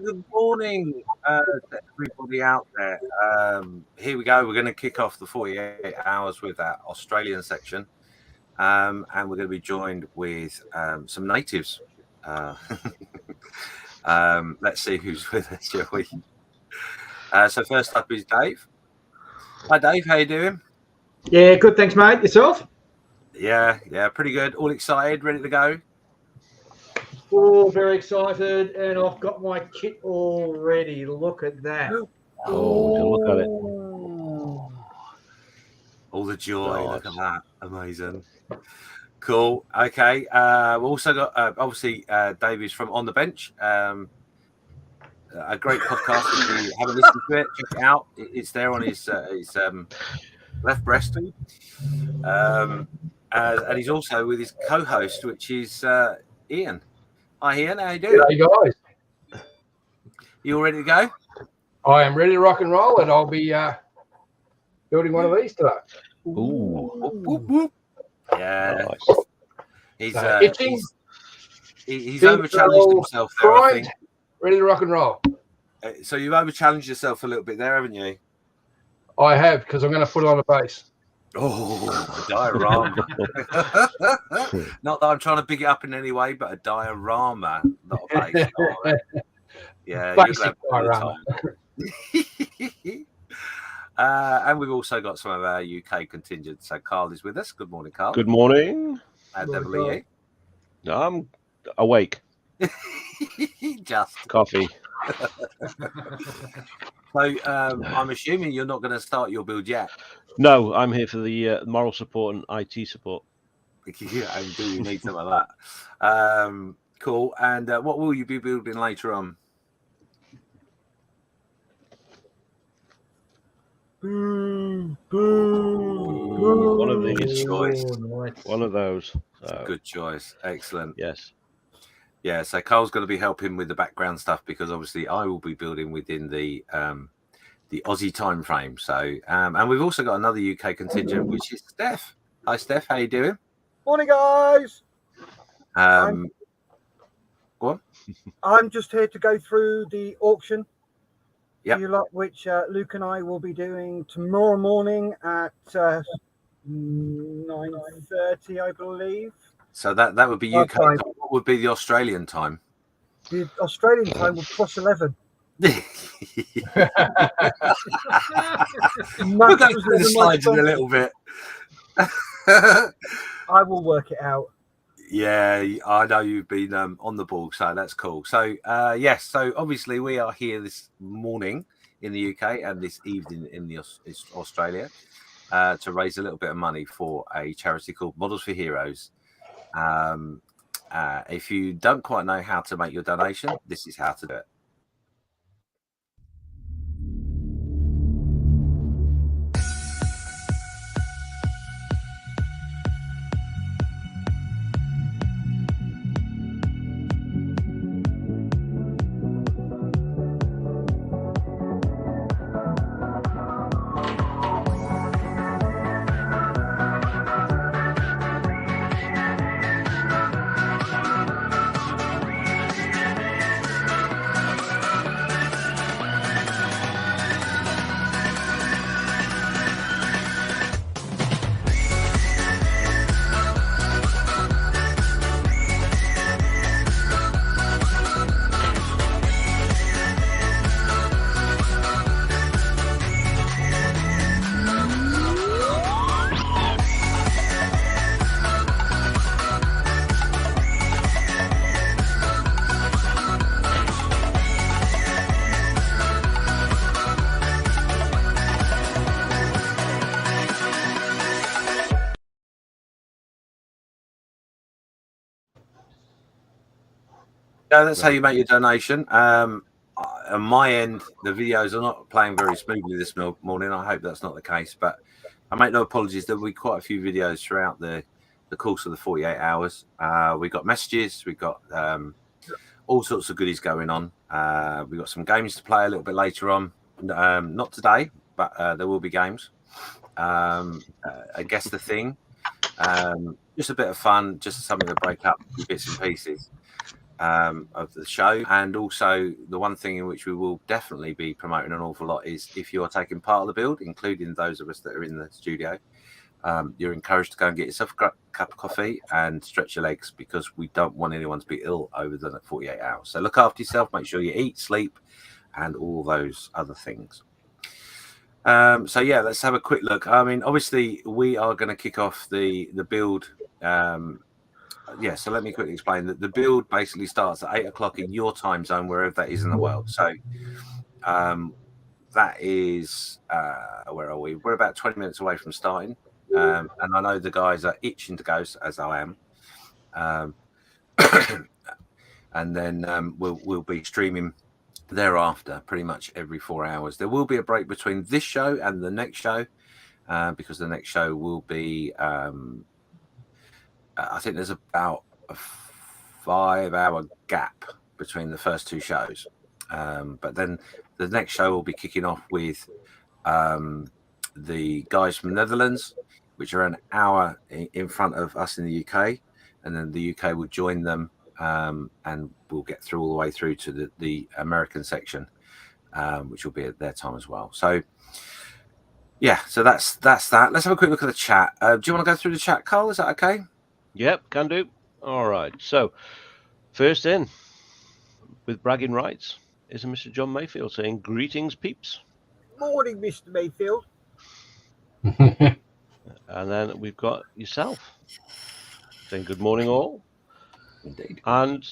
Good morning to everybody out there. Here we go. We're going to kick off the 48 hours with our Australian section. And we're going to be joined with some natives. Let's see who's with us, shall we? So first up is Dave. Hi, Dave. How you doing? Yeah, good. Thanks, mate. Yourself? Yeah, pretty good. All excited, ready to go? Oh, very excited, and I've got my kit all ready. Look at that. Oh, look at it. All the joy. Nice. Look at that. Amazing. Cool. Okay. We've also got, obviously, Dave is from On the Bench. A great podcast. If you haven't listened to it, check it out. It's there on his left breast. And he's also with his co-host, which is Ian. Hi, Ian. How you doing? Hey guys, You all ready to go? I am ready to rock and roll, and I'll be building one of these today. Ooh. Whoop, whoop. Yeah. Nice. Itching. He's over-challenged himself there, I think. Ready to rock and roll. So you've over-challenged yourself a little bit there, haven't you? I have, because I'm going to put it on the base. Oh, a diorama. Not that I'm trying to big it up in any way, but a diorama, not a base. Yeah, Basic diorama. And we've also got some of our UK contingent. So Carl is with us. Good morning, Carl. Good morning. Devil I'm awake. Just Coffee. So I'm assuming you're not going to start your build yet. No, I'm here for the moral support and IT support. Yeah, and do you need some of that? Cool. And what will you be building later on? Boo. One of these. Choice. One of those. Good choice. Excellent. Yes. Yeah, so Carl's going to be helping with the background stuff because obviously I will be building within the Aussie time frame. So, and we've also got another UK contingent, which is Steph. Hi, Steph. How you doing? Morning, guys. Go on. I'm just here to go through the auction. Yep. You lot, which Luke and I will be doing tomorrow morning at 9:30, I believe. So that would be UK time. time. What would be the Australian time? The Australian time will plus 11. We'll go through the slides in a little bit. I will work it out. Yeah, I know you've been on the ball, so that's cool. So, yes, so obviously we are here this morning in the UK and this evening in Australia to raise a little bit of money for a charity called Models for Heroes. If you don't quite know how to make your donation, this is how to do it. Yeah, that's how you make your donation. On my end, the videos are not playing very smoothly this morning. I hope that's not the case, but I make no apologies. There will be quite a few videos throughout the course of the 48 hours. We got messages, we got all sorts of goodies going on. We got some games to play a little bit later on. Not today, but there will be games. I guess the thing, just a bit of fun, just something to break up bits and pieces of the show. And also the one thing in which we will definitely be promoting an awful lot is if you are taking part of the build, including those of us that are in the studio, you're encouraged to go and get yourself a cup of coffee and stretch your legs, because we don't want anyone to be ill over the 48 hours. So look after yourself, make sure you eat, sleep, and all those other things. So yeah, let's have a quick look. I mean, obviously we are going to kick off the build. Yeah, so let me quickly explain that the build basically starts at 8 o'clock in your time zone, wherever that is in the world. So that is where are we? We're about 20 minutes away from starting, and I know the guys are itching to go, as I am. And then we'll be streaming thereafter pretty much every 4 hours. There will be a break between this show and the next show, because the next show will be I think there's about a 5-hour gap between the first two shows, but then the next show will be kicking off with the guys from Netherlands, which are an hour in front of us in the UK, and then the UK will join them, and we'll get through all the way through to the American section, which will be at their time as well. So yeah, so that's that. Let's have a quick look at the chat. Do you want to go through the chat, Carl? Is that okay? Yep, can do. All right. So, first in, with bragging rights, is a Mr. John Mayfield saying, "Greetings, peeps." Morning, Mr. Mayfield. And then we've got yourself saying, "Good morning, all." Indeed. And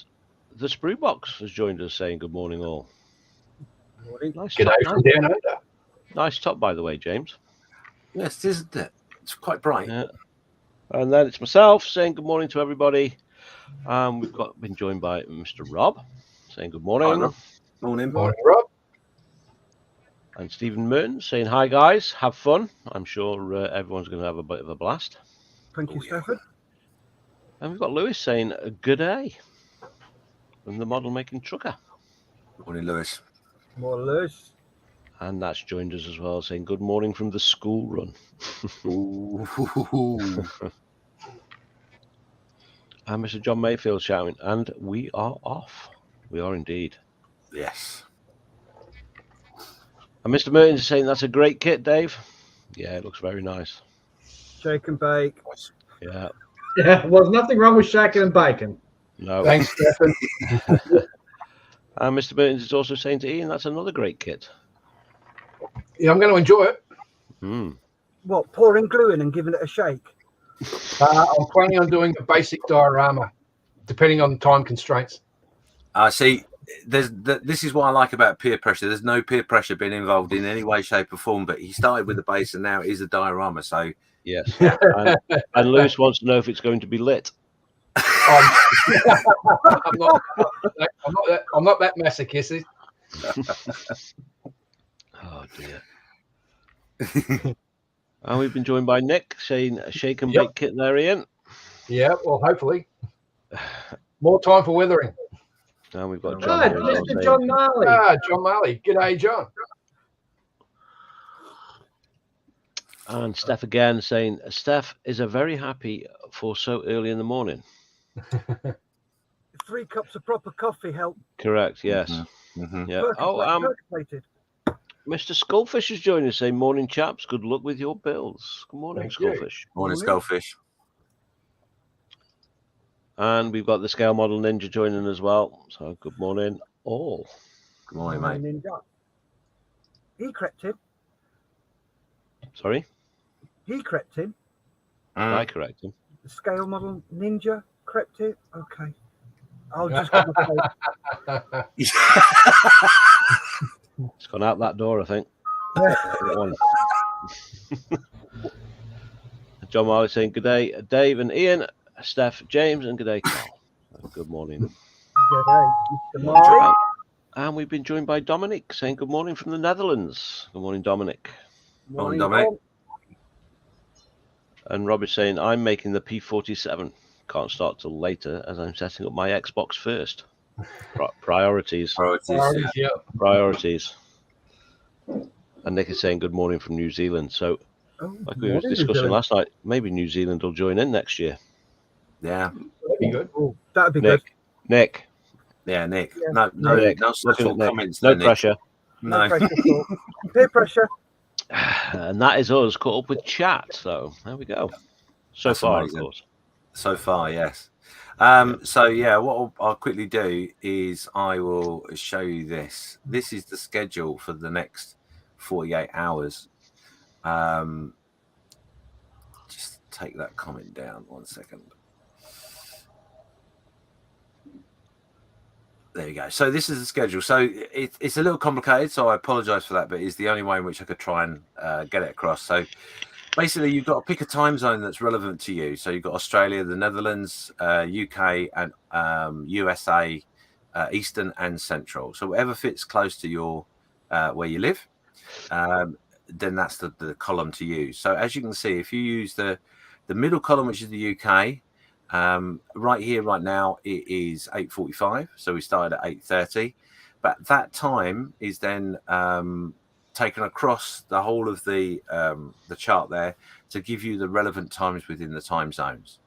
the Sprue Box has joined us saying, "Good morning, all." Morning. Nice G'day top, from down under. nice top, by the way, James. Yes, isn't it? It's quite bright. Yeah. And then it's myself saying good morning to everybody. We've been joined by Mr. Rob saying good morning. Hi, Rob. Morning. Morning, Rob. And Stephen Merton saying hi, guys. Have fun. I'm sure everyone's going to have a bit of a blast. Thank you, Stafford. And we've got Lewis saying good day from the model making trucker. Morning, Lewis. More Lewis. And that's joined us as well saying good morning from the school run. And Mr. John Mayfield shouting, and we are off. We are indeed. Yes. And Mr. Merton is saying that's a great kit, Dave. Yeah, it looks very nice. Shake and bake. Yeah. Yeah, well, nothing wrong with shaking and bacon. No. Thanks, Stefan. And Mr. Merton is also saying to Ian, that's another great kit. Yeah, I'm going to enjoy it. Hmm. What, pouring glue in and giving it a shake? I'm planning on doing a basic diorama, depending on time constraints. I see. This is what I like about peer pressure. There's no peer pressure being involved in any way, shape, or form. But he started with the base, and now it is a diorama. So Yes. And Lewis wants to know if it's going to be lit. I'm not that masochistic. Oh dear. And we've been joined by Nick saying shake and Yep. bake kit there, Ian. Yeah, well, hopefully. More time for weathering. And we've got Oh, John. here as well Mr. saying- John Marley. John Marley. G'day, John. And Steph again saying, Steph is a very happy for so early in the morning. 3 cups of proper coffee help. Correct, yes. Mhm. Yeah. Oh, Percolated. Mr. Skullfish is joining us saying, morning, chaps. Good luck with your builds. Good morning, Thank you. Skullfish. Morning, Skullfish. And we've got the Scale Model Ninja joining as well. So good morning, all. Good morning, mate. Ninja. He crept in. Sorry, He crept in. I correct him. The scale model ninja crept in. Okay. I'll just have a It's gone out that door, I think. One. John Marley saying, good day, Dave and Ian, Steph, James, and good day, Carl. Good morning. Good day, Mr. Marley. And we've been joined by Dominic saying, good morning from the Netherlands. Good morning, Dominic. Morning, Dominic. Dom. And Rob is saying, I'm making the P47. Can't start till later as I'm setting up my Xbox first. Priorities. Priorities. Yeah. Priorities. And Nick is saying, good morning from New Zealand. So, Oh, like we were morning, New discussing Zealand. last night, maybe New Zealand will join in next year. Yeah. That'd be good. Oh, that'd be good. Nick. Yeah, Nick. Yeah. No Nick. special Nick. comments. No there, Nick. pressure. No. pressure at all. Peer pressure. And that is us caught up with chat. So there we go. So That's far, amazing. of course. So far, yes. So yeah, what I'll quickly do is I will show you this. This is the schedule for the next 48 hours. Just take that comment down 1 second. There you go. So this is the schedule. So it's a little complicated, so I apologize for that, but it's the only way in which I could try and get it across. So basically, you've got to pick a time zone that's relevant to you. So you've got Australia, the Netherlands, UK, and USA, Eastern and Central. So whatever fits close to your where you live, then that's the column to use. So as you can see, if you use the middle column, which is the UK, right here, right now, it is 8:45. So we started at 8:30, but that time is then taken across the whole of the chart there to give you the relevant times within the time zones.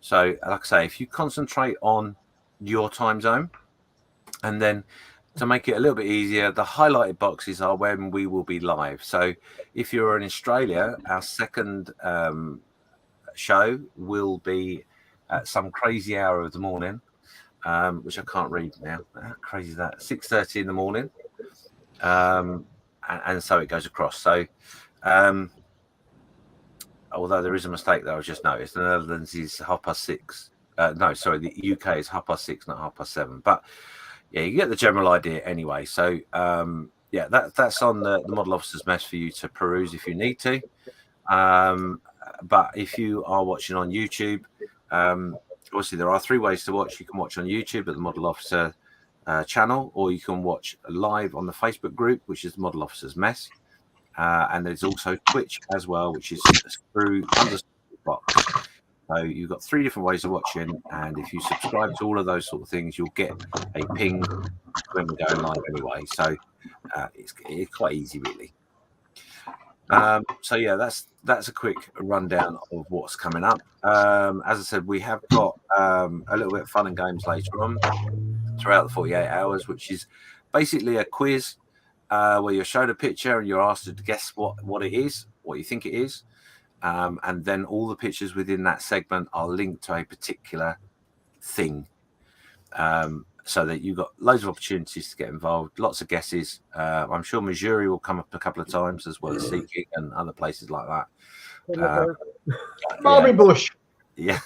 So like I say, if you concentrate on your time zone, and then to make it a little bit easier, the highlighted boxes are when we will be live. So if you're in Australia, our second show will be at some crazy hour of the morning, which I can't read now. How crazy is that? 6:30 in the morning. And so it goes across. So, although there is a mistake that I just noticed, the Netherlands is 6:30. No, sorry, the UK is 6:30, not 7:30. But yeah, you get the general idea anyway. So, yeah, that's on the Model Officer's Mess for you to peruse if you need to. But if you are watching on YouTube, obviously there are 3 ways to watch. You can watch on YouTube at the Model Officer channel, or you can watch live on the Facebook group, which is the Model Officer's Mess, and there's also Twitch as well, which is through _box. So you've got 3 different ways of watching, and if you subscribe to all of those sort of things, you'll get a ping when we're going live anyway. So it's quite easy, really. So yeah, that's a quick rundown of what's coming up. As I said, we have got a little bit of fun and games later on throughout the 48 hours, which is basically a quiz where you're shown a picture and you're asked to guess what it is, what you think it is, and then all the pictures within that segment are linked to a particular thing, so that you've got loads of opportunities to get involved, lots of guesses. I'm sure Missouri will come up a couple of times, as well as Seeking and other places like that. Mulberry bush. Yeah.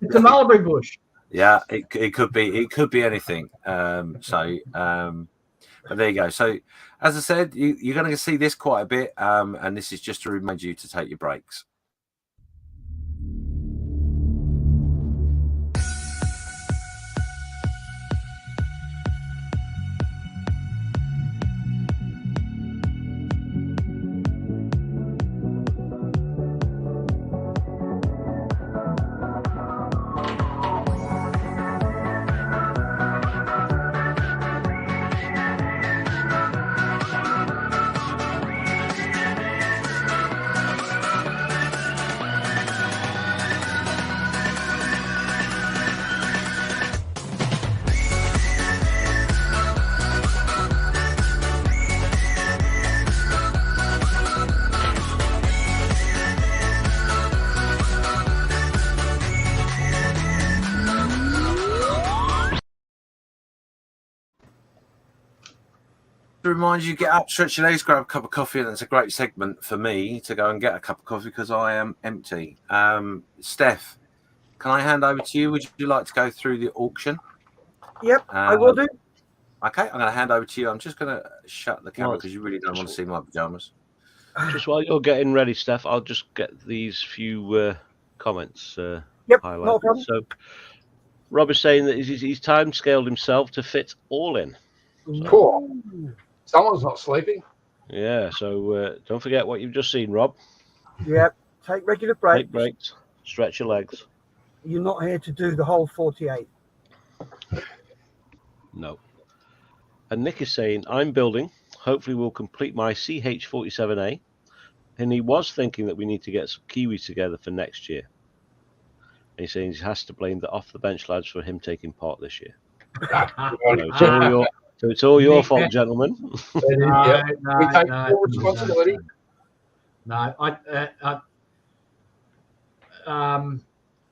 It's a mulberry bush. Yeah, it could be anything. But there you go. So, as I said, you're going to see this quite a bit, and this is just to remind you to take your breaks. To remind you, get up, stretch your legs, grab a cup of coffee, and it's a great segment for me to go and get a cup of coffee because I am empty. Steph, can I hand over to you? Would you like to go through the auction? Yep, I will do. Okay, I'm going to hand over to you. I'm just going to shut the camera because you really don't want to see my pajamas. Just while you're getting ready, Steph, I'll just get these few comments Yep, highlighted. no problem. So, Rob is saying that he's time scaled himself to fit all in. Cool. Someone's not sleeping. Yeah, so don't forget what you've just seen, Rob. Yep, take regular breaks. Take breaks, stretch your legs. You're not here to do the whole 48. No. And Nick is saying, I'm building. Hopefully we'll complete my CH-47A. And he was thinking that we need to get some Kiwis together for next year. And he's saying he has to blame the off-the-bench lads for him taking part this year. So it's all your fault, gentlemen. We take full responsibility.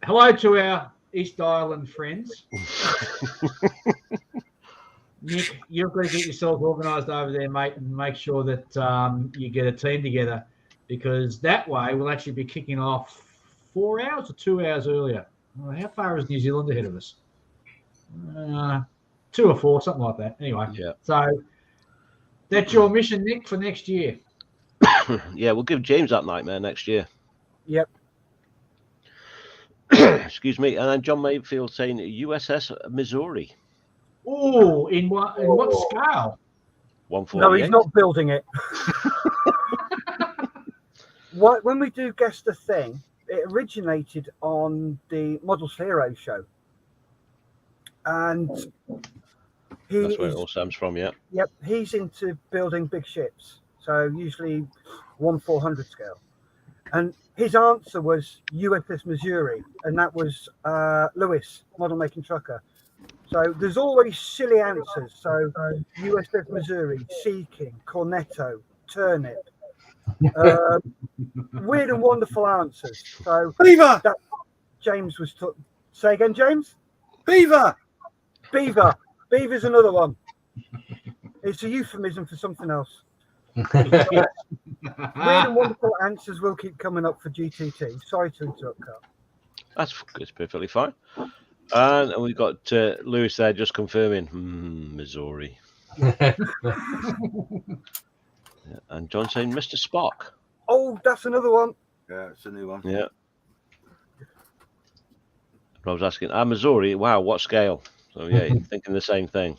Hello to our East Island friends. Nick, you've got to get yourself organised over there, mate, and make sure that you get a team together, because that way we'll actually be kicking off 4 hours or 2 hours earlier. Well, how far is New Zealand ahead of us? 2 or 4, something like that. Anyway, yeah. So that's your mission, Nick, for next year. Yeah, we'll give James that nightmare next year. Yep. Excuse me. And then John Mayfield saying USS Missouri. Oh, in what scale? 148. No, he's not building it. When we do Guess the Thing, it originated on the Models Hero show. And that's where it all stems from, yeah. Yep, he's into building big ships, so usually 1/400 scale. And his answer was USS Missouri, and that was Lewis, model making trucker. So there's always silly answers. So USS Missouri, Sea King, Cornetto, Turnip. Weird and wonderful answers. So Beaver! James was say again, James? Beaver! Beaver's another one. It's a euphemism for something else. Weird and wonderful answers will keep coming up for GTT. Sorry to interrupt, Carl. That's perfectly fine. And we've got Lewis there just confirming Missouri. Yeah, and John saying Mr. Spock. Oh, that's another one. Yeah, it's a new one. Yeah. Rob's asking, Missouri, wow, what scale? So, yeah, you're thinking the same thing.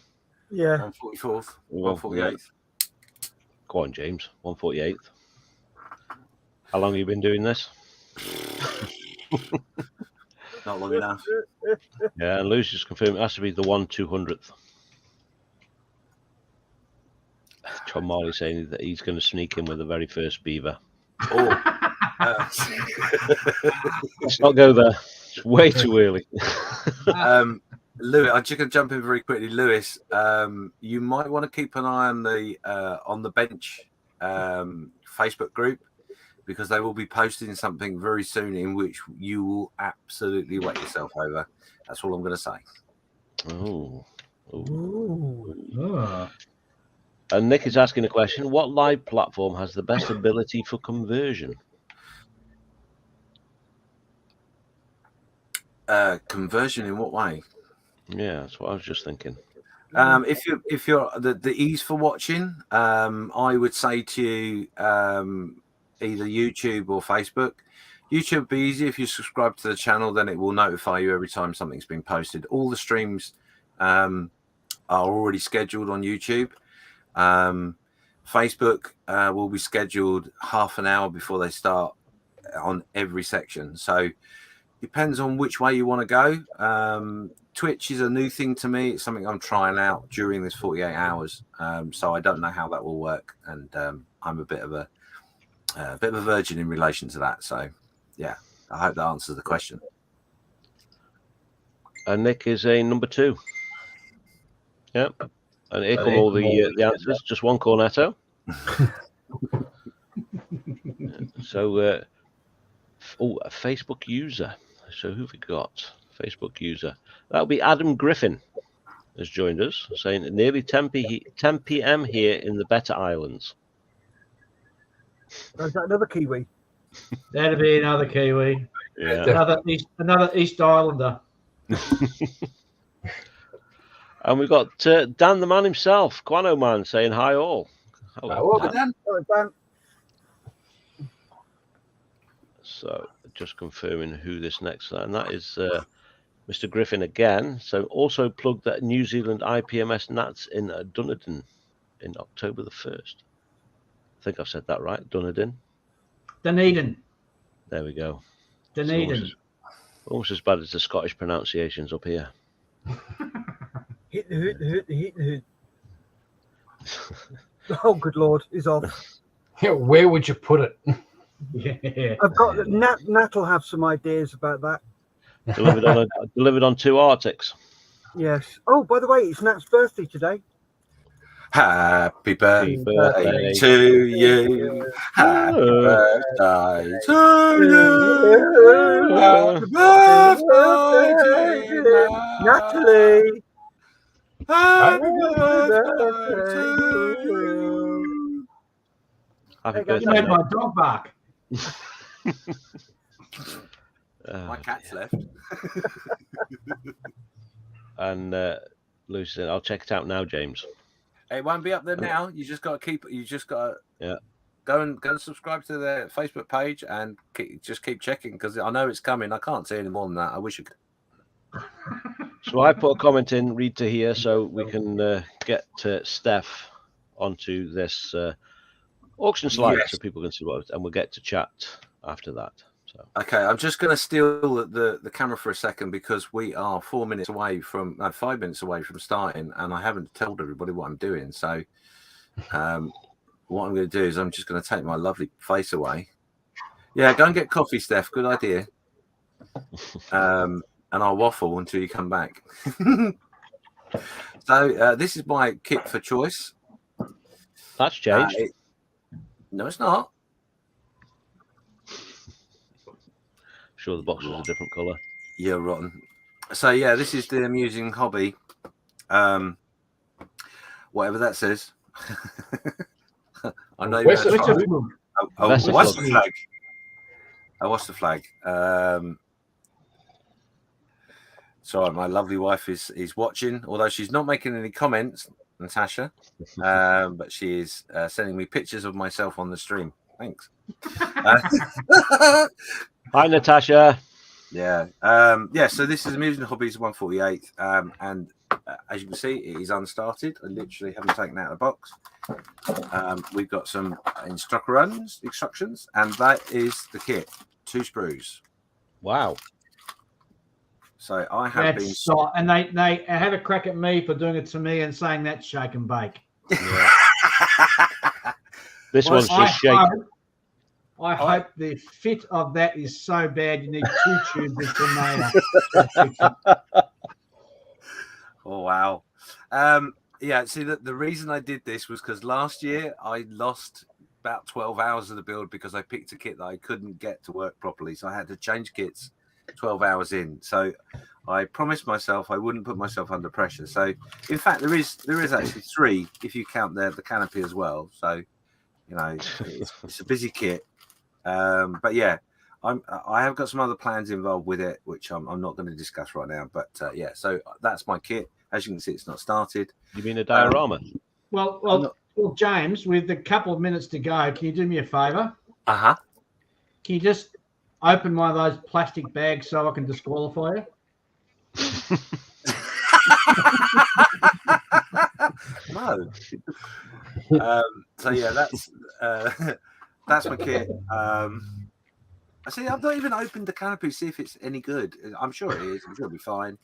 Yeah. 144th, 148th. Go on, James, 148th. How long have you been doing this? Not long enough. Yeah, and Lewis just confirmed it has to be the 1/200th. John Marley saying that he's going to sneak in with the very first beaver. Oh. Let's not go there. It's way too early. Lewis, I'm just going to jump in very quickly. Lewis, you might want to keep an eye on the bench Facebook group, because they will be posting something very soon in which you will absolutely wet yourself over. That's all I'm going to say. Oh. Oh. And Nick is asking a question. What live platform has the best ability for conversion? Conversion in what way? Yeah, that's what I was just thinking. If you're the ease for watching, I would say to you either YouTube or Facebook. YouTube would be easy if you subscribe to the channel, then it will notify you every time something's been posted. All the streams are already scheduled on YouTube. Facebook will be scheduled half an hour before they start on every section. So depends on which way you want to go. Twitch is a new thing to me. It's something I'm trying out during this 48 hours. So I don't know how that will work, and I'm a bit of a virgin in relation to that. So yeah, I hope that answers the question. And Nick is a number 2. Yep. And here come all the answers. Just one cornetto. So, a Facebook user. So who've we got? Facebook user. That'll be Adam Griffin has joined us, saying nearly 10 p.m. here in the Better Islands. Is that another Kiwi? That'd be another Kiwi. Yeah. Another East Islander. And we've got Dan the man himself, Quano Man, saying hi all. Hello, Dan. Dan. So just confirming who this next, and that is Mr. Griffin again. So also plugged that New Zealand IPMS Nats in Dunedin in October the 1st. I think I've said that right, Dunedin. Dunedin. There we go. Dunedin. Almost as bad as the Scottish pronunciations up here. Hit the hoot. Oh, good Lord, he's off. Yeah, where would you put it? Yeah. I've got Nat will have some ideas about that. Delivered on 2 Arctics. Yes. Oh, by the way, it's Nat's birthday today. Happy birthday to you. Happy birthday to you. Happy birthday to you, Natalie. Happy birthday to you. Happy You made birthday. my dog bark. My cat's left. And Lucy said, I'll check it out now, James. It won't be up there now. You just got to go and subscribe to their Facebook page and keep checking, because I know it's coming. I can't say any more than that. I wish I could. So I put a comment in, read to here, so we can get Steph onto this auction slide, so people can see what, and we'll get to chat after that. So okay, I'm just going to steal the camera for a second, because we are 5 minutes away from starting, and I haven't told everybody what I'm doing. So what I'm going to do is I'm just going to take my lovely face away. Yeah, go and get coffee, Steph. Good idea. And I'll waffle until you come back. So this is my kit for choice. that's changed. No, it's not. Sure, the box was a different colour. You're rotten. So yeah, this is the amusing hobby. Whatever that says. I know Where's that's the right. Where's the What's flag? the flag? What's the flag? Sorry, my lovely wife is watching, although she's not making any comments, Natasha, but she is sending me pictures of myself on the stream. Thanks. Hi, Natasha. Yeah. So this is Amusing Hobbies 148, and as you can see, it is unstarted. I literally haven't taken it out of the box. We've got some instructions, and that is the kit. 2 sprues. Wow. So I have been. And they had a crack at me for doing it to me and saying that's shake and bake. Yeah. This one's just shake. I hope the fit of that is so bad you need 2 tubes of tomato. Oh wow. Yeah, see the reason I did this was because last year I lost about 12 hours of the build because I picked a kit that I couldn't get to work properly. So I had to change kits 12 hours in. So I promised myself I wouldn't put myself under pressure. So in fact there is actually 3 if you count the canopy as well. So you know it's a busy kit. But yeah, I have got some other plans involved with it, which I'm not going to discuss right now. But yeah, so that's my kit. As you can see, it's not started. You mean a diorama? Well, James, with a couple of minutes to go, can you do me a favour? Uh-huh. Can you just open one of those plastic bags so I can disqualify you? No. So yeah, that's my kit. I see. I've not even opened the canopy to see if it's any good. I'm sure it is. I'm sure it'll be fine.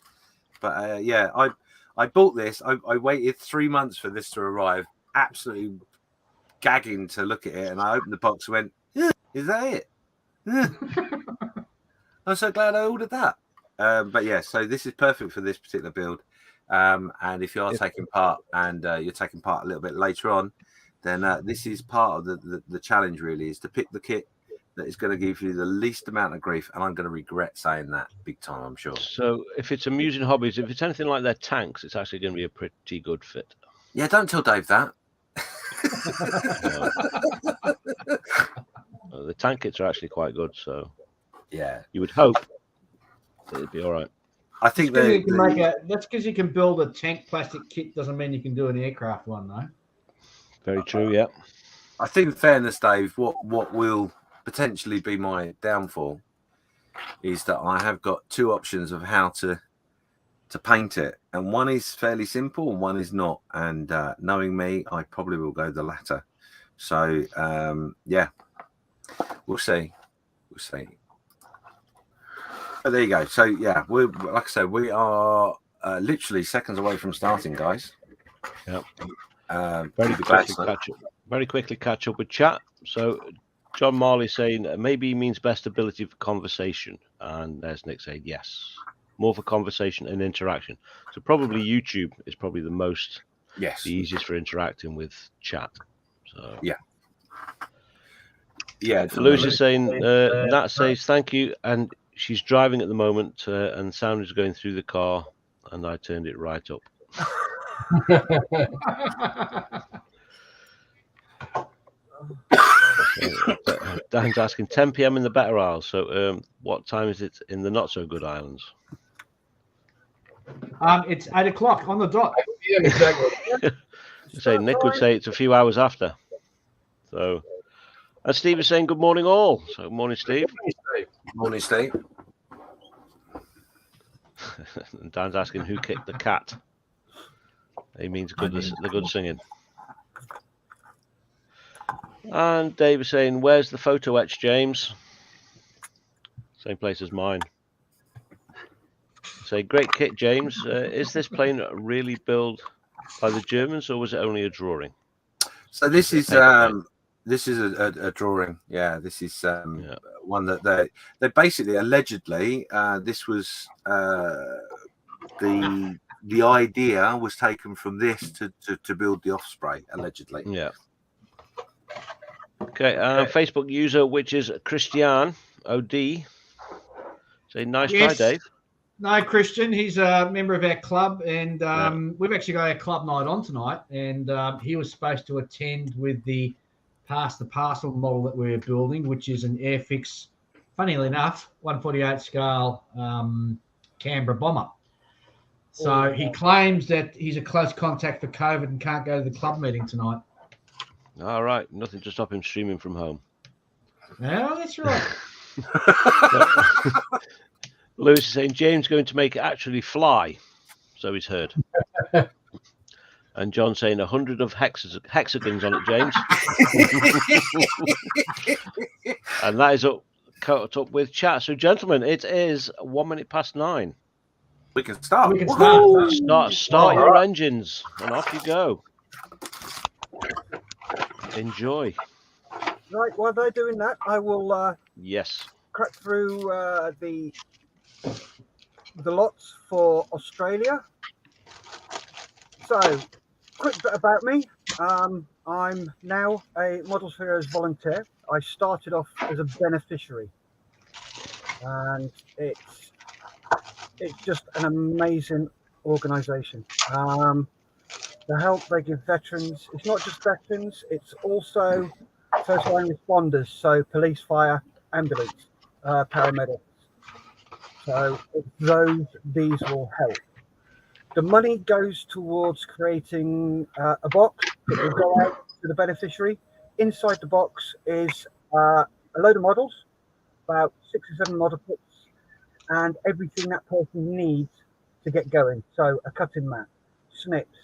But yeah, I bought this. I waited 3 months for this to arrive. Absolutely gagging to look at it, and I opened the box and went, yeah, "Is that it?" Yeah. I'm so glad I ordered that. But yeah, so this is perfect for this particular build. And if you are taking part, and you're taking part a little bit later on, then this is part of the challenge. Really, is to pick the kit that is going to give you the least amount of grief, and I'm going to regret saying that big time, I'm sure. So if it's amusing hobbies, if it's anything like their tanks, it's actually going to be a pretty good fit. Yeah, don't tell Dave that. The tank kits are actually quite good, so yeah, you would hope that it'd be all right. I think that's because you can build a tank plastic kit. Doesn't mean you can do an aircraft one, though. Very true. Yeah. I think, in fairness, Dave, what will potentially be my downfall is that I have got two options of how to paint it, and one is fairly simple and one is not. And knowing me, I probably will go the latter. So yeah, we'll see. But there you go. So yeah, like I said, we are literally seconds away from starting, guys. Yep. Very quickly catch up with chat. So John Marley saying maybe he means best ability for conversation, and there's Nick saying yes, more for conversation and interaction. So probably YouTube is probably the easiest for interacting with chat. So yeah. Lewis is saying Nat says thank you, and she's driving at the moment, and sound is going through the car, and I turned it right up. Dan's asking 10 p.m. in the better isles. So what time is it in the not so good islands? It's 8 o'clock on the dot. Yeah, exactly. So Nick would say it's a few hours after. So, and Steve is saying good morning all. So morning, Steve. Morning, Steve. And Dan's asking who kicked the cat. He means the good singing. And Dave is saying, where's the photo etch, James? Same place as mine. Say, great kit, James. Is this plane really built by the Germans, or was it only a drawing? So this is a drawing. Yeah, this is one that they basically allegedly this was the idea was taken from this to build the Osprey, allegedly. Yeah. Okay, Facebook user, which is Christian OD. Say nice try, Dave. No, Christian, he's a member of our club, and we've actually got our club night on tonight, and he was supposed to attend with the Pass the Parcel model that we're building, which is an Airfix, funnily enough, 148 scale Canberra bomber. So he claims that he's a close contact for COVID and can't go to the club meeting tonight. All right, nothing to stop him streaming from home. Yeah, that's right. Lewis is saying James going to make it actually fly, so he's heard. And John saying 100 of hexagons on it, James. And that is caught up with chat. So, gentlemen, it is 1 minute past 9. We can start. Start your engines, and off you go. Enjoy. Right, while they're doing that, I will crack through the lots for Australia. So, quick bit about me. I'm now a Models for Heroes volunteer. I started off as a beneficiary, and it's just an amazing organisation. The help they give veterans, it's not just veterans, it's also first line responders, so police, fire, ambulance. paramedics. So these will help. The money goes towards creating a box that will go out to the beneficiary. Inside the box is a load of models, about 6 or 7 model kits, and everything that person needs to get going. So a cutting mat, snips,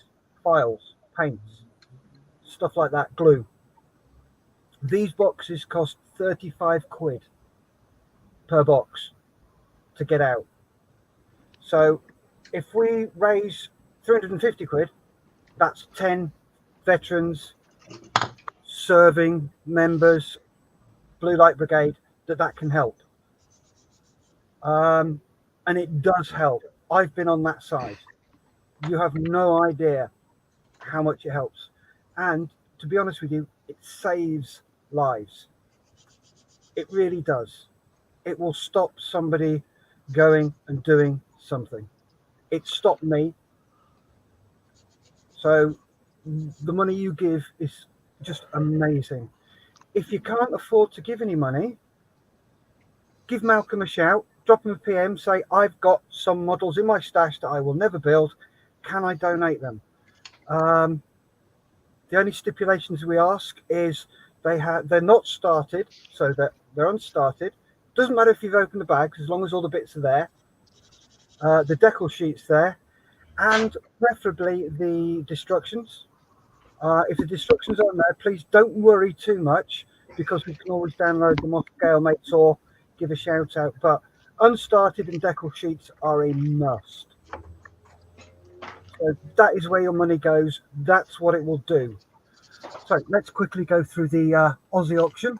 files, paints, stuff like that, glue. These boxes cost 35 quid per box to get out. So if we raise 350 quid, that's 10 veterans, serving members, Blue Light Brigade, that can help. And it does help. I've been on that side. You have no idea how much it helps. And to be honest with you, it saves lives. It really does. It will stop somebody going and doing something. It stopped me. So the money you give is just amazing. If you can't afford to give any money, give Malcolm a shout, drop him a PM, say, I've got some models in my stash that I will never build. Can I donate them? The only stipulations we ask is they're not started, so that they're unstarted. Doesn't matter if you've opened the bags, as long as all the bits are there. The decal sheet's there, and preferably the destructions. If the destructions aren't there, please don't worry too much, because we can always download them off Scalemates or give a shout out. But unstarted and decal sheets are a must. So that is where your money goes. That's what it will do. So let's quickly go through the Aussie auction.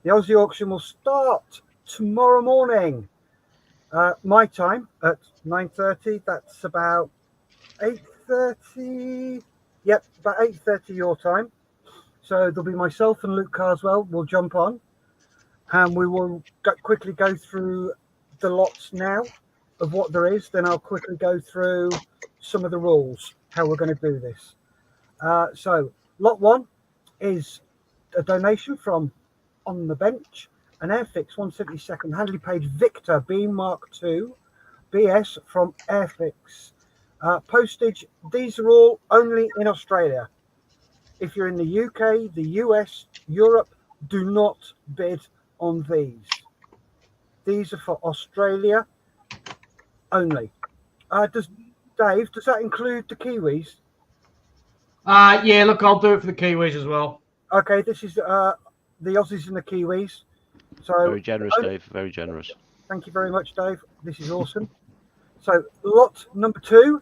The Aussie auction will start tomorrow morning, my time at 9:30. That's about 8:30. Yep, about 8:30 your time. So there'll be myself and Luke Carswell. We'll jump on, and we will quickly go through the lots now of what there is. Then I'll quickly go through some of the rules, how we're going to do this. So lot 1 is a donation from On the Bench, an Airfix 172nd Handley Page Victor Beam Mark II BS from Airfix. Postage, these are all only in Australia. If you're in the UK, the US, Europe, do not bid on these. These are for Australia only. Does that include the Kiwis? Yeah, look, I'll do it for the Kiwis as well. Okay, this is the Aussies and the Kiwis. So Very generous, Dave. Very generous. Thank you very much, Dave. This is awesome. So lot number 2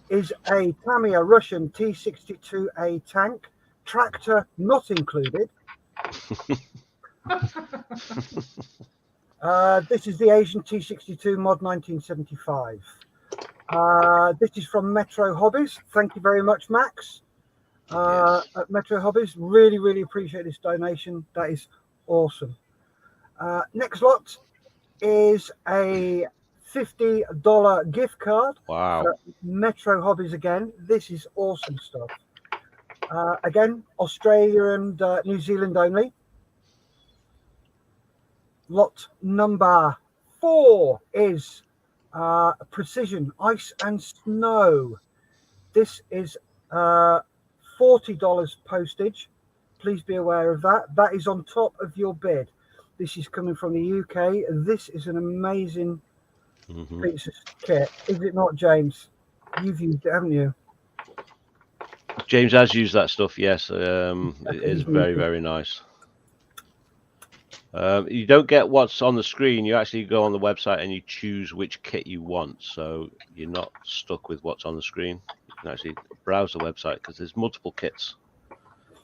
is a Tamiya Russian T62A tank, tractor not included. This is the Asian T62 mod 1975. This is from Metro Hobbies. Thank you very much, Max. Yes. At Metro Hobbies, really appreciate this donation. That is awesome. Next lot is a $50 gift card. Wow. For Metro Hobbies again. This is awesome stuff. Again, Australia and New Zealand only. Lot number 4 is Precision Ice and Snow. This is $40 postage. Please be aware of that. That is on top of your bid. This is coming from the UK. This is an amazing piece of kit. Is it not, James? You've used it, haven't you? James has used that stuff, yes. It is very nice. You don't get what's on the screen. You actually go on the website and you choose which kit you want. So you're not stuck with what's on the screen. You can actually browse the website because there's multiple kits.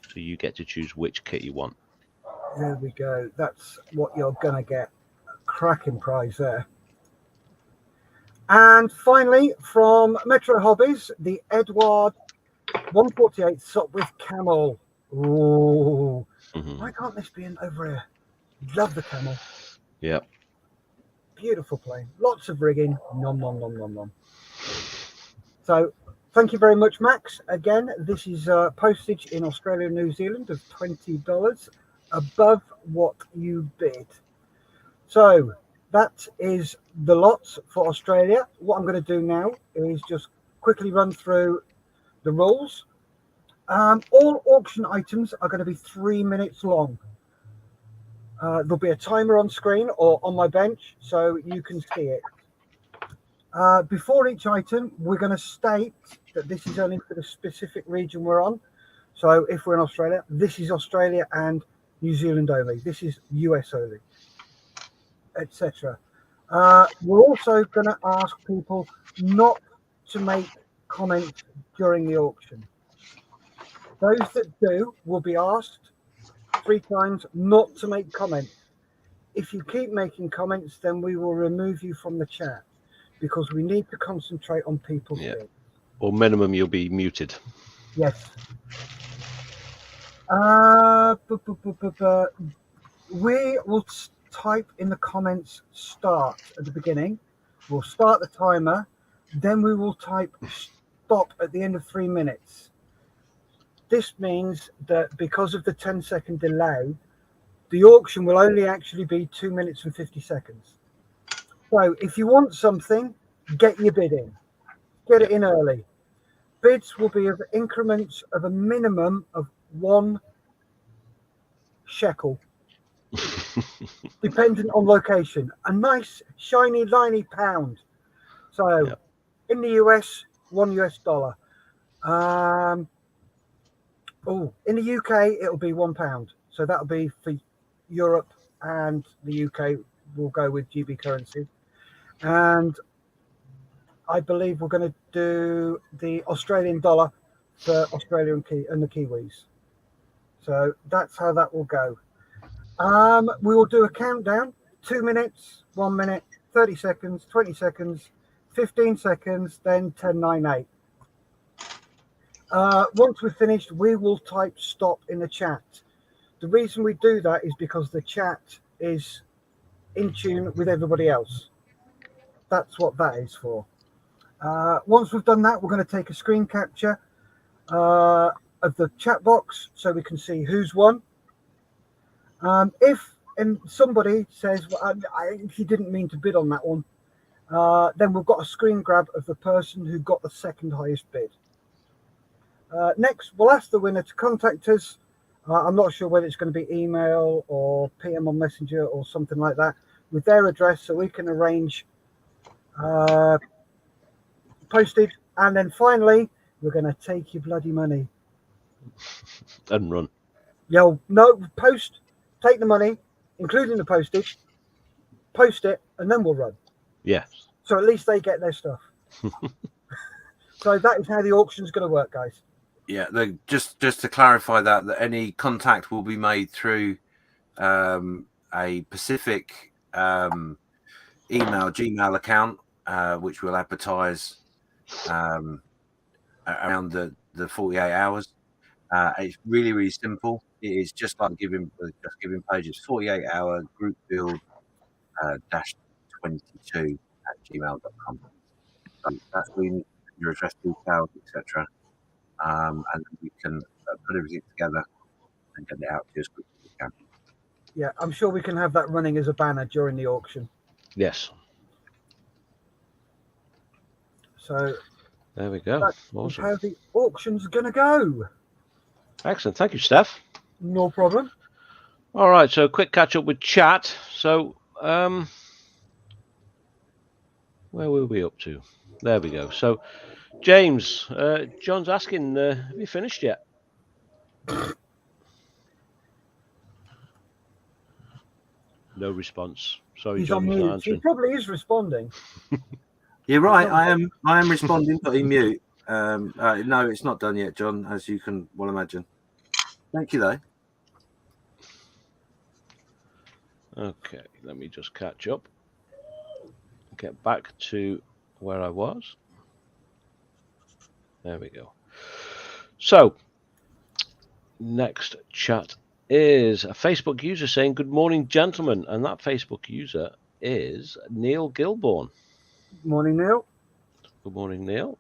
So you get to choose which kit you want. There we go. That's what you're going to get. A cracking prize there. And finally, from Metro Hobbies, the Edward 148 SOP with camel. Ooh. Why can't this be in over here? Love the camel. Yep. Beautiful plane. Lots of rigging. Nom, nom, nom, nom, nom. So thank you very much, Max. Again, this is postage in Australia and New Zealand of $20 above what you bid. So that is the lot for Australia. What I'm going to do now is just quickly run through the rules. All auction items are going to be 3 minutes long. There'll be a timer on screen or on my bench so you can see it. Before each item, we're going to state that this is only for the specific region we're on. So if we're in Australia, this is Australia and New Zealand only. This is US only, etc. We're also going to ask people not to make comments during the auction. Those that do will be asked 3 times not to make comments. If you keep making comments, then we will remove you from the chat because we need to concentrate on people's things. Or minimum, you'll be muted. Yes. We will type in the comments start at the beginning. We'll start the timer. Then we will type stop at the end of 3 minutes. This means that because of the 10-second delay, the auction will only actually be 2 minutes and 50 seconds. So if you want something, get your bid in. Get it in early. Bids will be of increments of a minimum of 1 shekel, dependent on location. A nice, shiny, liney pound. So in the US, $1 US. In the UK, it'll be £1. So that'll be for Europe, and the UK will go with GB currency. And I believe we're going to do the Australian dollar for Australia and the Kiwis. So that's how that will go. We will do a countdown: 2 minutes, 1 minute, 30 seconds, 20 seconds, 15 seconds, then 10, 9, 8. Once we're finished, we will type stop in the chat. The reason we do that is because the chat is in tune with everybody else. That's what that is for. Once we've done that, we're going to take a screen capture of the chat box so we can see who's won. If somebody says, well, he didn't mean to bid on that one, then we've got a screen grab of the person who got the second highest bid. Next, we'll ask the winner to contact us. I'm not sure whether it's going to be email or PM on Messenger or something like that, with their address so we can arrange postage. And then finally, we're going to take your bloody money. And run. No, post, take the money, including the postage, post it, and then we'll run. Yes. So at least they get their stuff. So that is how the auction's going to work, guys. Yeah, just to clarify that any contact will be made through a specific Gmail account, which will advertise around the 48 hours. It's really, really simple. It is just like giving pages 48-hour group build -22 @gmail.com. So that's where you need your address details, etc. And we can put everything together and get it out to you as quickly as we can. Yeah, I'm sure we can have that running as a banner during the auction. Yes. So there we go. That's awesome. How the auction's going to go. Excellent. Thank you, Steph. No problem. All right. So quick catch up with chat. So where were we up to? There we go. So James, John's asking, have you finished yet? No response. Sorry, He's John, on he's not mute. answering. He probably is responding. You're right. I am responding, but in mute. No, it's not done yet, John, as you can well imagine. Thank you, though. Okay, let me just catch up. Get back to where I was. There we go. So, next chat is a Facebook user saying, "Good morning, gentlemen." And that Facebook user is Neil Gilbourne. Morning, Neil. Good morning, Neil.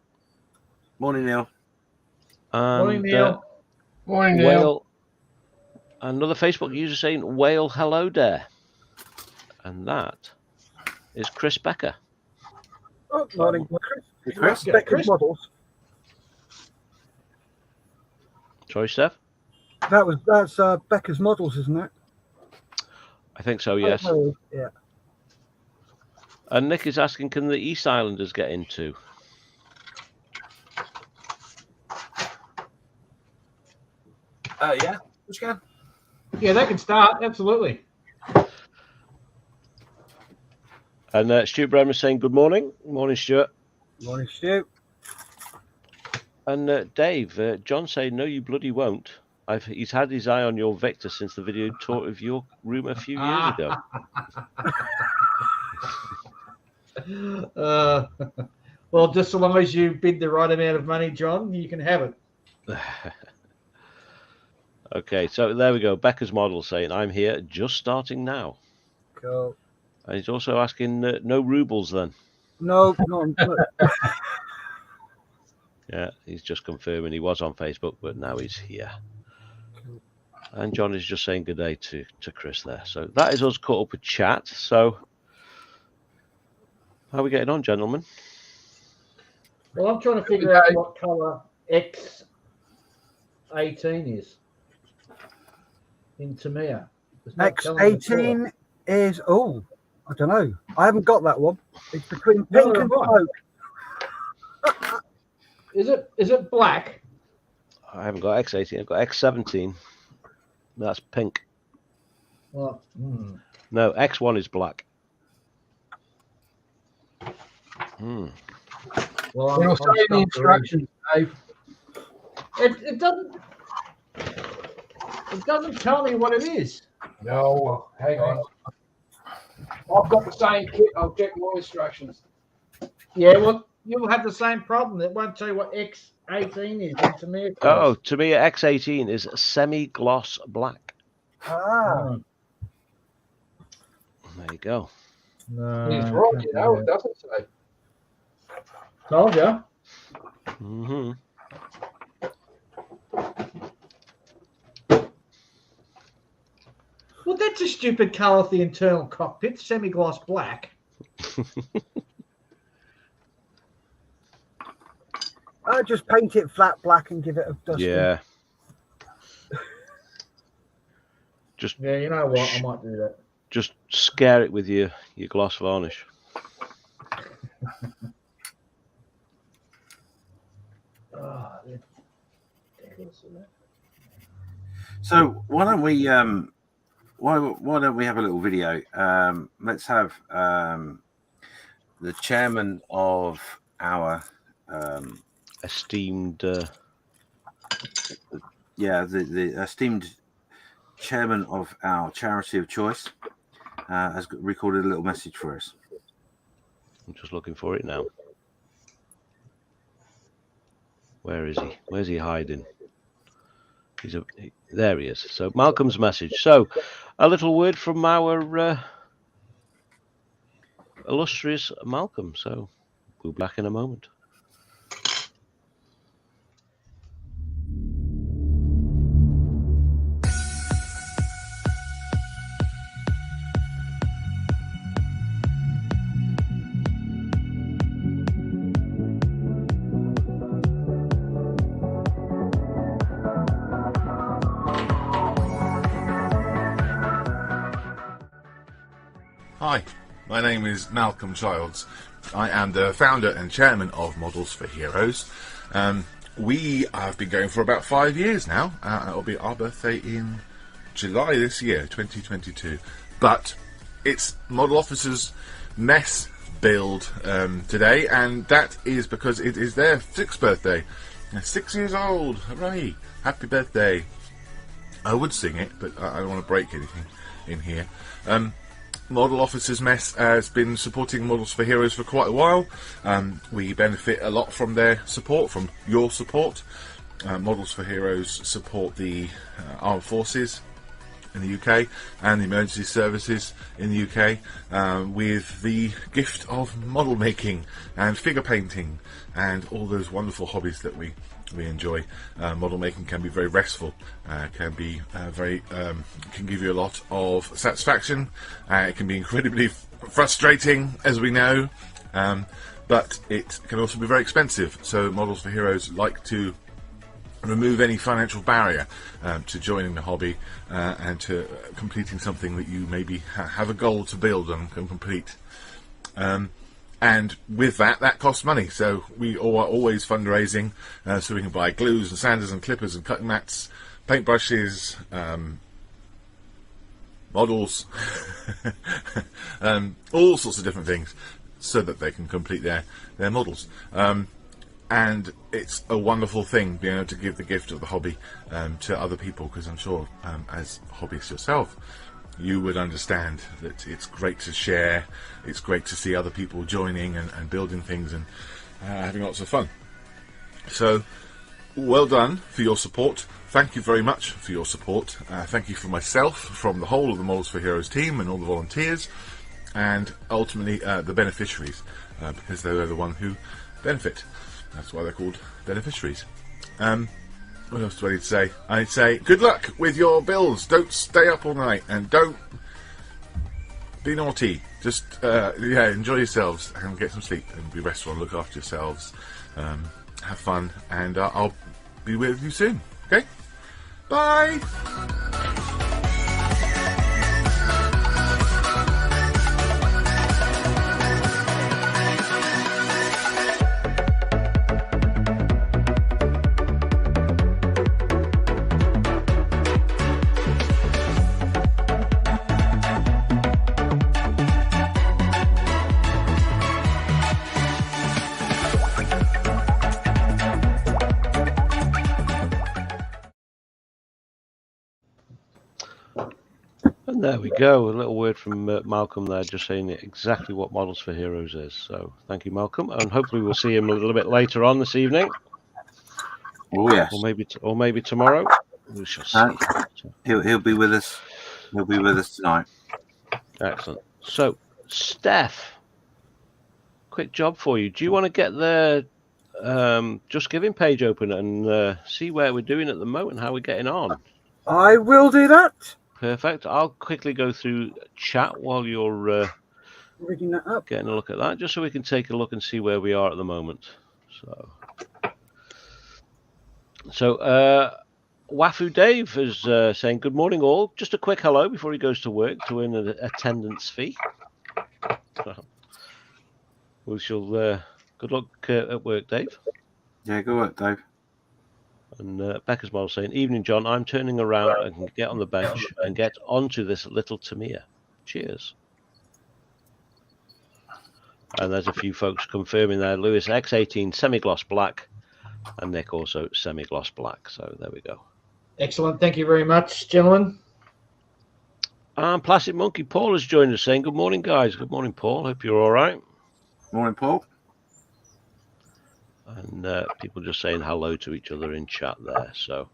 Morning, Neil. And, Morning, Neil. Morning, Neil. Whale, another Facebook user saying, "Whale, hello there." And that is Chris Becker. Oh, morning, Chris? Becker's Models. Sorry, Steph? That's Becker's Models, isn't it? I think so, yes. Oh, yeah. And Nick is asking, can the East Islanders get in too? Yeah, which can? Yeah, they can start. Absolutely. And Stuart Bremer is saying, good morning. Morning, Stuart. Morning, Stu. And Dave, John saying, no, you bloody won't. He's had his eye on your Victor since the video tour of your room a few years ago. Well, just so long as you bid the right amount of money, John, you can have it. Okay, so there we go. Becker's Model saying, I'm here, just starting now. Cool. And he's also asking, no rubles then? No. Yeah, he's just confirming he was on Facebook, but now he's here. And John is just saying good day to Chris there. So that is us caught up with chat. So how are we getting on, gentlemen? Well, I'm trying to figure out what colour X18 is in Tamiya. X18 is, I don't know. I haven't got that one. It's between pink and smoke. Is it black? I haven't got X18. I've got X17. That's pink. Well, No, X1 is black. Well, It'll say in the instructions, Dave. It doesn't tell me what it is. No, hang on. I've got the same kit. I'll check my instructions. Yeah, well, you'll have the same problem. It won't tell you what X18 is in Tamiya. Oh, Tamiya X18 is semi-gloss black. Ah. There you go. No, He's right, you know, it doesn't say. Told you. Mm-hmm. Well, that's a stupid colour for the internal cockpit, semi-gloss black. Just paint it flat black and give it a dust. Yeah. Yeah, you know what? I might do that. Just scare it with your gloss varnish. So why don't we why don't we have a little video? Let's have the chairman of our esteemed the esteemed chairman of our charity of choice has recorded a little message for us. I'm just looking for it now. Where is he? Where's he hiding? There he is. So Malcolm's message. So a little word from our illustrious Malcolm. So we'll be back in a moment. Hi, my name is Malcolm Childs. I am the founder and chairman of Models for Heroes. We have been going for about 5 years now. It'll be our birthday in July this year, 2022. But it's Model Officers Mess build today, and that is because it is their 6th birthday. They're 6 years old. Hooray! Happy birthday. I would sing it, but I don't want to break anything in here. Model Officers Mess has been supporting Models for Heroes for quite a while. We benefit a lot from their support, from your support. Models for Heroes support the armed forces in the UK and the emergency services in the UK with the gift of model making and figure painting and all those wonderful hobbies that we enjoy. Model making can be very restful, can be can give you a lot of satisfaction. It can be incredibly frustrating, as we know, but it can also be very expensive. So Models for Heroes like to remove any financial barrier to joining the hobby and to completing something that you maybe have a goal to build and can complete. And with that costs money. So we are always fundraising so we can buy glues and sanders and clippers and cutting mats, paintbrushes, models, all sorts of different things so that they can complete their models. And it's a wonderful thing being able to give the gift of the hobby to other people, because I'm sure as hobbyists yourself, you would understand that it's great to share, it's great to see other people joining and building things and having lots of fun. So, well done for your support. Thank you very much for your support. Thank you for myself, from the whole of the Models for Heroes team and all the volunteers, and ultimately the beneficiaries, because they're the one who benefit. That's why they're called beneficiaries. What else do I need to say? I'd say good luck with your builds. Don't stay up all night and don't be naughty. Just enjoy yourselves and get some sleep and be restful and look after yourselves. Have fun, and I'll be with you soon. Okay? Bye! And there we go. A little word from Malcolm there, just saying exactly what Models for Heroes is. So thank you, Malcolm, and hopefully we'll see him a little bit later on this evening. Oh yes, or maybe tomorrow. We shall see. He'll be with us. He'll be with us tonight. Excellent. So, Steph, quick job for you. Do you want to get the Just Giving page open and see where we're doing at the moment, how we're getting on? I will do that. Perfect. I'll quickly go through chat while you're Rigging that up. getting a look at that, just so we can take a look and see where we are at the moment. So Wafu Dave is saying, good morning all. Just a quick hello before he goes to work to earn an attendance fee. So, we shall, good luck at work, Dave. Yeah, good work, Dave. And Becca's Model saying, evening, John. I'm turning around and can get on the bench and get onto this little Tamiya. Cheers. And there's a few folks confirming there. Lewis, X18, semi-gloss black. And Nick also semi-gloss black. So there we go. Excellent. Thank you very much, gentlemen. And Plastic Monkey Paul has joined us saying, good morning, guys. Good morning, Paul. Hope you're all right. Morning, Paul. And people just saying hello to each other in chat there. So,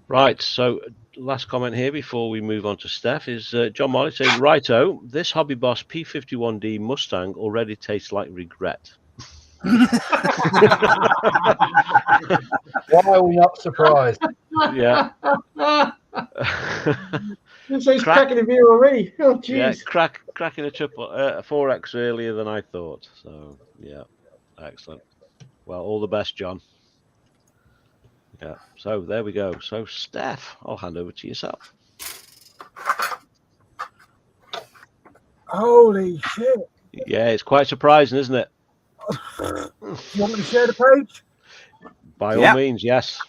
right. So, last comment here before we move on to Steph is John Molly saying, righto, this Hobby Boss P51D Mustang already tastes like regret. Why are we not surprised? Yeah. So he's cracking a beer already. Oh, jeez. Yeah, cracking a 4X earlier than I thought. So, yeah. Excellent. Well, all the best, John. Yeah. So there we go. So, Steph, I'll hand over to yourself. Holy shit. Yeah, it's quite surprising, isn't it? You want me to share the page? By all means, yes.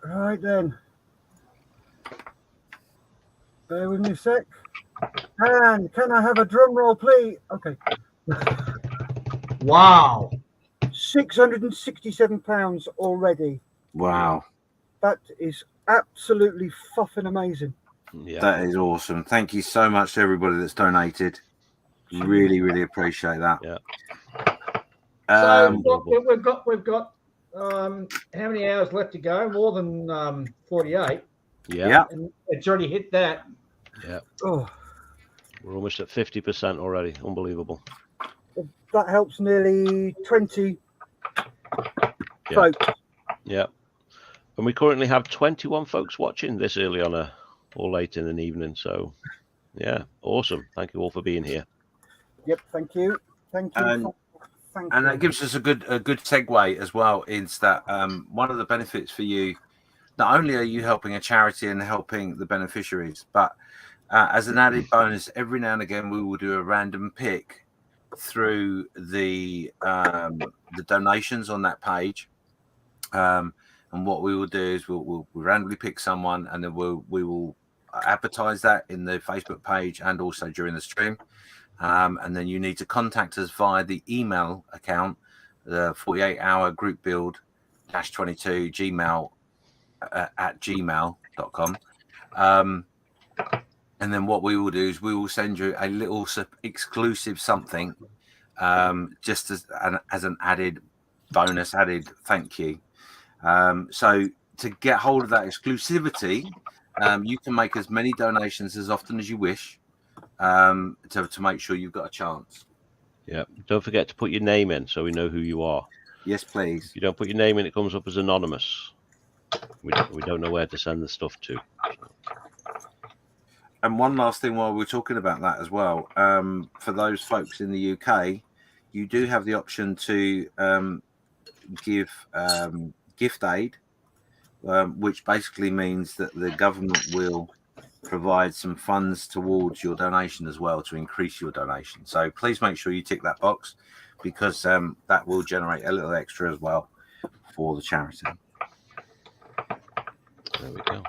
Right then. Bear with me a sec. And can I have a drum roll, please? Okay. Wow. £667 already. Wow. That is absolutely fucking amazing. Yeah. That is awesome. Thank you so much to everybody that's donated. Really, really appreciate that. Yeah. So we've got how many hours left to go? More than 48. Yeah. And it's already hit that. Yeah. Oh, We're almost at 50% already. Unbelievable. that helps nearly 20 Yeah. folks. Yeah. And we currently have 21 folks watching this early on or late in an evening. So, yeah, awesome. Thank you all for being here. Yep, thank you. Thank you. Thank And you. that gives us a good segue as well. Is that one of the benefits for you? Not only are you helping a charity and helping the beneficiaries, but as an added bonus, every now and again we will do a random pick through the donations on that page. And what we will do is we'll randomly pick someone, and then we will advertise that in the Facebook page and also during the stream. And then you need to contact us via the email account, the 48-hour group build -22 gmail at gmail.com. And then what we will do is we will send you a little exclusive something, just as an added bonus, added thank you. So to get hold of that exclusivity, you can make as many donations as often as you wish, to make sure you've got a chance. Yeah. Don't forget to put your name in so we know who you are. Yes, please. If you don't put your name in, it comes up as anonymous. We don't know where to send the stuff to. And one last thing while we're talking about that as well, for those folks in the UK, you do have the option to give gift aid, which basically means that the government will provide some funds towards your donation as well to increase your donation. So please make sure you tick that box, because that will generate a little extra as well for the charity. There we go.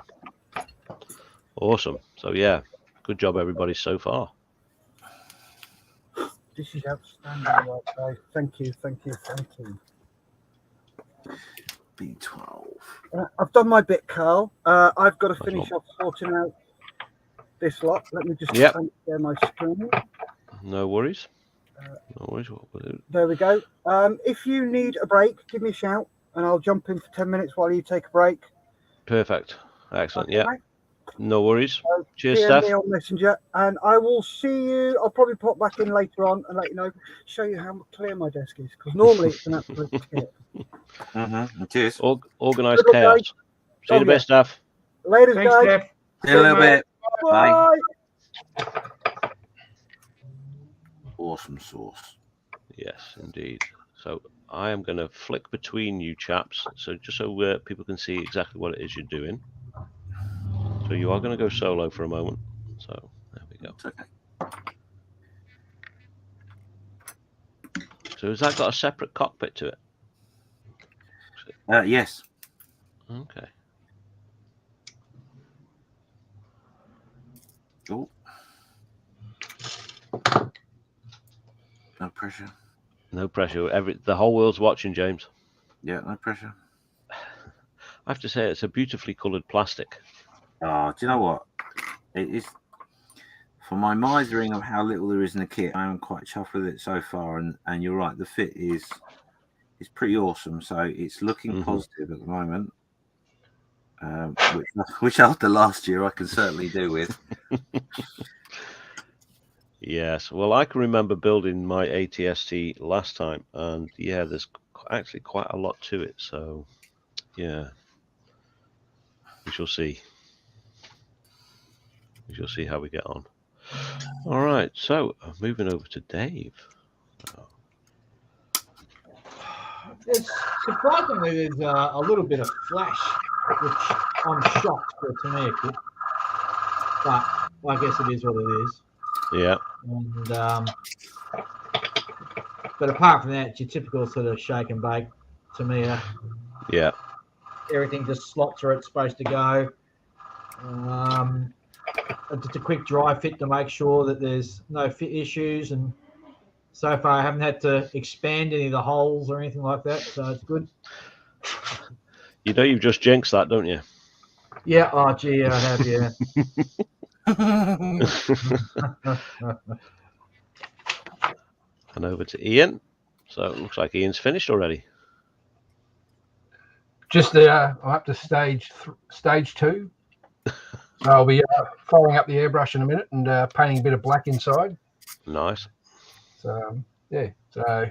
Awesome. So yeah, good job everybody so far. This is outstanding, guys. Thank you. B12. I've done my bit, Carl. I've got to finish off sorting out this lot. Let me just share my screen. No worries. There we go. If you need a break, give me a shout, and I'll jump in for 10 minutes while you take a break. Perfect. Excellent. Okay, Yeah. mate? No worries. Cheers, DM Steph. me on Messenger, and I will see you. I'll probably pop back in later on and let you know, show you how clear my desk is, because normally it's an absolute tip. Cheers. Organised Good luck, chaos. guys. See you in a bit, Steph. Later, Thanks, guys. Steph. See you in a little bit. Bye. Awesome sauce. Yes, indeed. So I am going to flick between you chaps, so just so people can see exactly what it is you're doing. So you are going to go solo for a moment. So there we go. It's okay. So has that got a separate cockpit to it? Yes. Okay. Oh. No pressure. No pressure. The whole world's watching, James. Yeah, no pressure. I have to say, it's a beautifully coloured plastic. Oh, do you know what? It is, for my misering of how little there is in the kit, I am quite chuffed with it so far. And you're right, the fit is pretty awesome. So it's looking positive at the moment, which after last year I can certainly do with. Yes, well, I can remember building my ATST last time, and yeah, there's actually quite a lot to it. So, yeah, we shall see. We shall see how we get on. All right, so moving over to Dave. Surprisingly, there's a little bit of flash, which I'm shocked for a Tamiya kit. But I guess it is what it is. Yeah. And but apart from that, it's your typical sort of shake and bake Tamiya. Yeah. Everything just slots where it's supposed to go. Just a quick dry fit to make sure that there's no fit issues. And so far, I haven't had to expand any of the holes or anything like that, so it's good. You know, you've just jinxed that, don't you? Yeah. Oh, gee, I have. Yeah. And over to Ian. So it looks like Ian's finished already. Just I'm up to stage 2. So I'll be firing up the airbrush in a minute and painting a bit of black inside. Nice. So yeah. So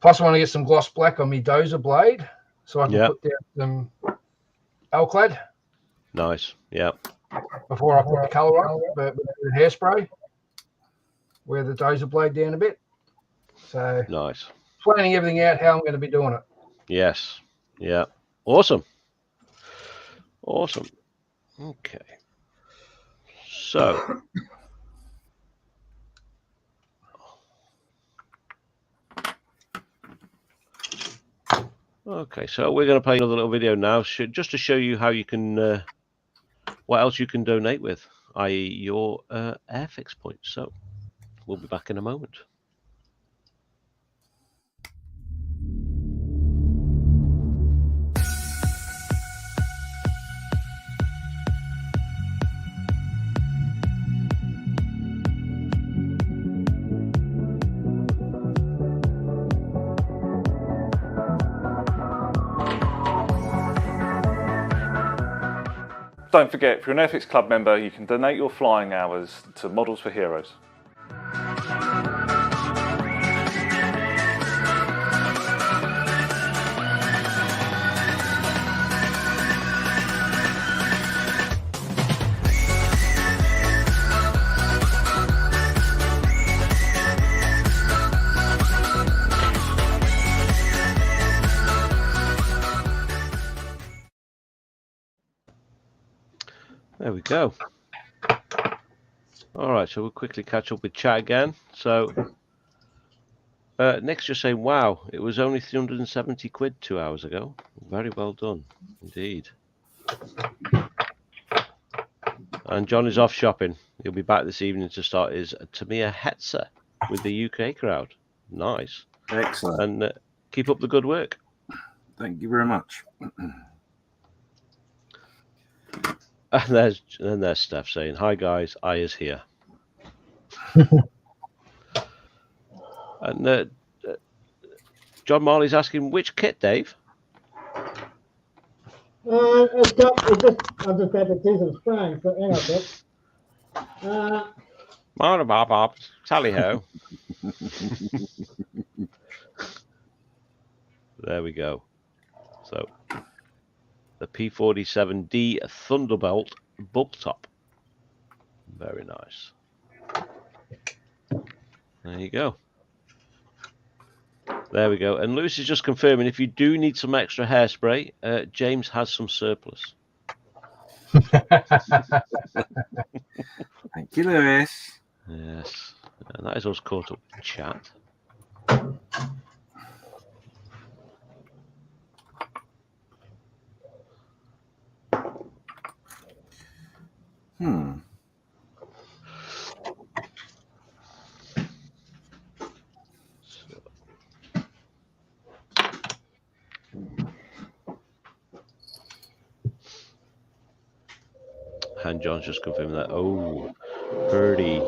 plus I want to get some gloss black on my dozer blade so I can put down some Alclad. Nice. Yeah. Before I put the colour on, but with hairspray, wear the dozer blade down a bit. So nice. Planning everything out how I'm going to be doing it. Yes. Yeah. Awesome. Awesome. Okay. So. Okay, so we're going to play another little video now, just to show you how you can, what else you can donate with, i.e. your Airfix points. So we'll be back in a moment. Don't forget, if you're an Airfix Club member, you can donate your flying hours to Models for Heroes. There we go. All right, so we'll quickly catch up with chat again. So Nick's just saying, wow, it was only 370 quid 2 hours ago. Very well done, indeed. And John is off shopping. He'll be back this evening to start his Tamiya Hetzer with the UK crowd. Nice. Excellent. And keep up the good work. Thank you very much. And there's Steph saying, hi guys, I is here. And John Marley's asking, which kit, Dave? I just had to do some spraying, so hang on a sec. Morning, Bob. Tally ho. There we go. So the P47D Thunderbolt bulk top. Very nice. There you go. There we go. And Lewis is just confirming, if you do need some extra hairspray, James has some surplus. Thank you, Lewis. Yes. And that is us caught up in chat. And John's just confirming that. Oh, birdie.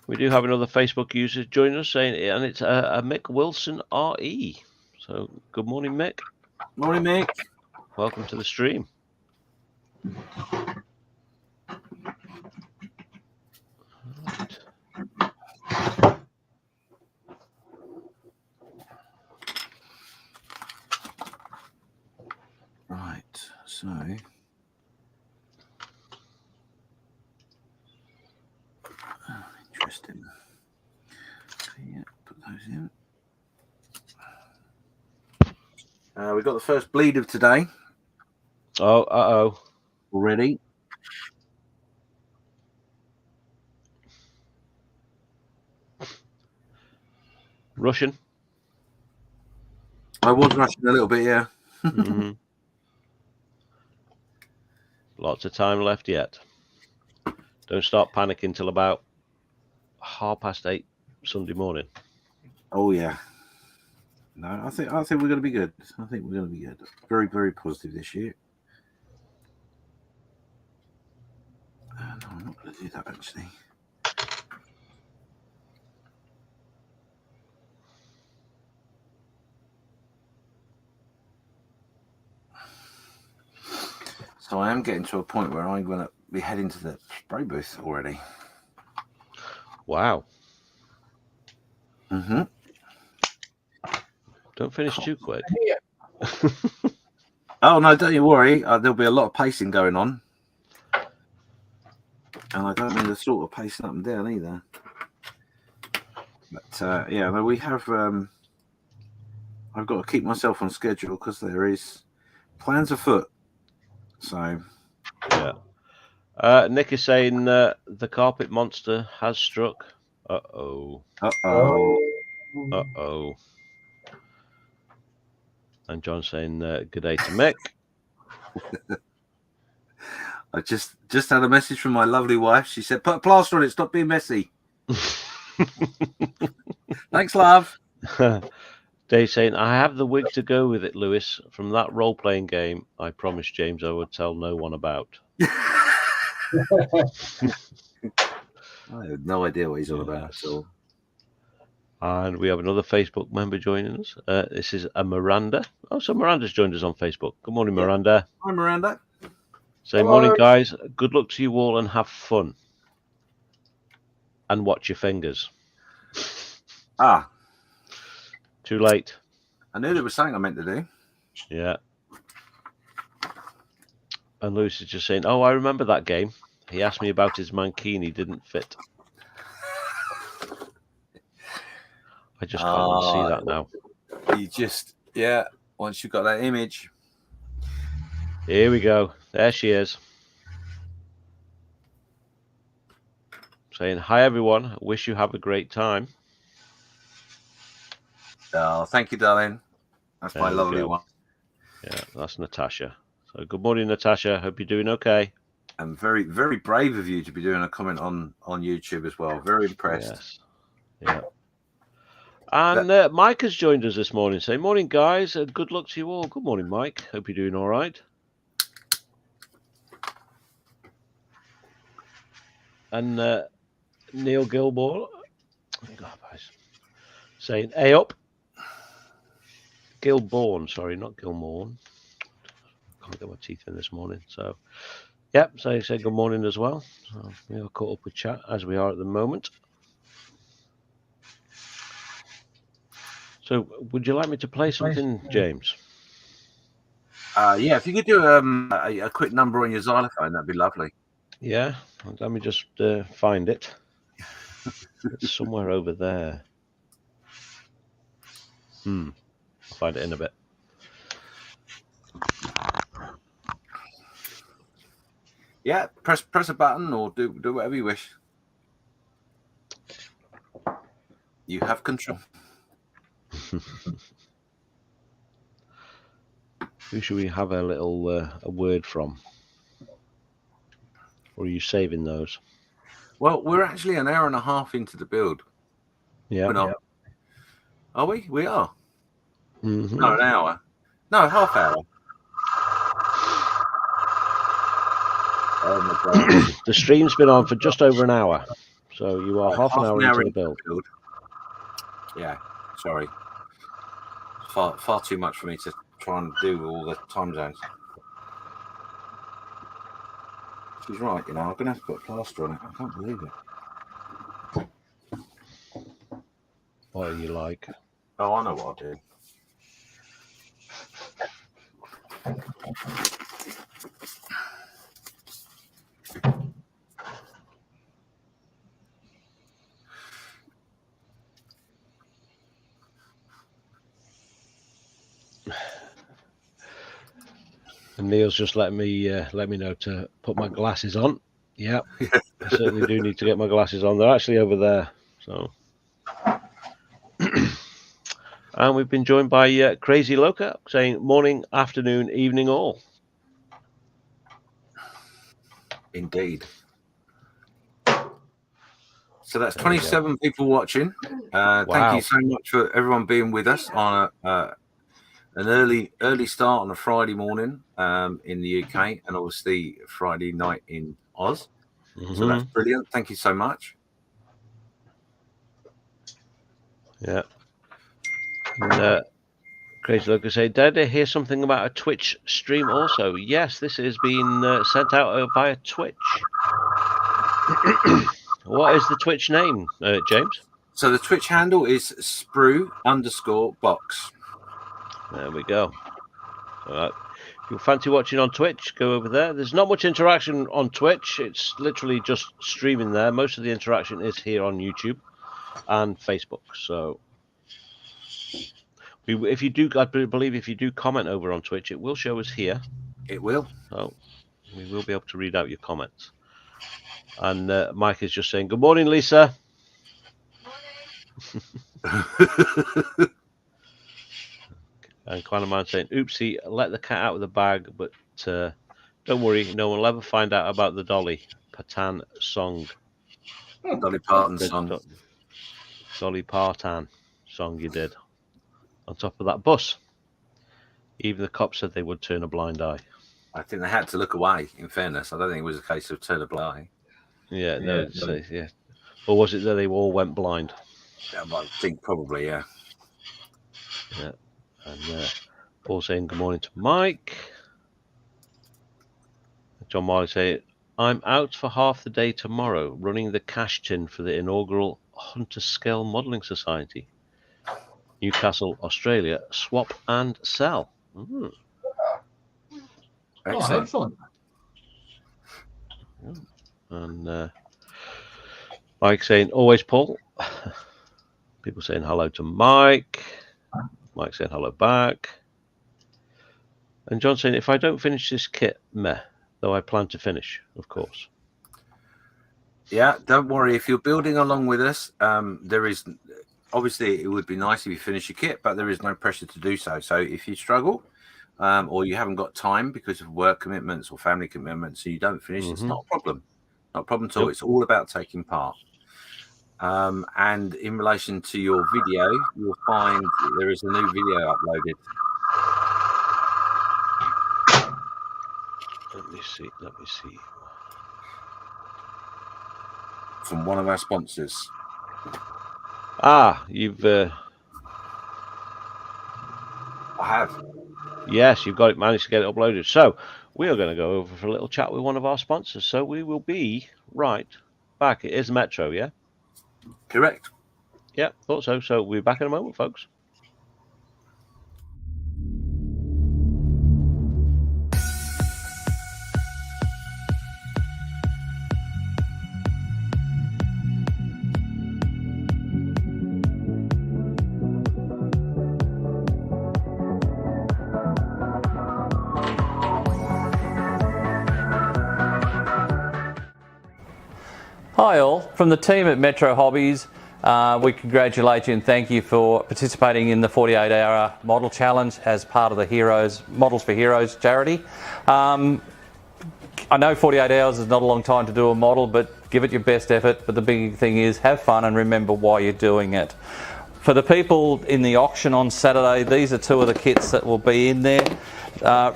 We do have another Facebook user joining us, saying, and it's a Mick Wilson RE. So, good morning, Mick. Morning, Mick. Welcome to the stream. Right, so interesting. Yeah, put those in. We've got the first bleed of today. Oh, Already. Russian. I was rushing a little bit, yeah. Mm-hmm. Lots of time left yet. Don't start panicking till about 8:30 Sunday morning. Oh yeah. No, I think we're going to be good. I think we're going to be good. Very, very positive this year. No, I'm not going to do that actually. So I am getting to a point where I'm going to be heading to the spray booth already. Wow. Mm-hmm. Don't finish too quick. Oh, no, don't you worry. There'll be a lot of pacing going on. And I don't mean the sort of pacing up and down either. But, yeah, no, we have... I've got to keep myself on schedule because there is plans afoot. So... Yeah. Nick is saying the carpet monster has struck. Uh-oh. Uh-oh. Uh-oh. And John's saying good day to Mick. I just had a message from my lovely wife. She said, put a plaster on it. Stop being messy. Thanks, love. Dave saying, I have the wig to go with it, Lewis. From that role-playing game, I promised James I would tell no one about. I have no idea what he's on about. So. And we have another Facebook member joining us. This is a Miranda. Oh, so Miranda's joined us on Facebook. Good morning, Miranda. Hi, Miranda. Say, morning, guys. Good luck to you all and have fun. And watch your fingers. Ah. Too late. I knew there was something I meant to do. Yeah. And Lewis is just saying, oh, I remember that game. He asked me about his mankini, didn't fit. I just can't see that now. You just, yeah, once you've got that image. Here we go. There she is. Saying, hi, everyone. Wish you have a great time. Oh, thank you, darling. That's my lovely one. Yeah, that's Natasha. So good morning, Natasha. Hope you're doing okay. And very, very brave of you to be doing a comment on YouTube as well. Very impressed. Yes. Yeah. And Mike has joined us this morning. Say, morning, guys. Good luck to you all. Good morning, Mike. Hope you're doing all right. And Neil Gilmore saying, hey up. Gilborn, sorry, not Gilmore. Can't get my teeth in this morning. So, yep, so he said good morning as well. So we are caught up with chat as we are at the moment. So, would you like me to play something, James? Yeah, if you could do a quick number on your xylophone, that'd be lovely. Yeah, let me just find it. It's somewhere over there. I'll find it in a bit. Yeah, press a button or do whatever you wish. You have control. Who should we have a little a word from? Or are you saving those? Well, we're actually an hour and a half into the build. Yeah. We're not. Are we? We are. Mm-hmm. No, an hour. No, half hour. Oh my God. The stream's been on for just over an hour. So you are half an hour into the build. Yeah, sorry. Far too much for me to try and do all the time zones. She's right, you know, I'm going to have to put a plaster on it. I can't believe it. What are you like? Oh, I know what I'll do. And Neil's just let me know to put my glasses on. Yeah, I certainly do need to get my glasses on. They're actually over there. So, and we've been joined by Crazy Loca saying morning, afternoon, evening, all. Indeed. So that's 27 people watching. Thank you so much for everyone being with us on an early start on a Friday morning in the UK, and obviously Friday night in Oz. Mm-hmm. So that's brilliant. Thank you so much. Yeah. And, Crazy Look say, did I hear something about a Twitch stream also? Yes, this is being sent out via Twitch. What is the Twitch name, James? So the Twitch handle is sprue_box. There we go. All right. If you fancy watching on Twitch, go over there. There's not much interaction on Twitch. It's literally just streaming there. Most of the interaction is here on YouTube and Facebook. So if you do, I believe if you do comment over on Twitch, it will show us here. It will. So we will be able to read out your comments. And Mike is just saying, good morning, Lisa. Morning. And Quantum Man saying, oopsie, let the cat out of the bag, but don't worry, no one will ever find out about the Dolly Parton song. Dolly Parton song. Dolly Parton song you did on top of that bus. Even the cops said they would turn a blind eye. I think they had to look away, in fairness. I don't think it was a case of turn a blind eye. Yeah, no, yeah. Or was it that they all went blind? Yeah, I think probably, yeah. Yeah. And Paul saying good morning to Mike. John Marley saying, I'm out for half the day tomorrow running the cash tin for the inaugural Hunter Scale Modelling Society. Newcastle, Australia. Swap and sell. Mm. Oh, excellent. And Mike saying, always Paul. People saying hello to Mike. Mike saying hello back. And John saying, if I don't finish this kit, meh. Though I plan to finish, of course. Yeah, don't worry. If you're building along with us, there is... Obviously, it would be nice if you finish your kit, but there is no pressure to do so. So if you struggle or you haven't got time because of work commitments or family commitments, so you don't finish, it's not a problem. Not a problem at all. Yep. It's all about taking part. And in relation to your video, you'll find there is a new video uploaded. Let me see. From one of our sponsors. You've... I have. Yes, you've got it, managed to get it uploaded. So we are going to go over for a little chat with one of our sponsors. So we will be right back. It is Metro, yeah? Correct. Yeah, thought so. So we'll be back in a moment, folks. Hi all, from the team at Metro Hobbies, we congratulate you and thank you for participating in the 48-hour model challenge as part of the Models for Heroes charity. I know 48 hours is not a long time to do a model, but give it your best effort. But the big thing is have fun and remember why you're doing it. For the people in the auction on Saturday, these are two of the kits that will be in there.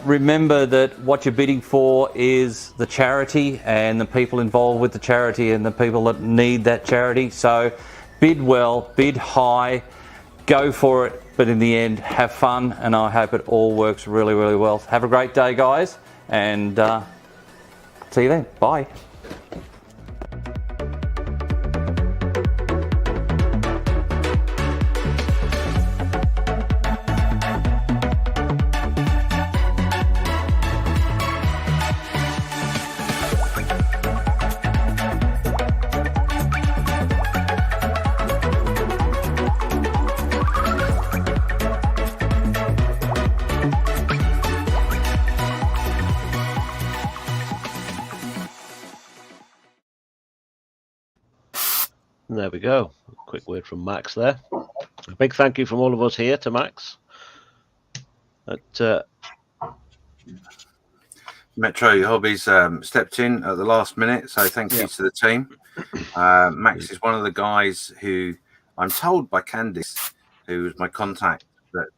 Remember that what you're bidding for is the charity and the people involved with the charity and the people that need that charity. So bid well, bid high, go for it, but in the end, have fun, and I hope it all works really, really well. Have a great day, guys, and see you then. Bye. There we go. A quick word from Max there. A big thank you from all of us here to Max. Metro Hobbies stepped in at the last minute, so thank you to the team. Max is one of the guys who I'm told by Candice, who was my contact, that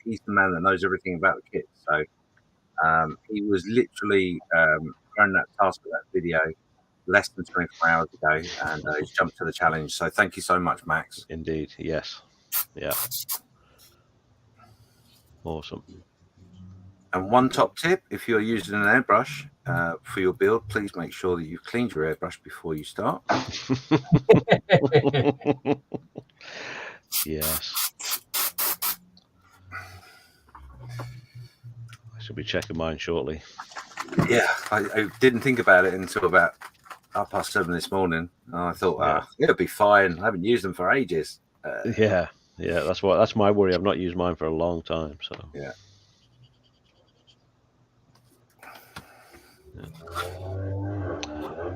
he's the man that knows everything about the kit. So he was literally thrown that task with that video less than 24 hours ago, and he's jumped to the challenge. So thank you so much, Max. Indeed, yes. Yeah. Awesome. And one top tip, if you're using an airbrush for your build, please make sure that you've cleaned your airbrush before you start. Yes. I should be checking mine shortly. Yeah, I didn't think about it until about 7:30 this morning. And I thought, it'll be fine. I haven't used them for ages. Yeah, that's my worry. I've not used mine for a long time. So yeah.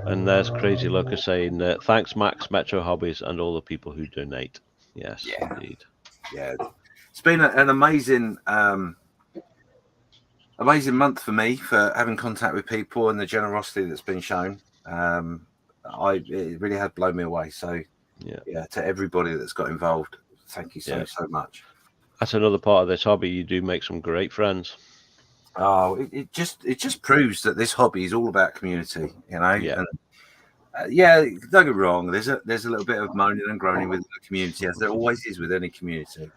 And there's Crazy Loca saying, thanks, Max, Metro Hobbies, and all the people who donate. Yes, indeed. Yeah, it's been an amazing, amazing month for me for having contact with people and the generosity that's been shown. It really had blown me away. So, yeah, to everybody that's got involved, thank you so much. That's another part of this hobby. You do make some great friends. Oh, it just proves that this hobby is all about community, you know. Yeah. And, don't get me wrong. There's a little bit of moaning and groaning within the community, as there always is with any community.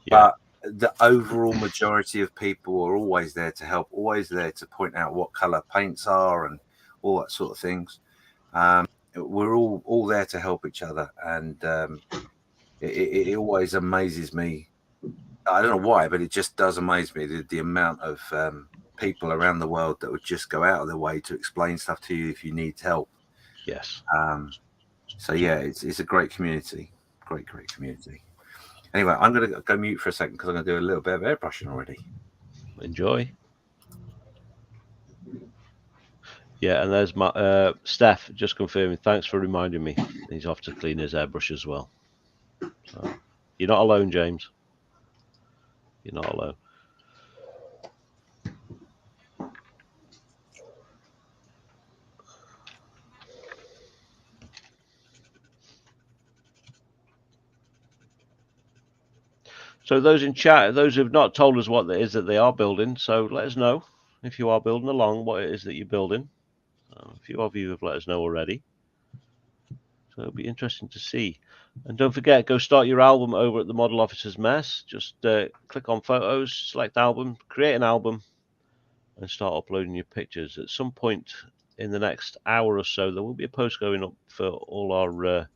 Yeah. But the overall majority of people are always there to help, always there to point out what color paints are and all that sort of things. We're all there to help each other, and it always amazes me. I don't know why, but it just does amaze me the amount of people around the world that would just go out of their way to explain stuff to you if you need help. Yes. So yeah, it's a great community, great community. Anyway, I'm going to go mute for a second because I'm going to do a little bit of airbrushing already. Enjoy. Yeah, and there's my Steph just confirming. Thanks for reminding me. He's off to clean his airbrush as well. So, you're not alone, James. You're not alone. So those in chat, those who've not told us what it is that they are building, so let us know if you are building along what it is that you're building. A few of you have let us know already. So it'll be interesting to see. And don't forget, go start your album over at the Model Officer's Mess. Just click on photos, select album, create an album, and start uploading your pictures. At some point in the next hour or so, there will be a post going up for all our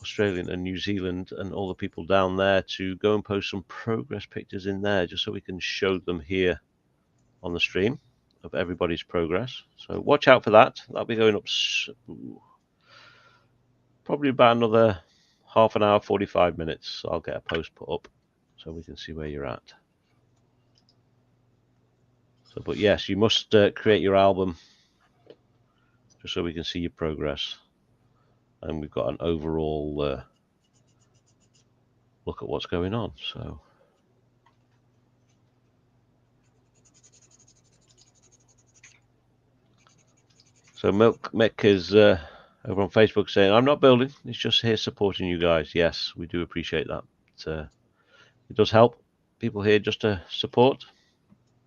Australian and New Zealand and all the people down there to go and post some progress pictures in there, just so we can show them here on the stream of everybody's progress. So watch out for that. That'll be going up probably about another half an hour, 45 minutes. I'll get a post put up so we can see where you're at. So, but yes, you must create your album just so we can see your progress. And we've got an overall look at what's going on. So Milk Mick is over on Facebook saying, I'm not building, it's just here supporting you guys. Yes, we do appreciate that. It does help people here just to support,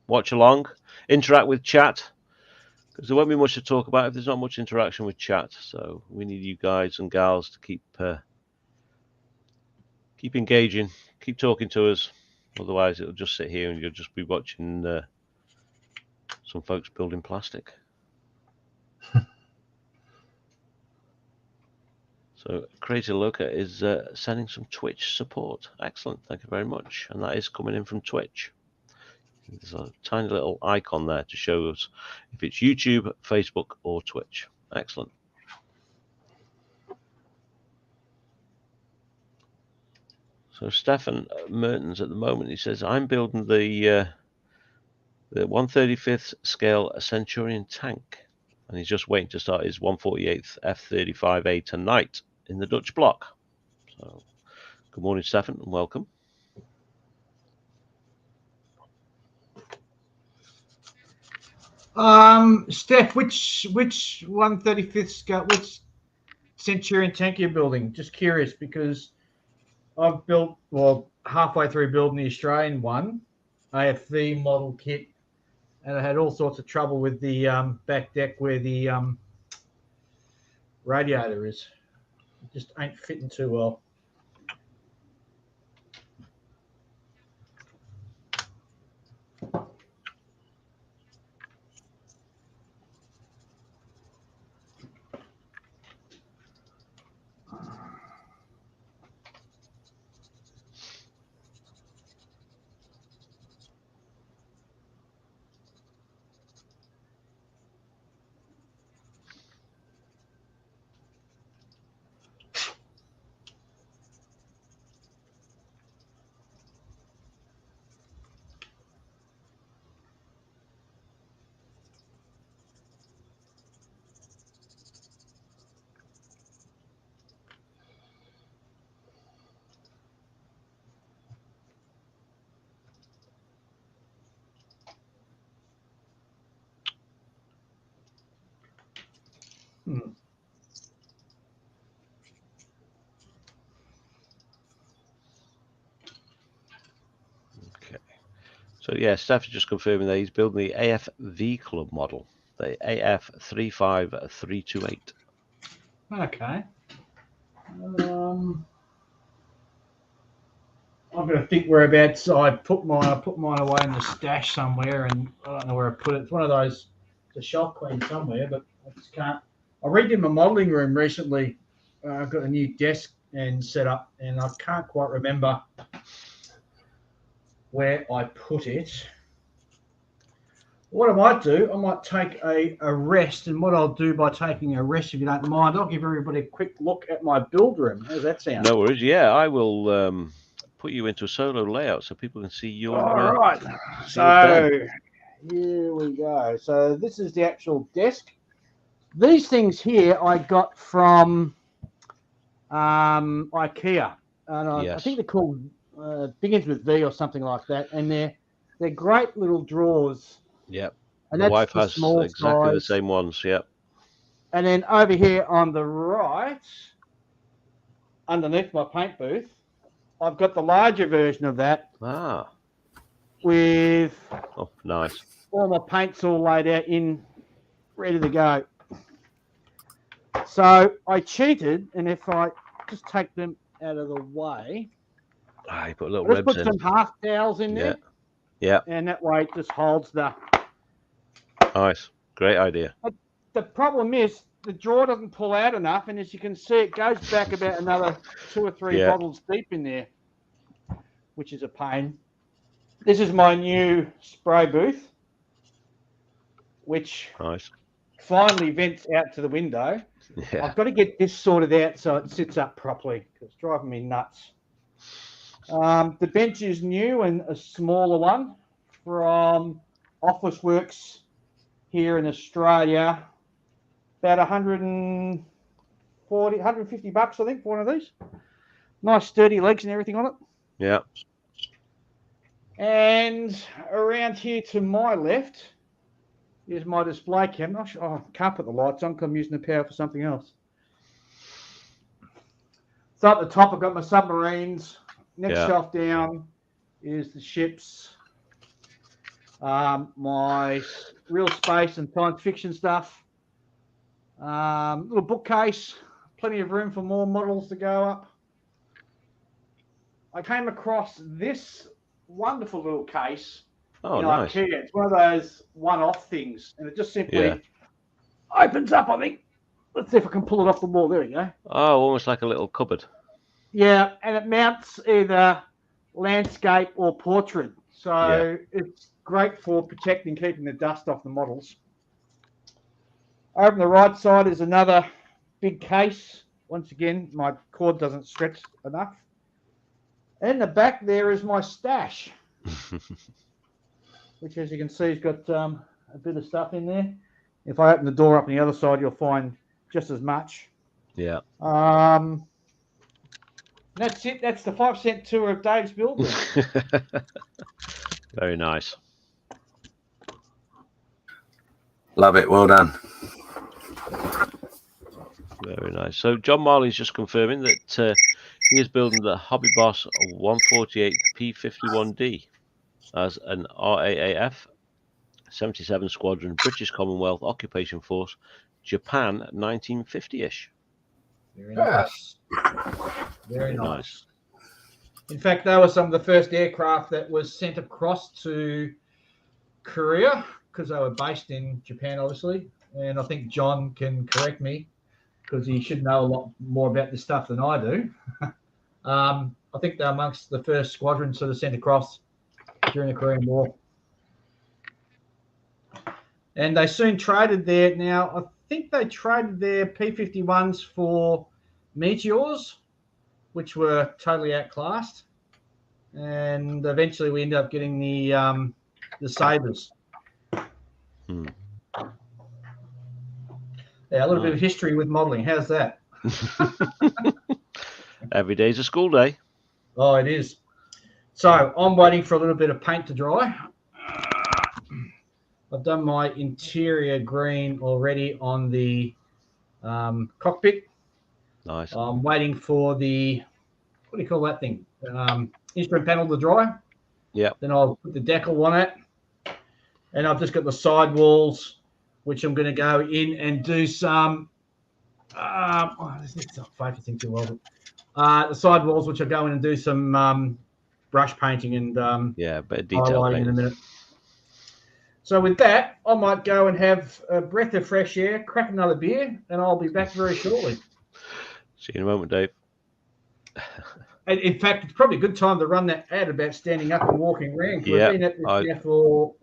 watch along, interact with chat, because there won't be much to talk about if there's not much interaction with chat. So we need you guys and gals to keep engaging, keep talking to us. Otherwise, it'll just sit here and you'll just be watching some folks building plastic. So Crazy Loca is sending some Twitch support. Excellent, thank you very much. And that is coming in from Twitch. There's a tiny little icon there to show us if it's YouTube, Facebook, or Twitch. Excellent. So Stefan Mertens at the moment, he says, I'm building the 135th scale Centurion tank. And he's just waiting to start his 148th F-35A tonight in the Dutch block. So, good morning, Stefan, and welcome. Steph, which 135th scale, which Centurion tank you're building? Just curious, because I've built, halfway through building the Australian one, AFV model kit, and I had all sorts of trouble with the back deck where the radiator is. It just ain't fitting too well. Okay. So yeah, Steph is just confirming that he's building the AFV Club model, the AF35328. Okay. I'm going to think whereabouts I put mine. I put mine away in the stash somewhere, and I don't know where I put it. It's one of those, the shelf queen somewhere, but I just can't. I redid my modelling room recently. I've got a new desk and set up, and I can't quite remember where I put it. What I might do, I might take a rest, and what I'll do by taking a rest, if you don't mind, I'll give everybody a quick look at my build room. How's that sound? No worries. Yeah, I will put you into a solo layout so people can see your. All right. So here we go. So this is the actual desk. These things here I got from IKEA, and I think they're called begins with V or something like that, and they're great little drawers. Yep. And My that's wife the has small exactly the size. same ones. Yep. And then over here on the right, underneath my paint booth, I've got the larger version of that. Ah. With nice. All my paints all laid out in, ready to go. So I cheated, and if I just take them out of the way, you put little let's ribs put in. some half dowels in there. Yeah. And that way it just holds the. Nice. Great idea. The problem is the drawer doesn't pull out enough, and as you can see, it goes back about another 2 or 3 bottles deep in there, which is a pain. This is my new spray booth, which finally vents out to the window. Yeah. I've got to get this sorted out so it sits up properly. It's driving me nuts. The bench is new and a smaller one from Officeworks here in Australia. About 140, 150 bucks, I think, for one of these. Nice sturdy legs and everything on it. Yeah. And around here to my left is my display cabinet. I can't put the lights on because I'm using the power for something else. So at the top, I've got my submarines. Next shelf down is the ships. My real space and science fiction stuff. Little bookcase. Plenty of room for more models to go up. I came across this wonderful little case. Nice. IKEA. It's one of those one-off things, and it just simply opens up, I think. Let's see if I can pull it off the wall. There we go. Oh, almost like a little cupboard. Yeah, and it mounts either landscape or portrait. So it's great for protecting, keeping the dust off the models. Over on the right side is another big case. Once again, my cord doesn't stretch enough. In the back there is my stash, which, as you can see, has got a bit of stuff in there. If I open the door up on the other side, you'll find just as much. Yeah. That's it. That's the 5-cent tour of Dave's build room. Very nice. Love it. Well done. Very nice. So John Marley's just confirming that he is building the Hobby Boss 148 P51D as an RAAF 77 Squadron British Commonwealth Occupation Force, Japan 1950-ish. Very nice. Very nice. In fact, they were some of the first aircraft that was sent across to Korea because they were based in Japan, obviously. And I think John can correct me because he should know a lot more about this stuff than I do. I think they're amongst the first squadrons that are sent across during the Korean War. And they soon traded there. Now, I think they traded their P-51s for Meteors, which were totally outclassed. And eventually we ended up getting the Sabres. Yeah, a little bit of history with modelling. How's that? Every day's a school day. Oh, it is. So I'm waiting for a little bit of paint to dry. I've done my interior green already on the cockpit. Nice. I'm waiting for the, what do you call that thing? Instrument panel to dry. Yeah. Then I'll put the decal on it. And I've just got the sidewalls, which I'm going to go in and do some, it's not focusing too well. The sidewalls, which I'll go in and do some brush painting and yeah, but of detail highlighting painting in a minute. So with that, I might go and have a breath of fresh air, crack another beer, and I'll be back very shortly. See you in a moment, Dave. And in fact, it's probably a good time to run that ad about standing up and walking around. Yeah, I've been at this now for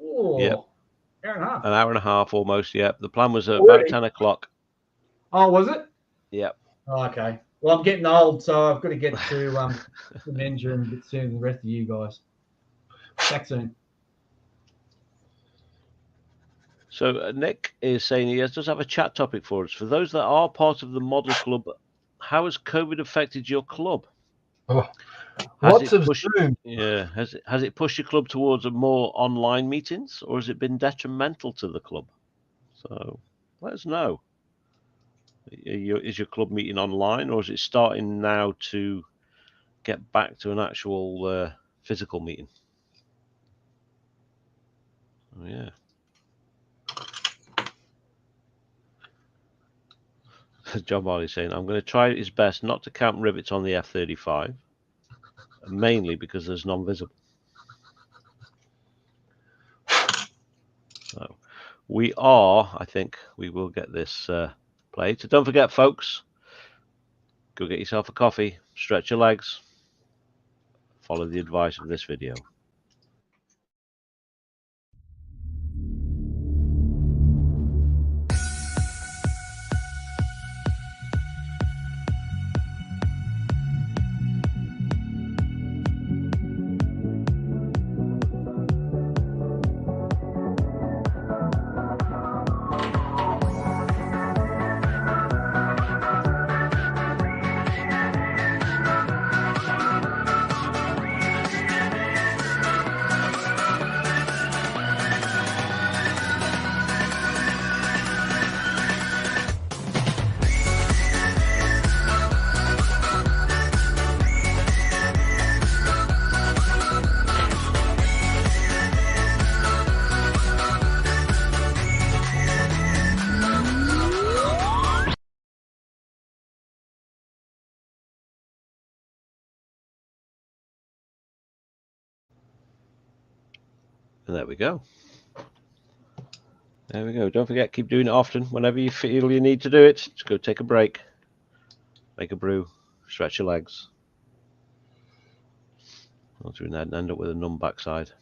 hour and a half. An hour and a half almost, yeah. The plan was Already? about 10 o'clock. Oh, was it? Yep. Oh, okay. Well, I'm getting old, so I've got to get to dementia and a bit sooner than the rest of you guys. Back soon. So Nick is saying he does have a chat topic for us. For those that are part of the model club, how has COVID affected your club? Oh, lots of Zoom. Yeah, has it pushed your club towards a more online meetings, or has it been detrimental to the club? So let us know. Is your club meeting online, or is it starting now to get back to an actual physical meeting? Oh, yeah. John Marley saying, I'm going to try his best not to count rivets on the F-35, mainly because there's none visible. So I think we will get this played. So don't forget, folks, go get yourself a coffee, stretch your legs, follow the advice of this video. And there we go. There we go. Don't forget, keep doing it often. Whenever you feel you need to do it, just go take a break, make a brew, stretch your legs. Not doing that and end up with a numb backside.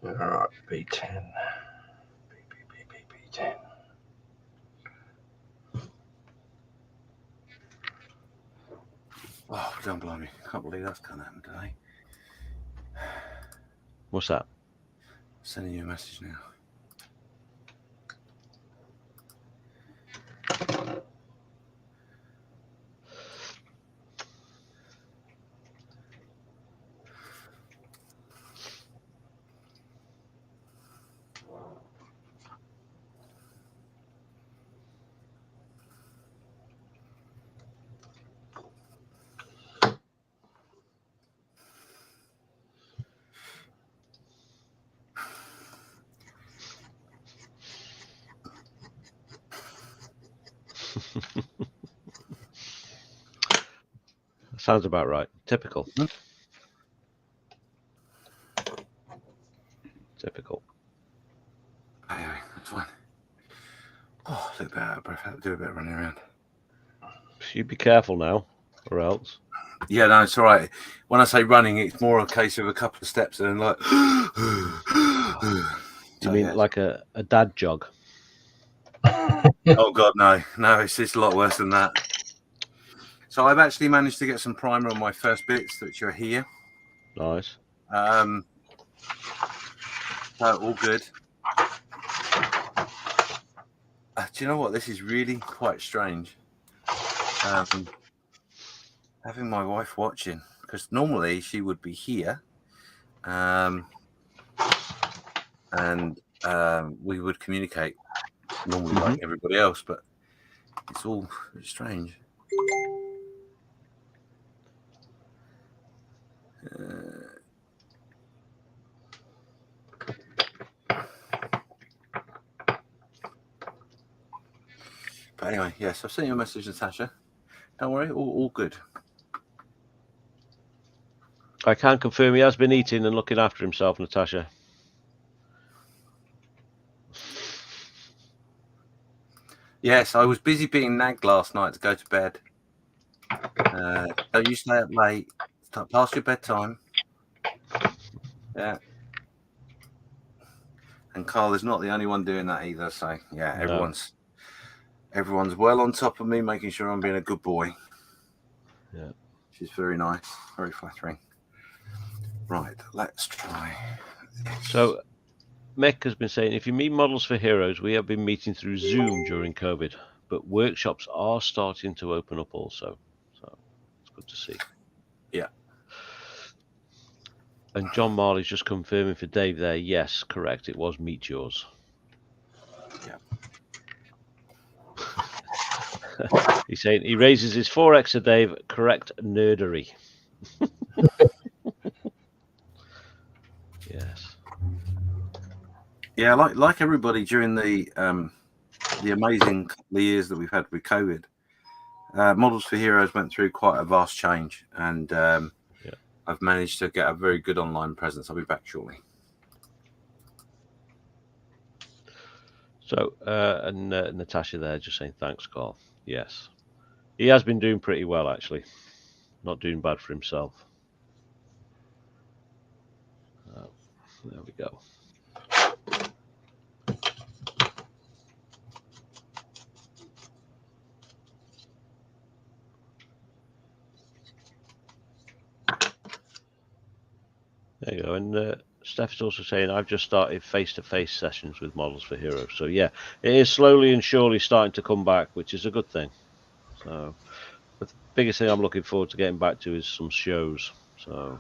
All right, B10. B10. Oh, don't blame me. Can't believe that's going to happen today. What's that? Sending you a message now. Sounds about right. Typical. Mm-hmm. Typical. Anyway, that's fine. Oh, a little bit out of breath. I have to do a bit of running around. You be careful now, or else. Yeah, no, it's all right. When I say running, it's more a case of a couple of steps and like. Do you mean like a dad jog? Oh God, no, it's a lot worse than that. So I've actually managed to get some primer on my first bits, which are here. Nice. All good. Do you know what? This is really quite strange. Having my wife watching, because normally she would be here, and we would communicate normally like everybody else, but it's all very strange. But anyway, yes, I've sent you a message, Natasha. Don't worry, all good. I can confirm he has been eating and looking after himself, Natasha. Yes, I was busy being nagged last night to go to bed. Don't you stay up late. Start past your bedtime. Yeah. And Carl is not the only one doing that either. So yeah, everyone's well on top of me, making sure I'm being a good boy. Yeah. She's very nice, very flattering. Right, let's try. So Mick has been saying, if you meet Models for Heroes, we have been meeting through Zoom during COVID, but workshops are starting to open up also. So it's good to see. Yeah. And John Marley's just confirming for Dave there. Yes, correct. It was Meteors. Yeah. He's saying he raises his 4x a Dave. Correct nerdery. Yes. Yeah, like everybody during the amazing couple of years that we've had with COVID, Models for Heroes went through quite a vast change, and I've managed to get a very good online presence. I'll be back shortly. So, and Natasha there just saying thanks, Carl. Yes, he has been doing pretty well actually, not doing bad for himself. There we go. There you go. And Steph is also saying, I've just started face-to-face sessions with Models for Heroes. So, yeah, it is slowly and surely starting to come back, which is a good thing. So, but the biggest thing I'm looking forward to getting back to is some shows. So,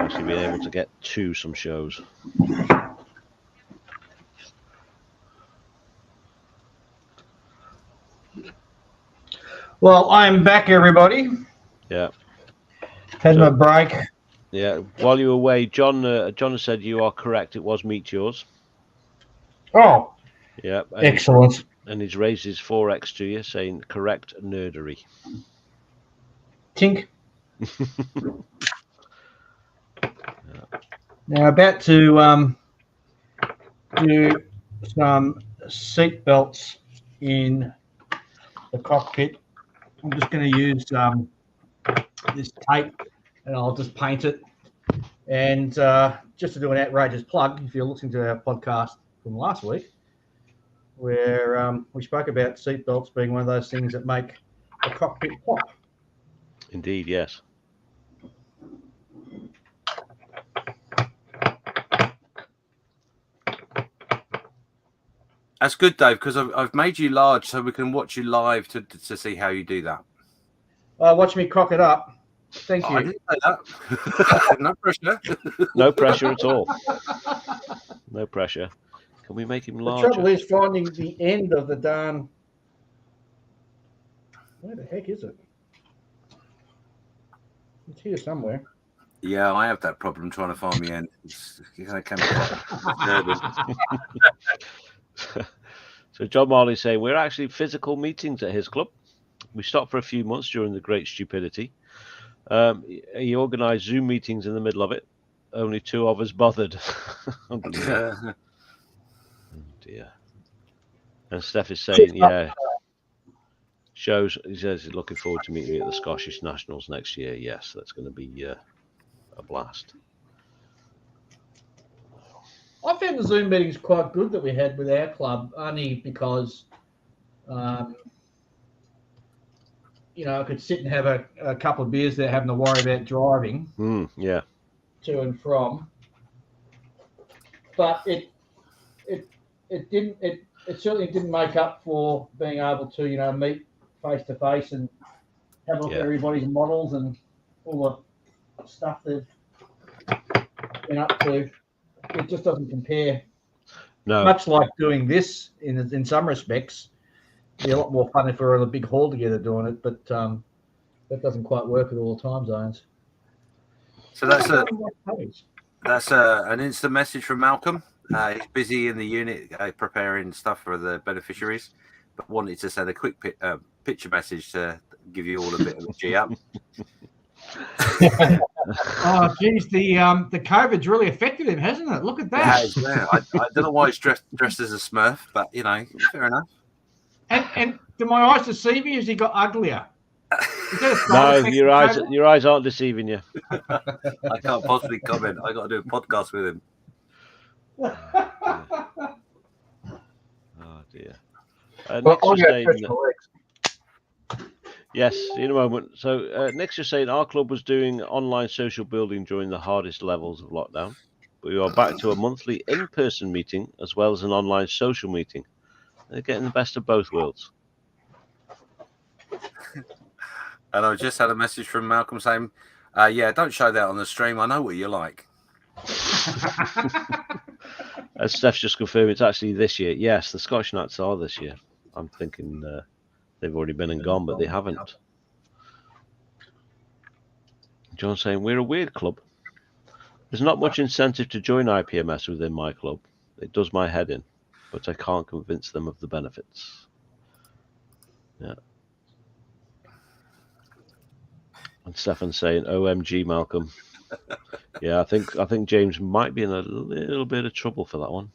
actually being able to get to some shows. Well, I'm back, everybody. Yeah. Had my break. Yeah. While you were away, John has said you are correct. It was Meteors. Oh. Yeah. Excellent. And he's raised his 4x to you, saying correct nerdery. Tink. Now, about to do some seat belts in the cockpit. I'm just going to use this tape, and I'll just paint it. And just to do an outrageous plug, if you're listening to our podcast from last week, where we spoke about seat belts being one of those things that make a cockpit pop. Indeed, yes. That's good, Dave, because I've made you large so we can watch you live to see how you do that. Watch me cock it up. Thank you. I didn't say that. No pressure. No pressure at all. No pressure. Can we make him larger? The trouble is finding the end of the darn. Where the heck is it? It's here somewhere. Yeah, I have that problem trying to find the end. I can So John Marley saying we're actually physical meetings at his club. We stopped for a few months during the Great Stupidity. He organised Zoom meetings in the middle of it. Only 2 of us bothered. Oh dear. And Steph is saying, yeah, shows. He says he's looking forward to meeting you at the Scottish Nationals next year. Yes, that's going to be a blast. I found the Zoom meetings quite good that we had with our club, only because, I could sit and have a couple of beers there, having to worry about driving to and from. But it it certainly didn't make up for being able to, meet face to face and have a look at everybody's models and all the stuff they've been up to. It just doesn't compare. No. Much like doing this in some respects, it'd be a lot more fun if we were in a big hall together doing it, but that doesn't quite work at all time zones. So that's an instant message from Malcolm. He's busy in the unit preparing stuff for the beneficiaries, but wanted to send a quick picture message to give you all a bit of a G up. Oh, geez, the COVID's really affected him, hasn't it? Look at that. Yeah. I don't know why he's dressed as a Smurf, but fair enough. And do my eyes deceive you? Has he got uglier? No, your eyes aren't deceiving you. I can't possibly comment. I got to do a podcast with him. Oh dear. Nick's just saying yes, in a moment. So Nick's just saying our club was doing online social building during the hardest levels of lockdown. We are back to a monthly in-person meeting as well as an online social meeting. They're getting the best of both worlds. And I just had a message from Malcolm saying, don't show that on the stream. I know what you're like. As Steph's just confirmed, it's actually this year. Yes, the Scottish Nats are this year. I'm thinking they've already been and gone, but they haven't. John's saying, we're a weird club. There's not much incentive to join IPMS within my club. It does my head in, but I can't convince them of the benefits. Yeah. And Stefan's saying, OMG, Malcolm. Yeah, I think James might be in a little bit of trouble for that one.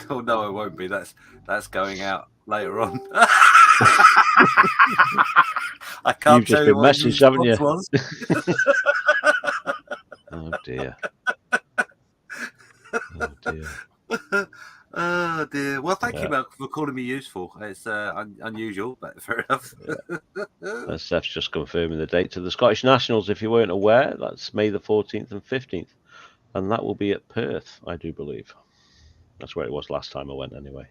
Oh, no, it won't be. That's going out later on. I can't You've just been messaged, haven't you? Oh dear. Oh dear. Oh dear. Well, thank you, Malcolm, for calling me useful. It's unusual, but fair enough. And Steph's just confirming the date to the Scottish Nationals. If you weren't aware, that's May the 14th and 15th, and that will be at Perth, I do believe. That's where it was last time I went, anyway.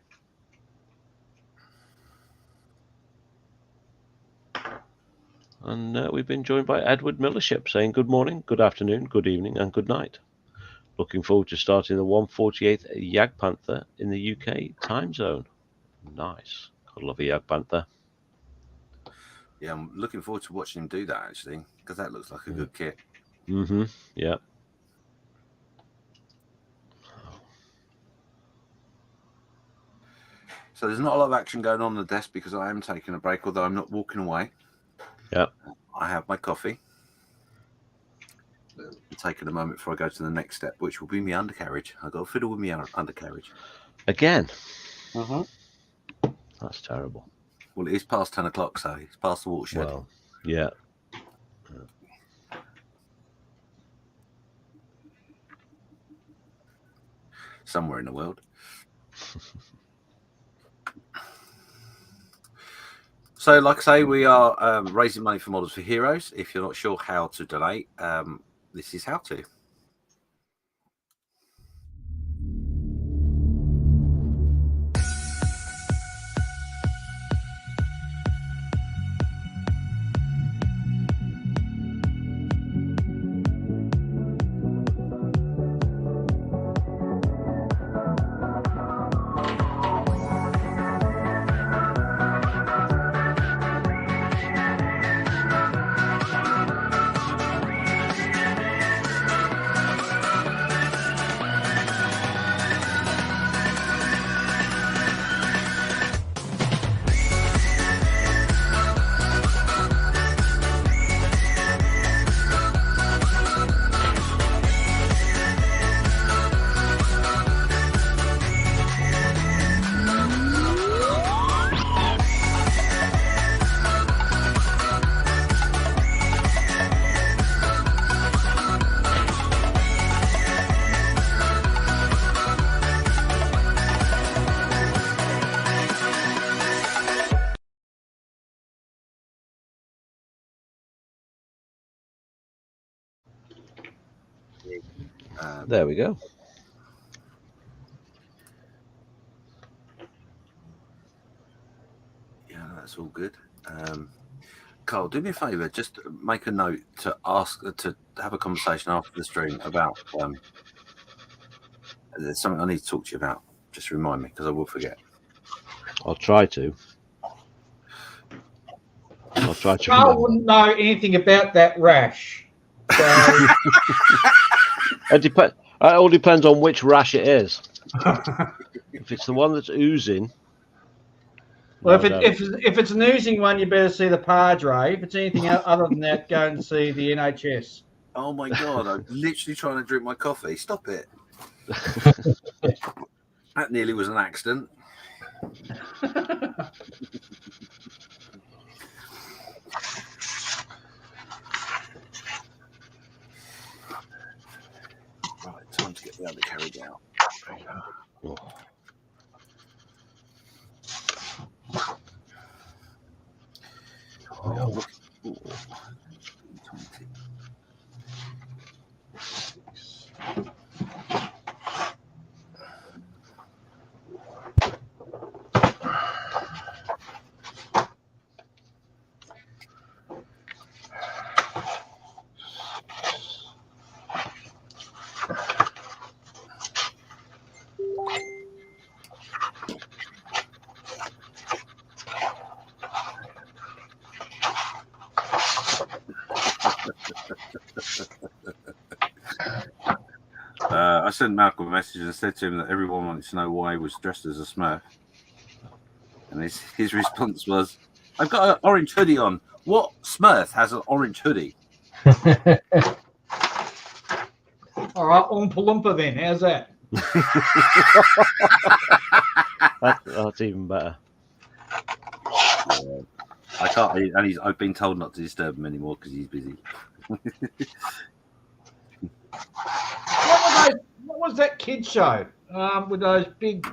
And we've been joined by Edward Millership saying good morning, good afternoon, good evening, and good night. Looking forward to starting the 148th Jagdpanther in the UK time zone. Nice. I love a Jagdpanther. Yeah, I'm looking forward to watching him do that, actually, because that looks like a good kit. Mm-hmm. Yeah. So there's not a lot of action going on the desk because I am taking a break, although I'm not walking away. Yeah. I have my coffee. I'm taking a moment before I go to the next step, which will be my undercarriage. I've got to fiddle with my undercarriage. Again? Mm-hmm. That's terrible. Well, it is past 10 o'clock, so it's past the watershed. Well, yeah. Somewhere in the world. So, like I say, we are raising money for Models for Heroes. If you're not sure how to donate, this is how to. There we go. That's all good. Carl, do me a favour. Just make a note to have a conversation after the stream about. There's something I need to talk to you about. Just remind me because I will forget. I'll try to. Carl wouldn't know anything about that rash. So... It all depends on which rash it is. If it's the one that's oozing. Well, if it's an oozing one, you better see the Padre. If it's anything other than that, go and see the NHS. Oh my God! I'm literally trying to drink my coffee. Stop it! That nearly was an accident. Right, time to get the other carriage out. Oh. Oh. I sent Malcolm a message and said to him that everyone wanted to know why he was dressed as a Smurf. And his response was, I've got an orange hoodie on. What Smurf has an orange hoodie? All right, Oompa Loompa then. How's that? That's even better. Yeah. I can't, and I've been told not to disturb him anymore because he's busy. What was that kid show with those big?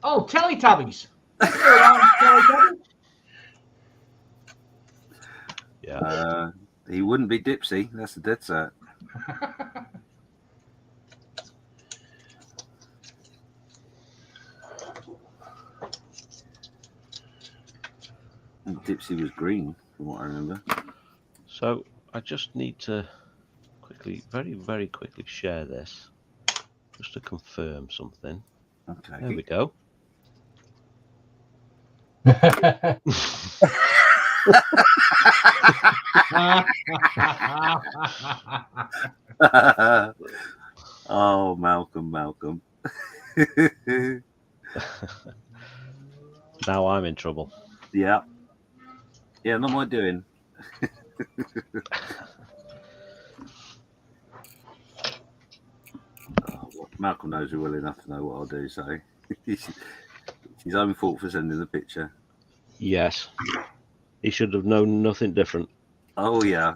Oh, Teletubbies. Teletubbies? Yeah. He wouldn't be Dipsy. That's the dead cert. Dipsy was green, from what I remember. So I just need to quickly, very, very quickly share this just to confirm something. Okay. There we go. Oh, Malcolm. Now I'm in trouble. Yeah, not my doing. Malcolm knows me well enough to know what I'll do, so it's his own fault for sending the picture. Yes. He should have known nothing different. Oh, yeah.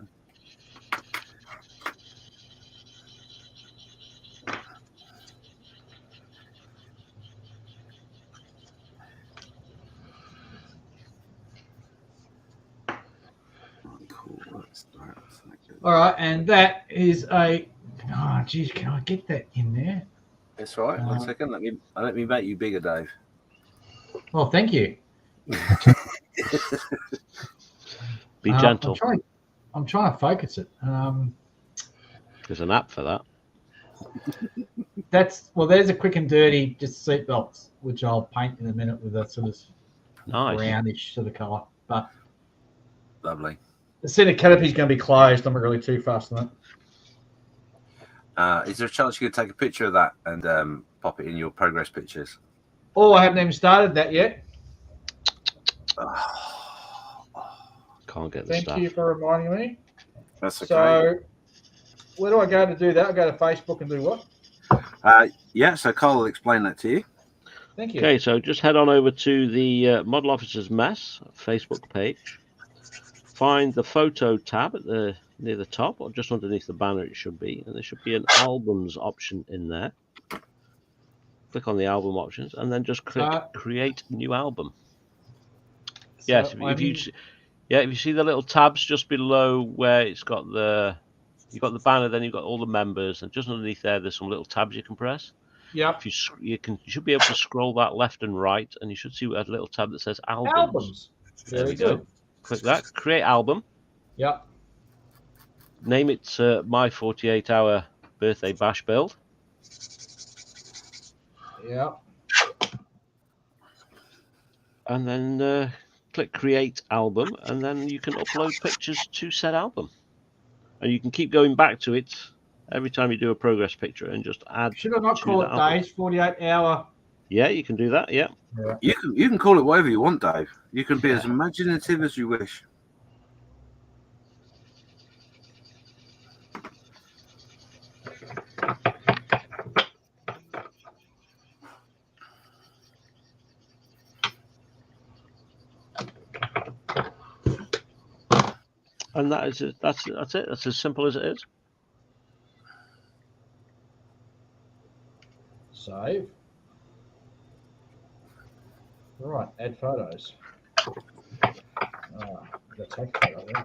All right, and that is a. Oh, geez, can I get that in there? That's right. 1 second. Let me make you bigger, Dave. Well, thank you. Be gentle. I'm trying to focus it. There's an app for that. There's a quick and dirty, just seatbelts, which I'll paint in a minute with a sort of brownish sort of colour. But lovely. The centre canopy's going to be closed. I'm not really too fast on it. Is there a chance you could take a picture of that and pop it in your progress pictures? Oh, I haven't even started that yet. Can't get the Thank stuff. you for reminding me. That's okay. So, where do I go to do that? I go to Facebook and do what? So Carl will explain that to you. Thank you. Okay, so just head on over to the Model Officers Mess Facebook page. Find the photo tab at near the top, or just underneath the banner it should be, and there should be an albums option in there. Click on the album options, and then just click create new album. So yes, if you see the little tabs just below where it's got you've got the banner, then you've got all the members, and just underneath there's some little tabs you can press. Yep. You should be able to scroll that left and right, and you should see a little tab that says albums. There Very we go. good. Click that. Create album. Yep. Name it my 48-hour birthday bash build. Yep. And then click create album, and then you can upload pictures to said album. And you can keep going back to it every time you do a progress picture and just add. Should I not to call the it album. days? 48-hour. Yeah, you can do that. Yeah. You can call it whatever you want, Dave. You can be as imaginative as you wish. And that is it. That's it. That's as simple as it is. Save. Right, add photos. The take photo. Yeah.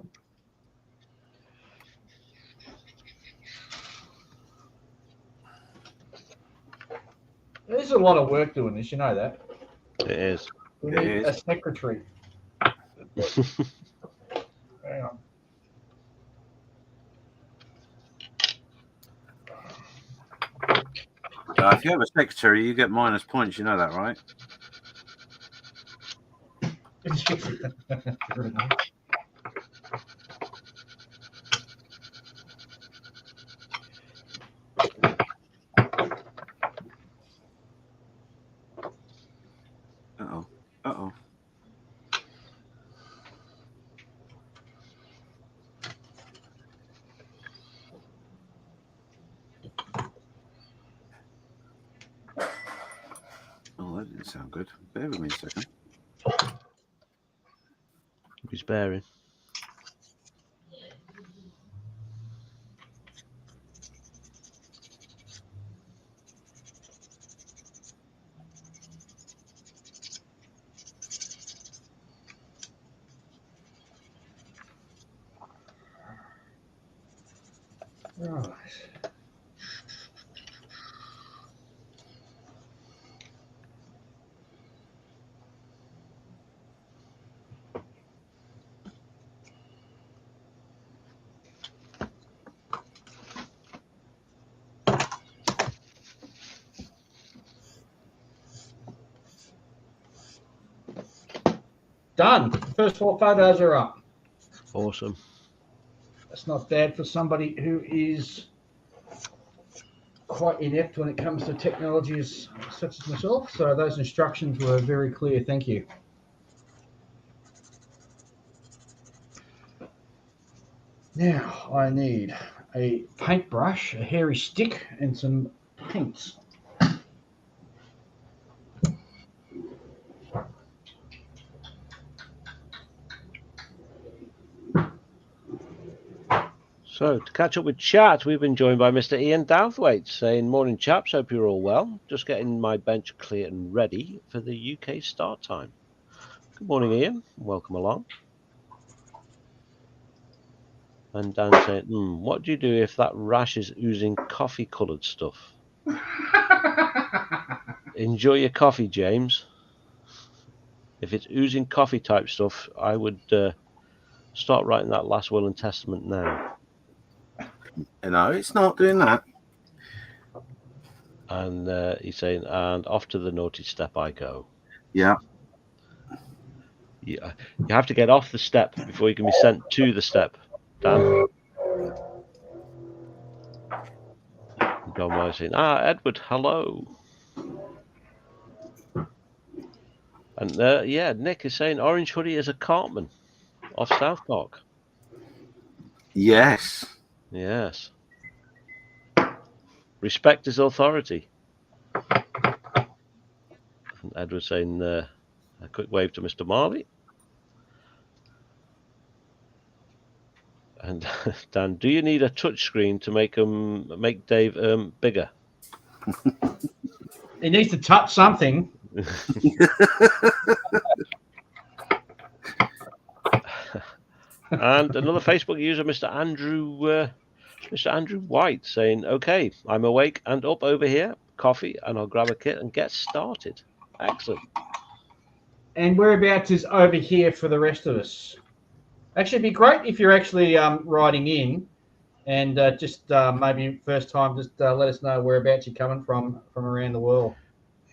There's a lot of work doing this, you know that. It is. We It need is. a secretary. Hang on. If you have a secretary, you get minus points. You know that, right? Uh-oh. Uh-oh. Oh, that didn't sound good. Bear with me a second. He's bearing. Right. Done. First 4 photos are up. Awesome. That's not bad for somebody who is quite inept when it comes to technology such as myself. So those instructions were very clear. Thank you. Now I need a paintbrush, a hairy stick, and some paints. So, to catch up with chat, we've been joined by Mr. Ian Douthwaite saying, "Morning, chaps. Hope you're all well. Just getting my bench clear and ready for the UK start time." Good morning, Ian. Welcome along. And Dan saying, "What do you do if that rash is oozing coffee-coloured stuff?" Enjoy your coffee, James. If it's oozing coffee-type stuff, I would start writing that last will and testament now. No, it's not doing that. And he's saying, "And off to the naughty step I go." Yeah. You have to get off the step before you can be sent to the step, Dan. John Wise saying, Edward, hello. And Nick is saying Orange Hoodie is a cartman off South Park. Yes. Yes. Respect his authority. And Edward saying a quick wave to Mr. Marley. And Dan, do you need a touch screen to make Dave bigger? He needs to touch something. And another Facebook user, Mr. Andrew White, saying, "Okay, I'm awake and up over here. Coffee, and I'll grab a kit and get started." Excellent. And whereabouts is over here for the rest of us? Actually, it'd be great if you're actually riding in, and just maybe first time, just let us know whereabouts you're coming from around the world.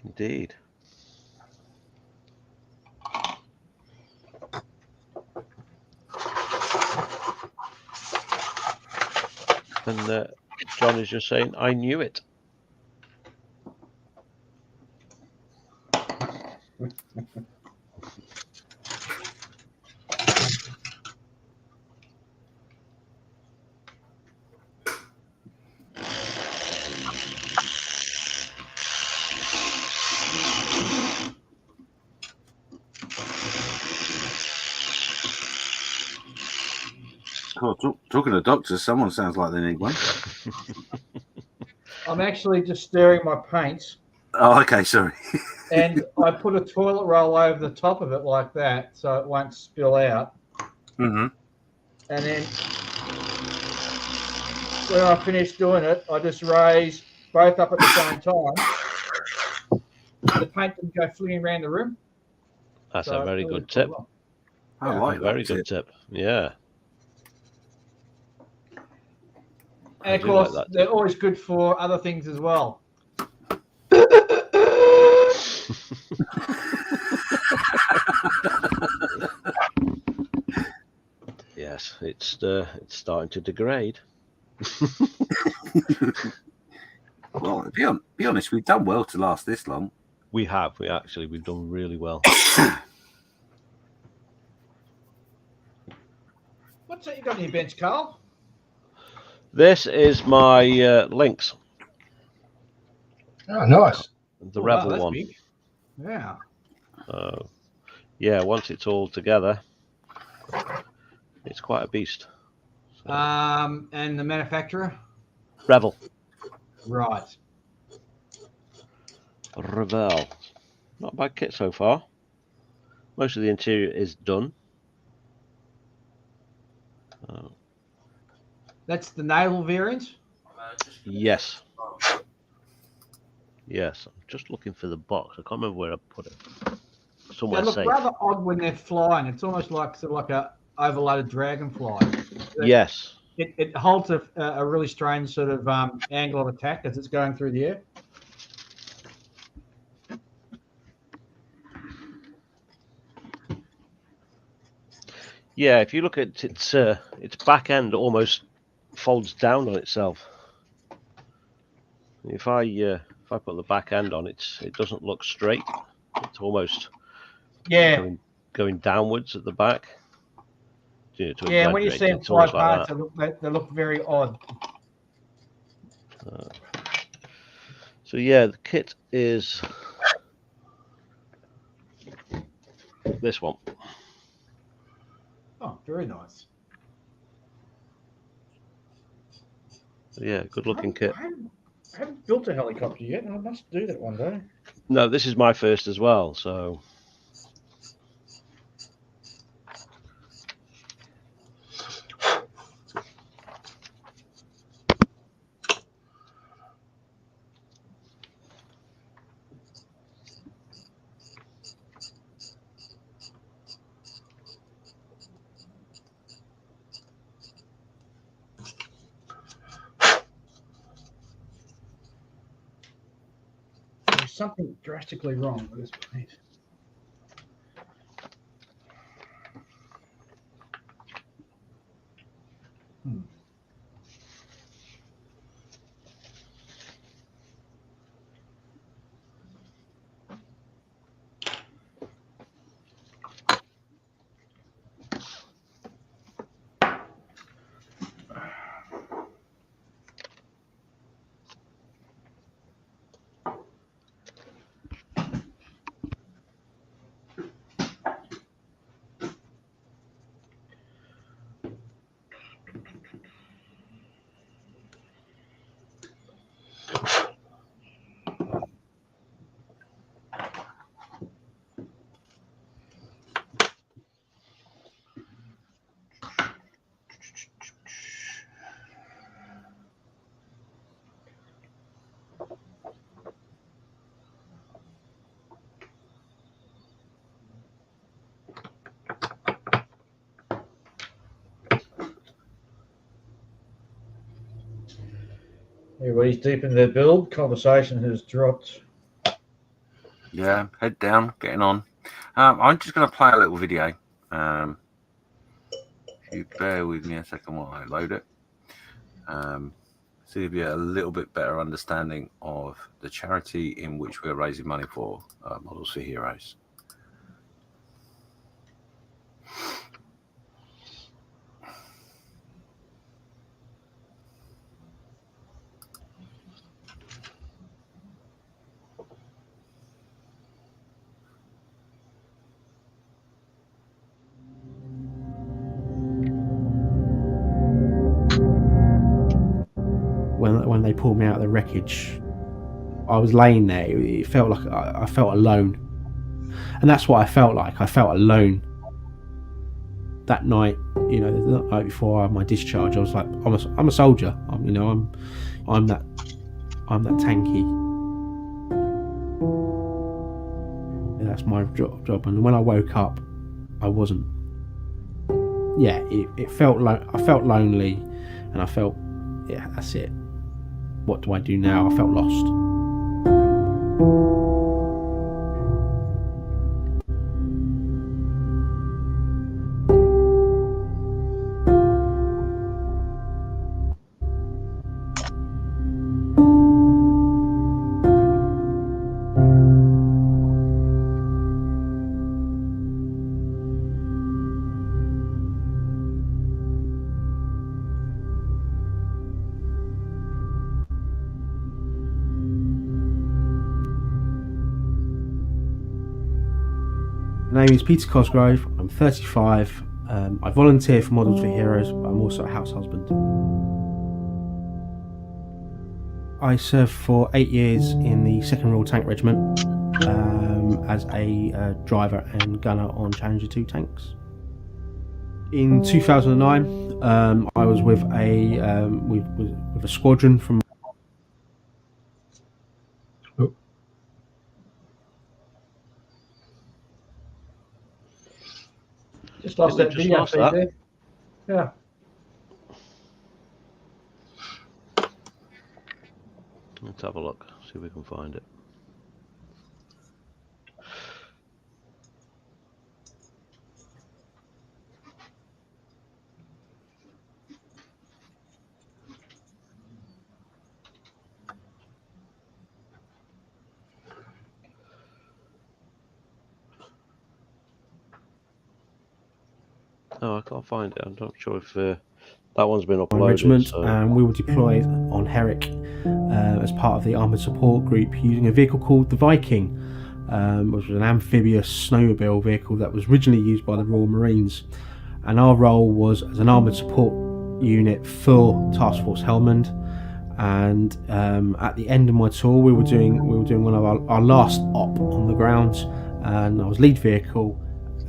Indeed. And John is just saying, I knew it. Oh, talking to doctors, someone sounds like they need one. I'm actually just stirring my paints, Oh, okay, sorry. and I put a toilet roll over the top of it like that so it won't spill out. Mm-hmm. And then when I finish doing it, I just raise both up at the same time. The paint doesn't go flinging around the room. That's So a very it really good tip. well. I Yeah, like A very that good tip. Yeah. And I of do like course, that they're tip. always good for other things as well. Yes, it's starting to degrade. Well, be honest, we've done well to last this long. We have. We've done really well. What's that you got in your bench, Carl? This is my Lynx, Oh, nice. the Oh, Rebel wow, that's one. big. Yeah. Yeah, once it's all together, it's quite a beast. So, And the manufacturer? Revel. Right. Revel. Not a bad kit so far. Most of the interior is done. That's the naval variant? Yes. Yes. I'm just looking for the box. I can't remember where I put it. Somewhere They look safe. rather odd when they're flying. It's almost like a overloaded dragonfly. Yes. It holds a really strange sort of angle of attack as it's going through the air. Yeah, if you look at its back end almost folds down on itself. If I put the back end on, it doesn't look straight. It's almost going downwards at the back. Yeah, when you see them fly past, they look very odd. So yeah, the kit is this one. Oh, very nice. Yeah, good looking kit. I haven't built a helicopter yet, and I must do that one day. No, this is my first as well, so. There's something drastically wrong with this paint. Everybody's deep in their build. Conversation has dropped. Yeah, head down, getting on. I'm just going to play a little video. If you bear with me a second while I load it. So you'll be a little bit better understanding of the charity in which we're raising money for, Models for Heroes. When they pulled me out of the wreckage, I was laying there. It felt like I felt alone, and that's what I felt like. I felt alone that night. You know, the night before my discharge, I was like, I'm a soldier. I'm that tanky. And that's my job. And when I woke up, I wasn't. Yeah, it felt like I felt lonely, and I felt, yeah, that's it. What do I do now? I felt lost. My name is Peter Cosgrove. I'm 35. I volunteer for Models for Heroes, but I'm also a house husband. I served for 8 years in the 2nd Royal Tank Regiment as a driver and gunner on Challenger 2 tanks. In 2009, I was with a squadron from. Just lost that video feed there. Yeah. Let's have a look, see if we can find it. Oh, I can't find it. I'm not sure if that one's been uploaded. Regiment, so. and we were deployed on Herrick as part of the Armoured Support Group using a vehicle called the Viking, which was an amphibious snowmobile vehicle that was originally used by the Royal Marines. And our role was as an Armoured Support Unit for Task Force Helmand. And at the end of my tour, we were doing one of our last op on the ground, and I was lead vehicle.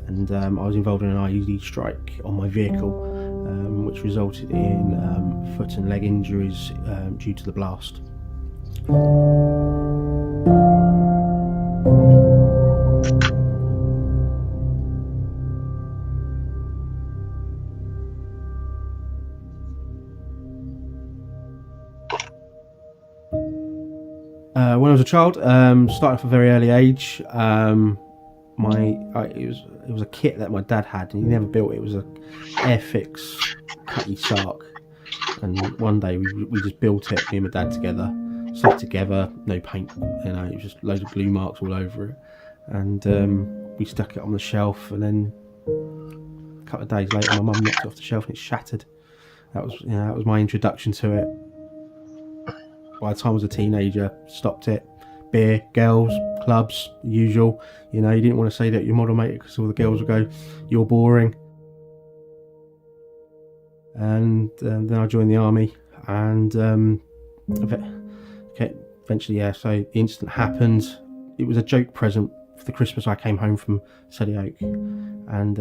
And I was involved in an IED strike on my vehicle, which resulted in foot and leg injuries due to the blast. When I was a child, started off at a very early age. It was a kit that my dad had, and he never built it. It was a Airfix Cutty Sark, and one day we just built it, me and my dad together, stuck together, no paint, you know, it was just loads of glue marks all over it, and we stuck it on the shelf, and then a couple of days later, my mum knocked it off the shelf and it shattered. That was my introduction to it. By the time I was a teenager, stopped it. Beer, girls, clubs, usual. You know, you didn't want to say that your model mate because all the girls would go, "You're boring." And then I joined the army, and eventually, yeah. So the incident happened. It was a joke present for the Christmas I came home from Selly Oak, and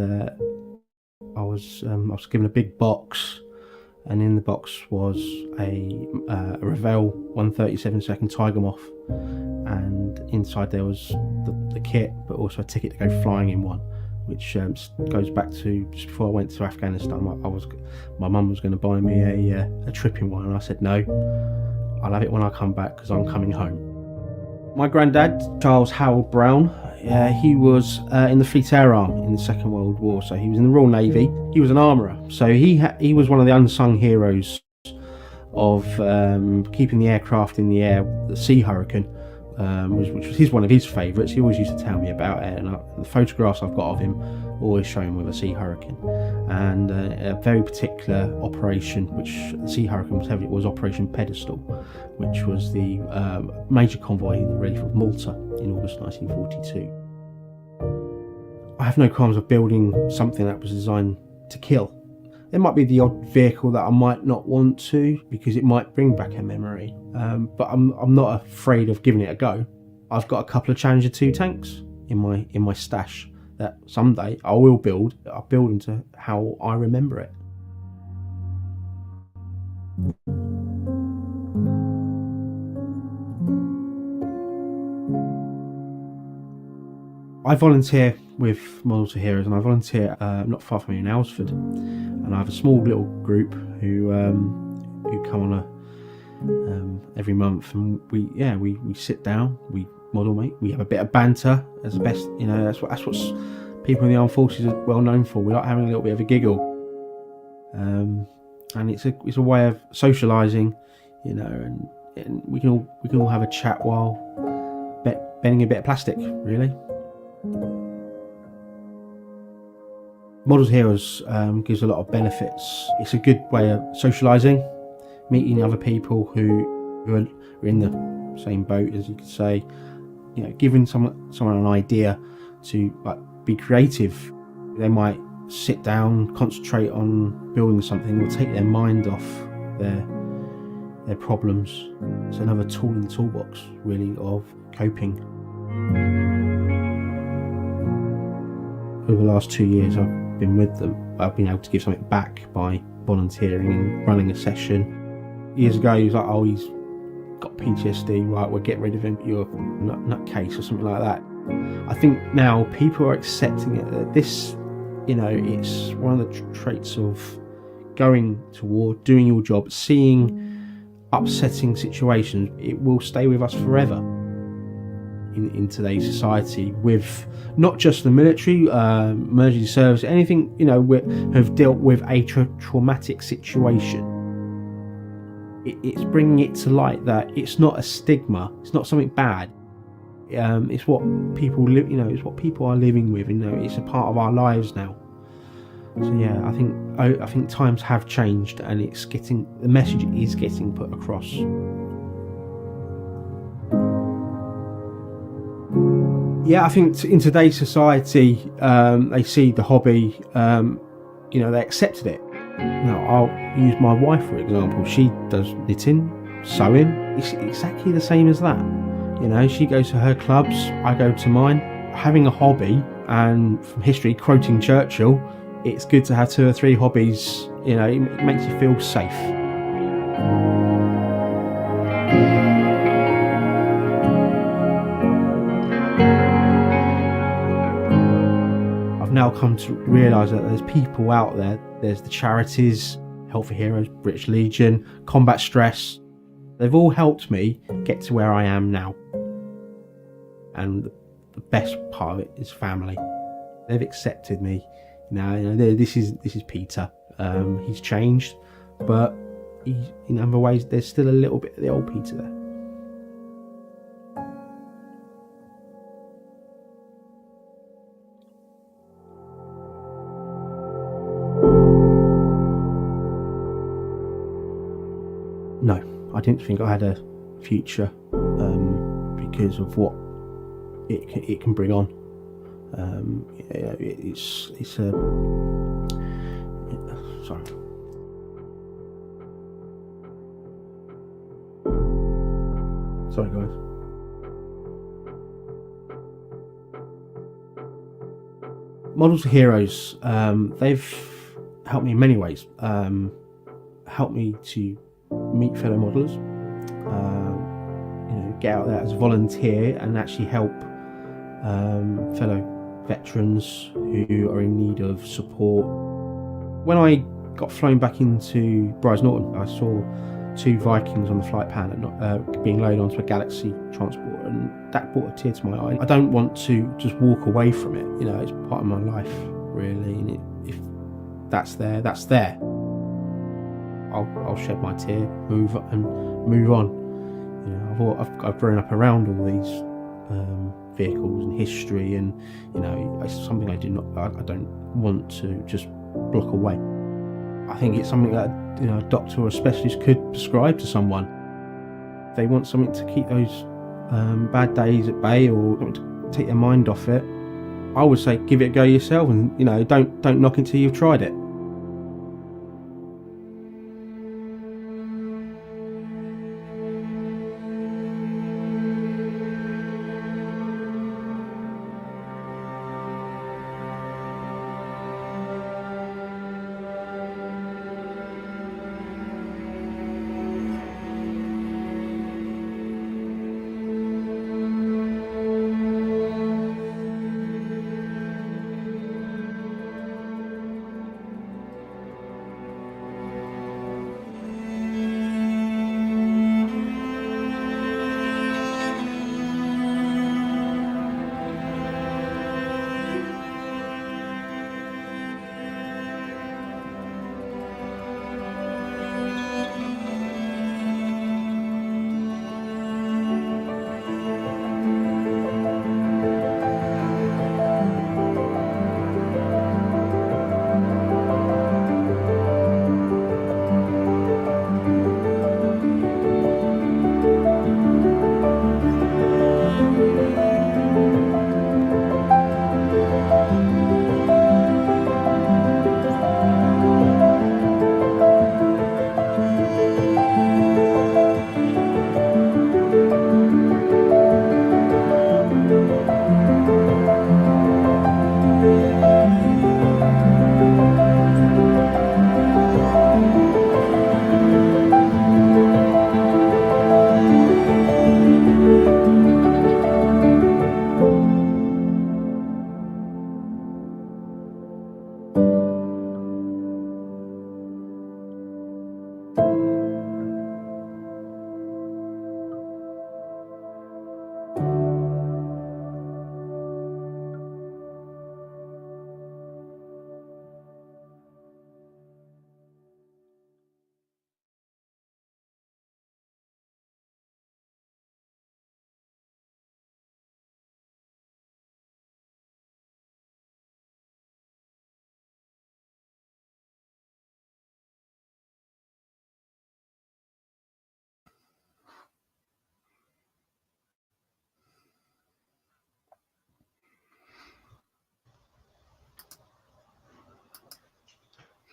I was given a big box. And in the box was a Revell 137 Tiger Moth, and inside there was the kit, but also a ticket to go flying in one, which goes back to just before I went to Afghanistan. My mum was going to buy me a trip in one, and I said no. I'll have it when I come back because I'm coming home. My granddad, Charles Harold Brown, he was in the Fleet Air Arm in the Second World War, so he was in the Royal Navy. He was an armourer, so he was one of the unsung heroes of keeping the aircraft in the air. The Sea Hurricane, which was one of his favourites. He always used to tell me about it, and the photographs I've got of him always show him with a Sea Hurricane. And a very particular operation, which the Sea Hurricane was Operation Pedestal, which was the major convoy in the relief of Malta in August 1942. I have no qualms of building something that was designed to kill. There might be the odd vehicle that I might not want to because it might bring back a memory, but I'm not afraid of giving it a go. I've got a couple of Challenger 2 tanks in my stash that someday I will build. I'll build them to how I remember it. I volunteer with Models for Heroes, and I volunteer not far from here in Aylesford, and I have a small little group who come on every month, and we sit down, we model mate, we have a bit of banter as the best, that's what people in the armed forces are well known for. We like having a little bit of a giggle, and it's a way of socialising, and we can all have a chat while bending a bit of plastic, really. Models Heroes gives a lot of benefits. It's a good way of socialising, meeting other people who are in the same boat, as you could say. Giving someone an idea to be creative. They might sit down, concentrate on building something, or take their mind off their problems. It's another tool in the toolbox, really, of coping. Over the last 2 years I've been with them, I've been able to give something back by volunteering and running a session. Years ago he was like, oh, he's got PTSD, right, we'll get rid of him, you're a nutcase or something like that. I think now people are accepting it, that this, it's one of the traits of going to war, doing your job, seeing upsetting situations. It will stay with us forever in today's society, with not just the military, emergency service, anything, have dealt with a traumatic situation. It's bringing it to light that it's not a stigma, it's not something bad. It's what people live, it's what people are living with, it's a part of our lives now. So yeah, I think times have changed, and the message is getting put across. Yeah, I think in today's society, they see the hobby, they accepted it. I'll use my wife for example. She does knitting, sewing. It's exactly the same as that. She goes to her clubs, I go to mine. Having a hobby, and from history, quoting Churchill, it's good to have 2 or 3 hobbies. It makes you feel safe. I've now come to realise that there's people out there. There's the charities, Help for Heroes, British Legion, Combat Stress. They've all helped me get to where I am now. And the best part of it is family. They've accepted me. This is Peter. He's changed, but in other ways, there's still a little bit of the old Peter there. No, I didn't think I had a future because of what it can bring on. It's a sorry. Sorry, guys. Models for Heroes, they've helped me in many ways. Helped me to meet fellow modelers, get out there as a volunteer and actually help fellow veterans who are in need of support. When I got flown back into Brize Norton, I saw 2 Vikings on the flight pan being loaded onto a Galaxy transport, and that brought a tear to my eye. I don't want to just walk away from it. You know, it's part of my life, really, and if that's there, that's there. I'll shed my tear, move on. You know, I've grown up around all these vehicles and history, and you know, it's something I don't want to just block away. I think it's something that, you know, a doctor or a specialist could prescribe to someone. If they want something to keep those bad days at bay or to take their mind off it, I would say give it a go yourself, and you know, don't knock until you've tried it.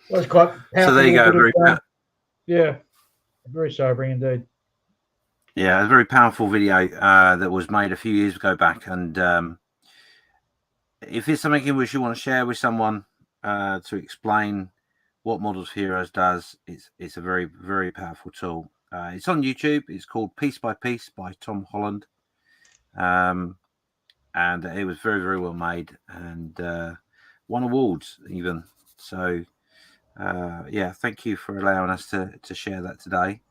Well, it's quite So there you go. Very sobering indeed. Yeah, a very powerful video that was made a few years ago back. And if it's something in which you want to share with someone to explain what Models for Heroes does, it's a very, very powerful tool. It's on YouTube. It's called Piece by Piece by Tom Holland. And it was very, very well made and won awards even. So, yeah, thank you for allowing us to share that today.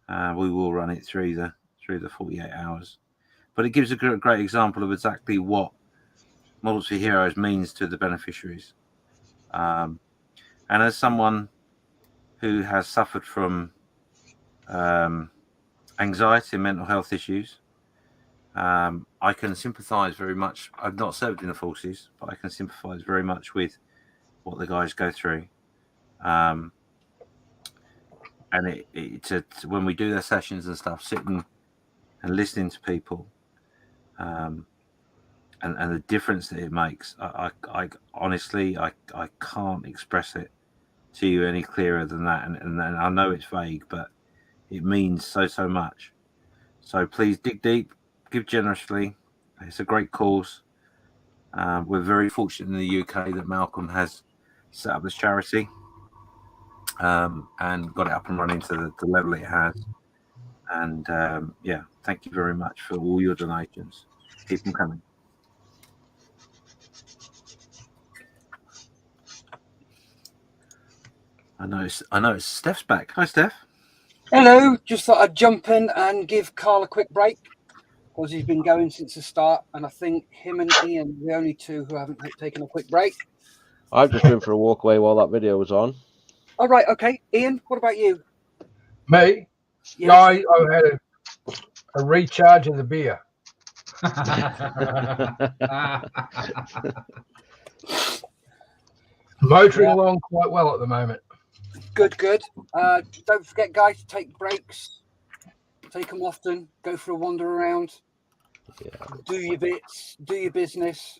We will run it through the 48 hours. But it gives a great example of exactly what Models for Heroes means to the beneficiaries. And as someone who has suffered from anxiety and mental health issues, I can sympathise very much. I've not served in the forces, but I can sympathise very much with what the guys go through. And when we do their sessions and stuff, sitting and listening to people, and the difference that it makes, I honestly can't express it to you any clearer than that. And I know it's vague, but it means so much. So please dig deep, give generously. It's a great cause. We're very fortunate in the UK that Malcolm has set up this charity and got it up and running to the level it has. And yeah, thank you very much for all your donations. Keep them coming. I know it's Steph's back. Hi, Steph. Hello, just thought I'd jump in and give Carl a quick break because he's been going since the start, and I think him and Ian are the only two who haven't taken a quick break. I've just been for a walk away while that video was on. All right, okay. Ian, what about you? Me? Yes. I had a recharge of the beer. Motoring along quite well at the moment. Good. Don't forget, guys, to take breaks. Take them often. Go for a wander around. Yeah. Do your bits. Do your business.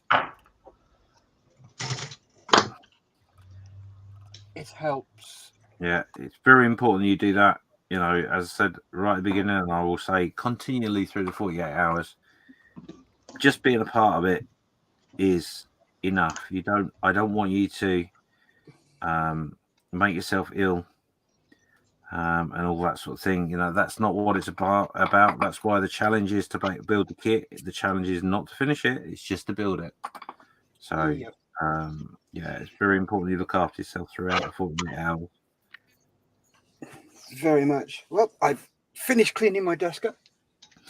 It helps. Yeah, it's very important you do that. You know, as I said right at the beginning, and I will say continually through the 48 hours, just being a part of it is enough. I don't want you to make yourself ill and all that sort of thing. You know, that's not what it's about. That's why the challenge is to build the kit. The challenge is not to finish it. It's just to build it. So, yeah, it's very important you look after yourself throughout the 48 hours. Very much. Well, I've finished cleaning my desk up.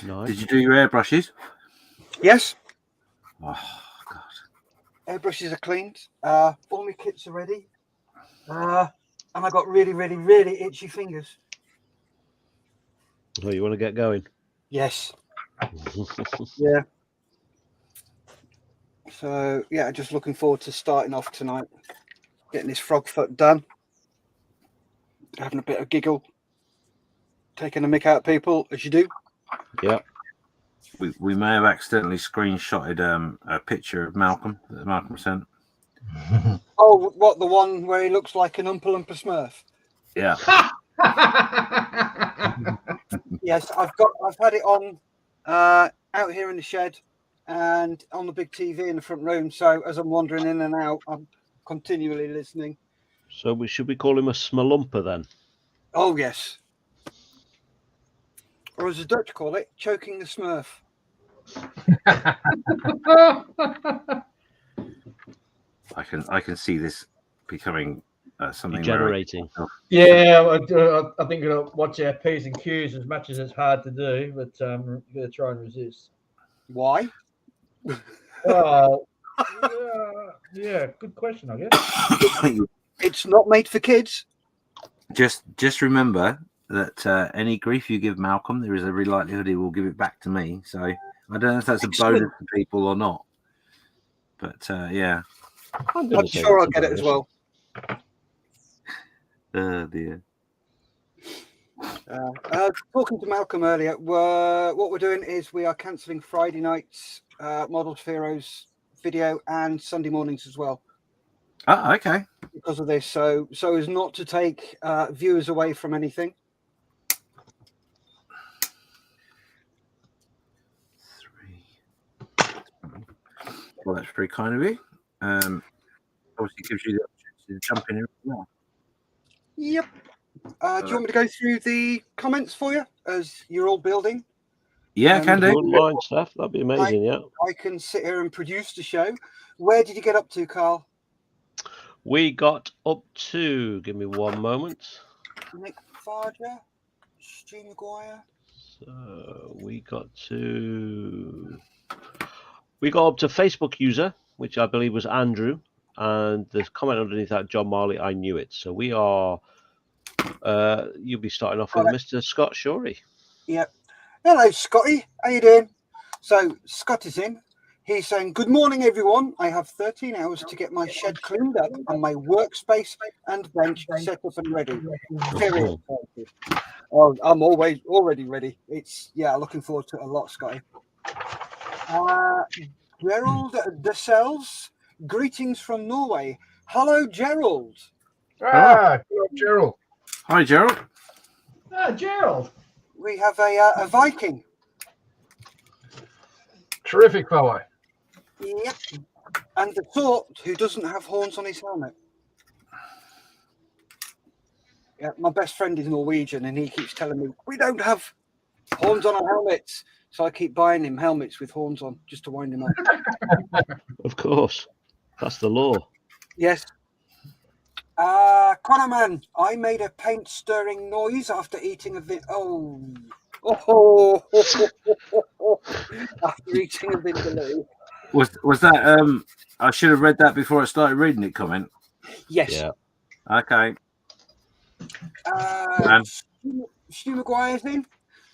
Nice. Did you do your airbrushes? Yes. Oh, God. Airbrushes are cleaned. All my kits are ready. And I got really, really, really itchy fingers. Oh, you want to get going? Yes. Yeah. So, yeah, just looking forward to starting off tonight. Getting this frog foot done. Having a bit of giggle. Taking a mick out of people, as you do. Yeah. We may have accidentally screenshotted a picture of Malcolm that Malcolm sent. Oh, what, the one where he looks like an Oompa Loompa Smurf? Yeah. Yes, I've had it on out here in the shed and on the big TV in the front room. So as I'm wandering in and out, I'm continually listening. So should we call him a Smalumpa then? Oh, yes. Or as the Dutch call it, choking the Smurf. I can see this becoming something Generating. Yeah, I think we're gonna watch our P's and Q's as much as it's hard to do, but we're gonna try and resist. Why? Well, yeah, good question, I guess. It's not made for kids. Just remember that any grief you give Malcolm, there is every likelihood he will give it back to me. So I don't know if that's a bonus for people or not. But yeah. I'm sure I'll get it as well. Dear. Talking to Malcolm earlier, what we're doing is we are cancelling Friday night's Models for Heroes video and Sunday mornings as well. Oh, okay. Because of this, so as not to take viewers away from anything. Well, that's very kind of you. Obviously, gives you the opportunity to jump in. Yep. Do you want me to go through the comments for you as you're all building? Yeah, can do. Line stuff. That'd be amazing. Yeah. I can sit here and produce the show. Where did you get up to, Carl? We got up to. Give me one moment. Nick Farger, Stu Maguire. So we got up to Facebook user, which I believe was Andrew, and the comment underneath that, John Marley, I knew it. So we are. You'll be starting off with Mr. Scott Shorey. Yep. Hello, Scotty. How you doing? So Scott is in. He's saying, good morning, everyone. I have 13 hours to get my shed cleaned up and my workspace and bench set up and ready. Very excited. Oh, I'm already ready. Looking forward to it a lot, Scotty. Gerald Desels, greetings from Norway. Hello, Gerald. Hello, Gerald. Hi, Gerald. Gerald. We have a Viking. Terrific fellow. Yep. And the sort who doesn't have horns on his helmet. Yeah, my best friend is Norwegian and he keeps telling me, we don't have horns on our helmets. So I keep buying him helmets with horns on just to wind him up. Of course. That's the law. Yes. Connorman, I made a paint stirring noise after eating a after eating a vindaloo. Was that I should have read that before I started reading it comment. Yes. Yeah. Okay. Stu Maguire's in.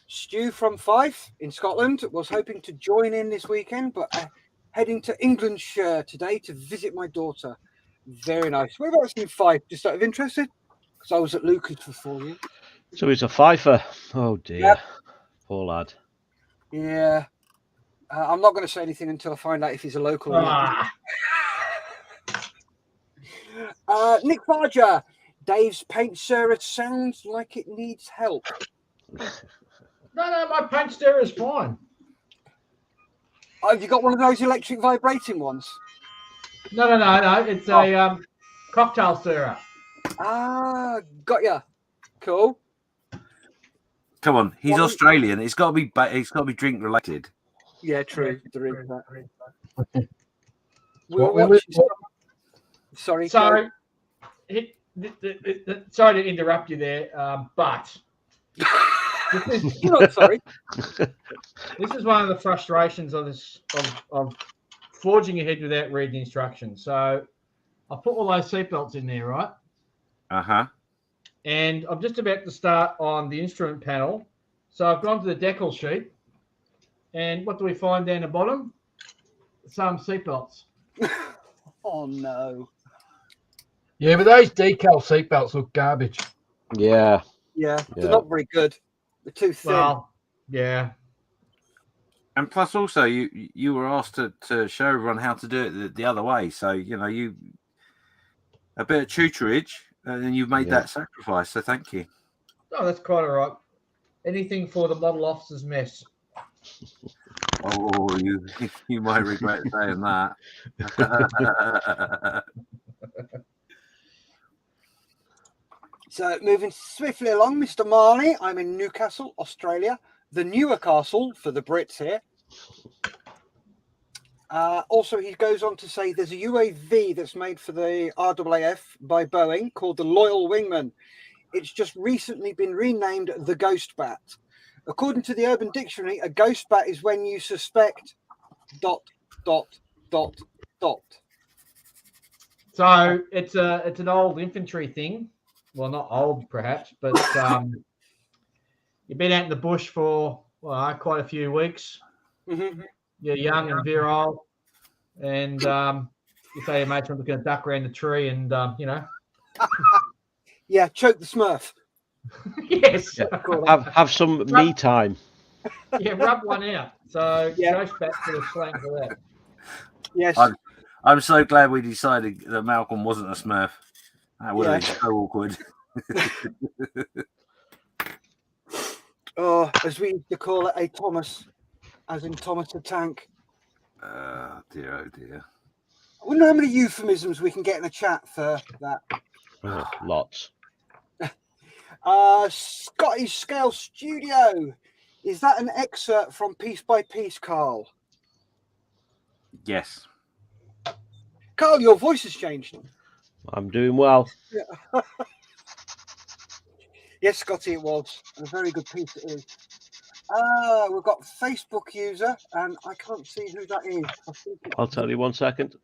Stu from Fife in Scotland was hoping to join in this weekend, but heading to Englandshire today to visit my daughter. Very nice. Whereabouts in Fife? Just out of interest, because I was at Lucas for 4 years. So he's a fifer. Oh dear. Yep. Poor lad. Yeah. I'm not going to say anything until I find out if he's a local or not. Nick Barger. Dave's paint stirrer sounds like it needs help. No, my paint stirrer is fine. Have you got one of those electric vibrating ones? No. It's a cocktail stirrer. Ah, got ya. Cool. Come on, he's Australian. It's got to be drink related. Yeah, true. There is that. Sorry. Sorry to interrupt you there, but You're not sorry. This is one of the frustrations of this of forging ahead without reading instructions. So I put all those seatbelts in there, right? And I'm just about to start on the instrument panel. So I've gone to the decal sheet, and what do we find down the bottom? Some seatbelts. Oh no. Yeah, but those decal seatbelts look garbage. Yeah. Yeah, they're not very good. They're too thin. Well, yeah. And plus, also, you were asked to show everyone how to do it the other way. So you a bit of tutorage, and then you've made that sacrifice. So thank you. Oh, that's quite all right. Anything for the model officer's mess. Oh, you might regret saying that. So moving swiftly along, Mr. Marley. I'm in Newcastle, Australia. The newer castle for the Brits here. Also, he goes on to say there's a UAV that's made for the RAAF by Boeing called the Loyal Wingman. It's just recently been renamed the Ghost Bat. According to the Urban Dictionary, a ghost bat is when you suspect ... So it's an old infantry thing. Well, not old perhaps, but you've been out in the bush for quite a few weeks. Mm-hmm. You're young and virile, and you say your mates are looking at duck around the tree, and Yeah, choke the Smurf. Yes. Yeah. Have some me time. Yeah, rub one out. So ghost bat for the slang for that. Yes. I'm so glad we decided that Malcolm wasn't a Smurf. That would have been so awkward. As we used to call it, a Thomas, as in Thomas the Tank. Dear, oh dear. I wonder how many euphemisms we can get in a chat for that. Oh, lots. Scottish Scale Studio. Is that an excerpt from Piece by Piece, Carl? Yes. Carl, your voice has changed. I'm doing well. Yeah. Yes, Scotty, it was. A very good piece it is. We've got Facebook user, and I can't see who that is. I'll tell you 1 second.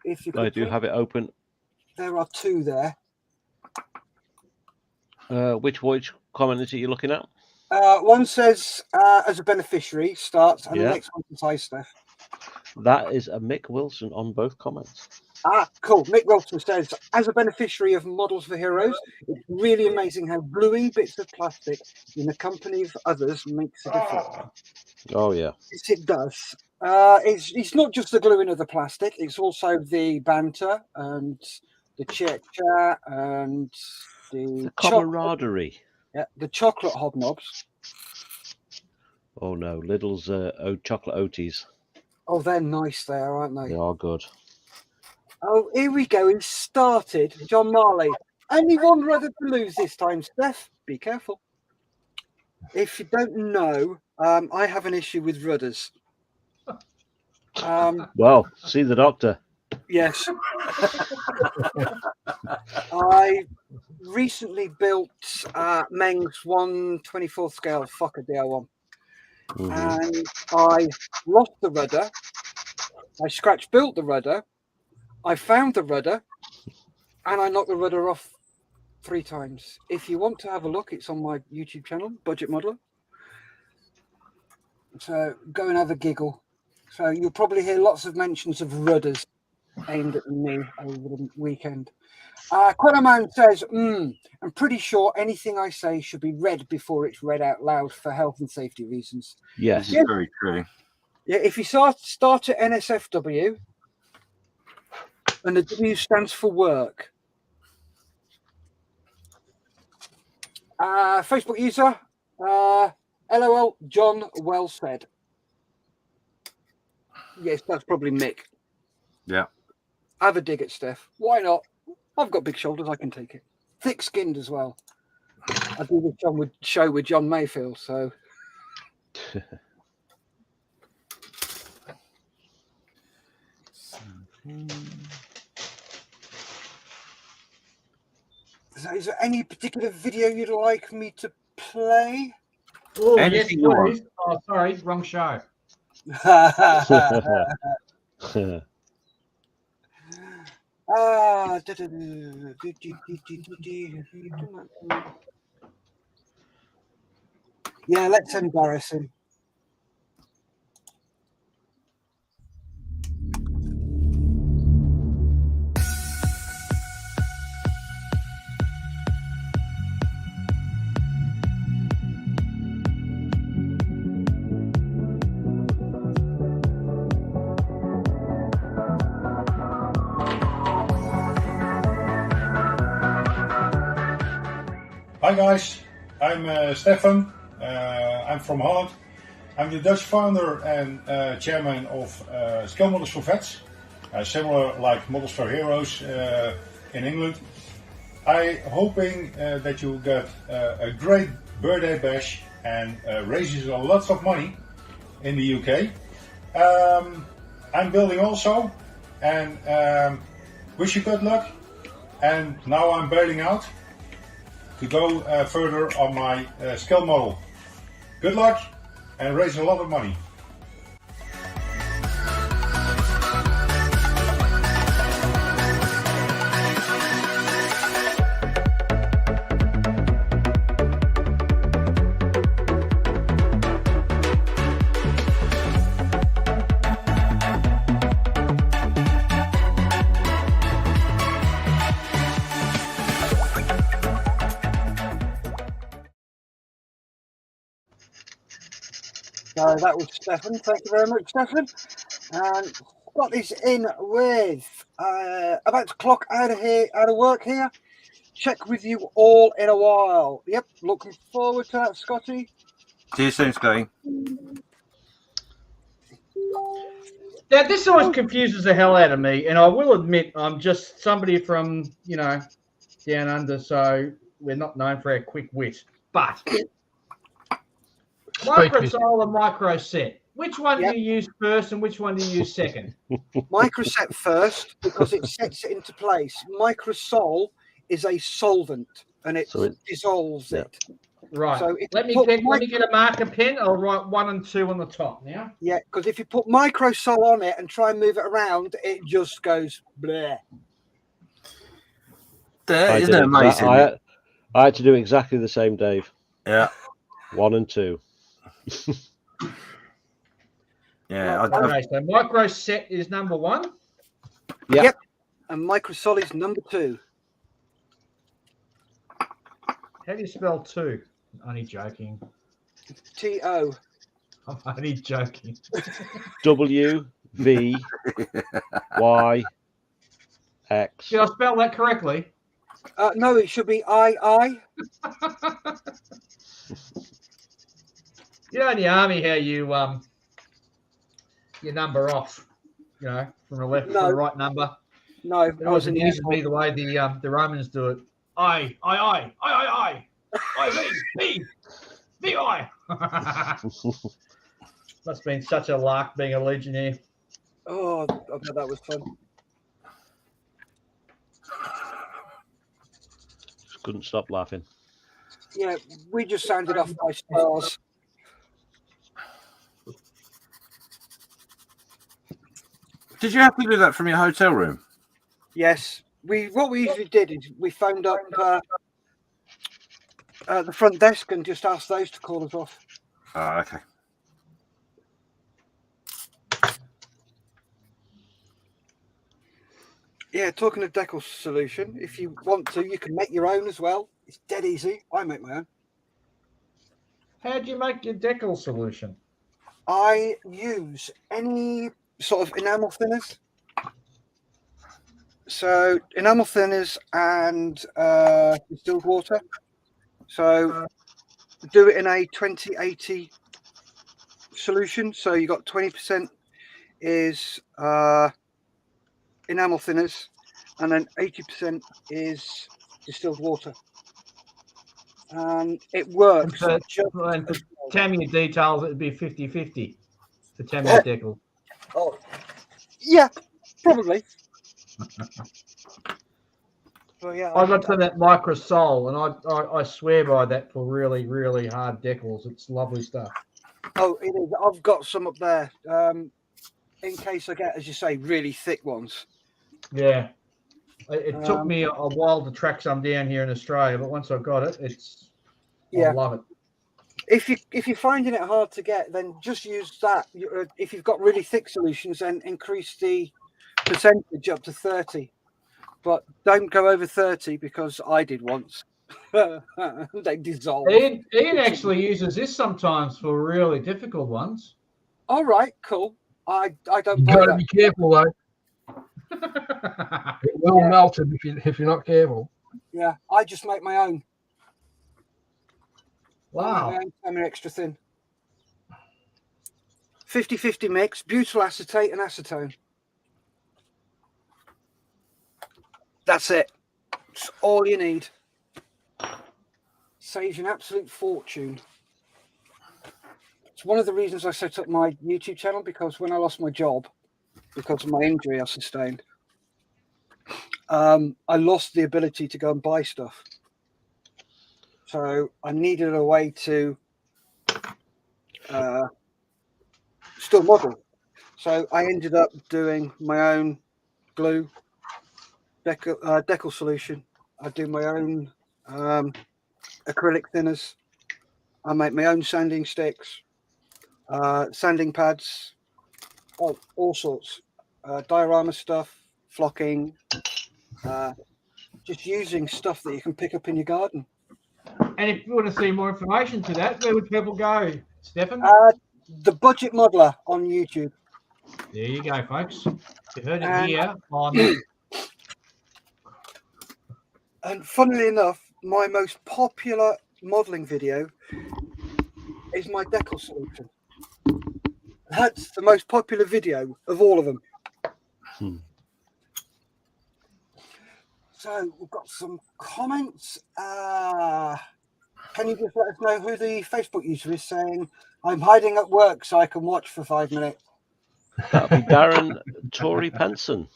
If you I do have it open. There are two there. Which comment is it you're looking at? One says, as a beneficiary, starts, and the next one says, hi, Steph. That is a Mick Wilson on both comments. Cool. Mick Wilson says, as a beneficiary of Models for Heroes, it's really amazing how gluing bits of plastic in the company of others makes a difference. Oh, yeah. Yes, it does. It's not just the gluing of the plastic, it's also the banter and the chit-chat and the camaraderie. The chocolate hobnobs. Oh, no. Lidl's chocolate Oaties. Oh, they're nice there, aren't they? They are good. Oh, here we go. He started. John Marley. Only one rudder to lose this time, Steph. Be careful. If you don't know, I have an issue with rudders. Well, see the doctor. Yes. I recently built Meng's 1/24 scale Fokker DL1. And I lost the rudder. I scratch built the rudder. I found the rudder. And I knocked the rudder off 3 times. If you want to have a look, it's on my YouTube channel, Budget Modeler. So go and have a giggle. So you'll probably hear lots of mentions of rudders aimed at me over the weekend. Quanaman says, I'm pretty sure anything I say should be read before it's read out loud for health and safety reasons. Yes. This is very true. Yeah, if you start at NSFW, and the W stands for work. Facebook user, LOL, John, well said. Yes, that's probably Mick. Yeah. Have a dig at Steph. Why not? I've got big shoulders. I can take it. Thick-skinned as well. I do this show with John Mayfield, so. Is there any particular video you'd like me to play? Oh, yes, Anything you want. please. Oh, sorry, wrong show. Yeah, let's embarrass him. Hi guys, I'm Stefan. I'm from Holland. I'm the Dutch founder and chairman of Skill Models for Vets, similar like Models for Heroes in England. I'm hoping that you get a great birthday bash and raises a lots of money in the UK. I'm building also and wish you good luck. And now I'm bailing out to go further on my skill model. Good luck and raise a lot of money. So that was Stefan. Thank you very much, Stefan. And Scott is in with about to clock out of work here. Check with you all in a while. Yep, looking forward to that, Scotty. See you soon, Scotty. Now, this always confuses the hell out of me, and I will admit I'm just somebody from, down under, so we're not known for our quick wit. But microsol and microset, which one do you use first and which one do you use second? Microset first because it sets it into place. Microsol is a solvent and it dissolves it. Right. So let me get a marker pen. I'll write 1 and 2 on the top now. Yeah, because if you put microsol on it and try and move it around, it just goes bleh. Isn't it amazing? I had to do exactly the same, Dave. Yeah. 1 and 2. Yeah. Okay, so microset is number 1. Yeah. Yep. And microsol is number 2. How do you spell 2? Only joking. T-O. I'm only joking. W-V-Y-X. Did I spell that correctly? No, it should be I. You know in the army how you number off, from the left to the right number. No, it wasn't easy to be the way the Romans do it. I, V, V-I. Must have been such a lark being a legionnaire. Oh, I bet that was fun. Couldn't stop laughing. Yeah, we just sounded off by stars. Did you have to do that from your hotel room? Yes. What we usually did is we phoned up the front desk and just asked those to call us off. Oh, okay. Yeah, talking of decal solution, if you want to, you can make your own as well. It's dead easy. I make my own. How do you make your decal solution? I use any sort of enamel thinners. So enamel thinners and distilled water. So do it in a 20-80 solution. So you got 20% is enamel thinners, and then 80% is distilled water. And it works. And for Tamiya details, it would be 50-50 for Tamiya decal. Oh, yeah, probably. Well, yeah, I got some of that Microsol, and I swear by that for really, really hard decals. It's lovely stuff. Oh, it is. I've got some up there in case I get, as you say, really thick ones. Yeah. It took me a while to track some down here in Australia, but once I got it, I love it. If you're finding it hard to get, then just use that. If you've got really thick solutions, then increase the percentage up to 30. But don't go over 30 because I did once. They dissolve. Ian actually uses this sometimes for really difficult ones. All right, cool. I don't. You got to be careful though. It will melt if you're not careful. Yeah, I just make my own. Wow. I'm extra thin. 50-50 mix, butyl acetate and acetone. That's it. It's all you need. Saves you an absolute fortune. It's one of the reasons I set up my YouTube channel, because when I lost my job, because of my injury I sustained, I lost the ability to go and buy stuff. So I needed a way to still model. So I ended up doing my own glue, decal solution. I do my own acrylic thinners. I make my own sanding sticks, sanding pads, all sorts. Diorama stuff, flocking, just using stuff that you can pick up in your garden. And if you want to see more information to that, where would people go, Stefan? The Budget Modeler on YouTube. There you go, folks. You heard it here on. And funnily enough, my most popular modelling video is my decal solution. That's the most popular video of all of them. So we've got some comments. Can you just let us know who the Facebook user is saying, I'm hiding at work so I can watch for 5 minutes? That'll be Darren Tory Penson.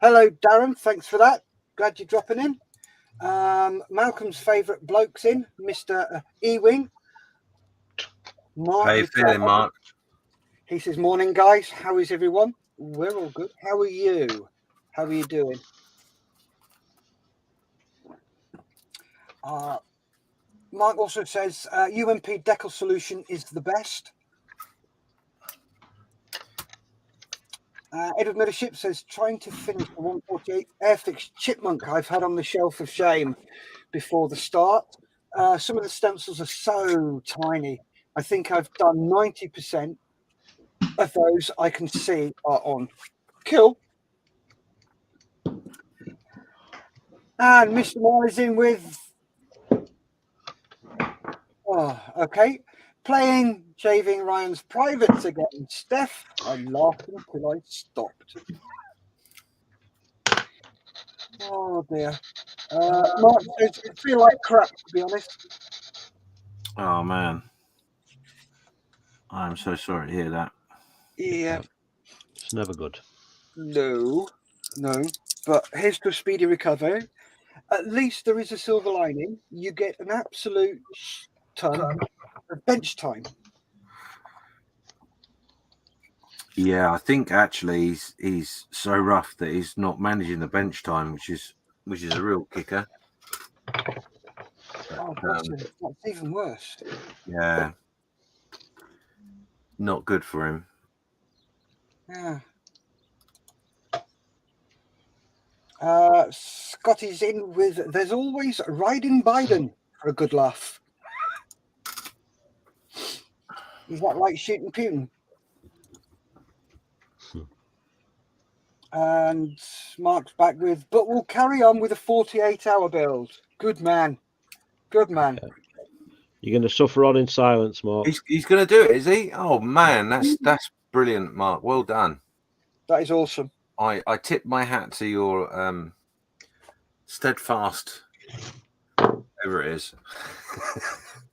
Hello, Darren. Thanks for that. Glad you're dropping in. Malcolm's favourite bloke's in, Mr. Ewing. How you feeling, Mark? He says, morning, guys. How is everyone? We're all good. How are you? How are you doing? Mark also says, UMP decal solution is the best. Edward Middleship says, trying to finish the 148 Airfix Chipmunk I've had on the shelf of shame before the start. Some of the stencils are so tiny. I think I've done 90% of those I can see are on. Cool. And Mr. Moore is in with... Oh, okay. Playing Shaving Ryan's Privates again. Steph, I laughed until I stopped. Oh, dear. Mark says, I feel like crap, to be honest. Oh, man. I'm so sorry to hear that. Yeah. It's never good. No. But here's to a speedy recovery. At least there is a silver lining. You get an absolute ton of bench time. Yeah, I think actually he's so rough that he's not managing the bench time, which is a real kicker. Oh, that's even worse. Yeah, not good for him. Yeah. Scotty's in with there's always riding Biden for a good laugh. Is that like shooting Putin? And Mark's back with, but we'll carry on with a 48-hour build. Good man. Good man. You're going to suffer on in silence, Mark. He's going to do it, is he? Oh man, that's brilliant, Mark. Well done. That is awesome. I tip my hat to your steadfast, whatever it is.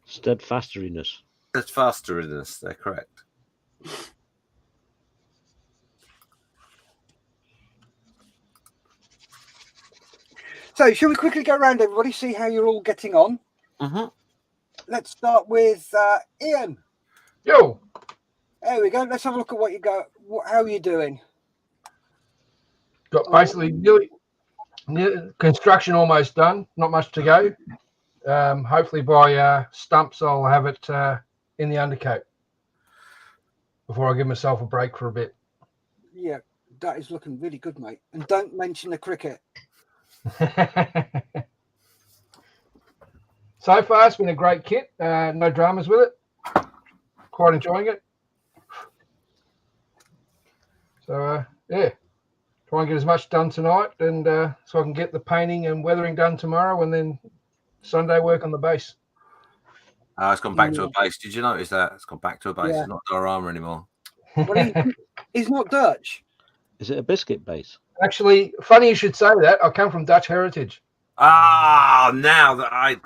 Steadfasteriness. Steadfasteriness, they're correct. So, shall we quickly go around everybody, see how you're all getting on? Mm-hmm. Let's start with Ian. Yo. There we go. Let's have a look at what you got. How are you doing? Got basically nearly construction almost done. Not much to go. Hopefully by stumps I'll have it in the undercoat before I give myself a break for a bit. Yeah, that is looking really good, mate. And don't mention the cricket. So far, it's been a great kit. No dramas with it. Quite enjoying it. So, yeah. Try and get as much done tonight, and so I can get the painting and weathering done tomorrow, and then Sunday work on the base. It's gone back to a base. Did you notice that? It's gone back to a base. Yeah. It's not diorama anymore. Well, he's not Dutch. Is it a biscuit base? Actually, funny you should say that. I come from Dutch heritage. Ah, now that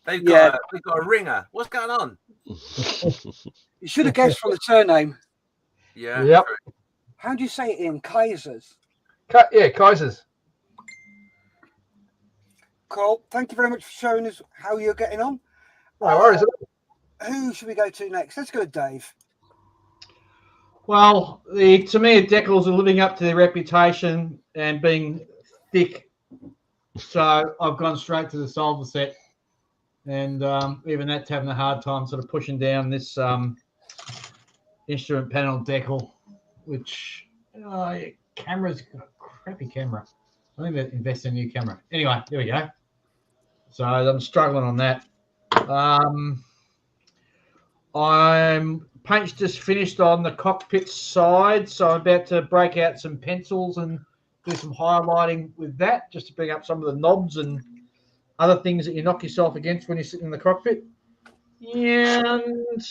they've got a ringer. What's going on? You should have guessed from the surname. Yeah. Yep. How do you say it, Ian? Kaisers. Kaisers. Cool. Thank you very much for showing us how you're getting on. No worries. Who should we go to next? Let's go to Dave. Well, the Tamiya decals are living up to their reputation and being thick. So I've gone straight to the solver set. And even that's having a hard time sort of pushing down this instrument panel decal, which camera's got a crappy camera. I think they're investing in a new camera. Anyway, here we go. So I'm struggling on that. Paint's just finished on the cockpit side, so I'm about to break out some pencils and do some highlighting with that, just to bring up some of the knobs and other things that you knock yourself against when you're sitting in the cockpit. And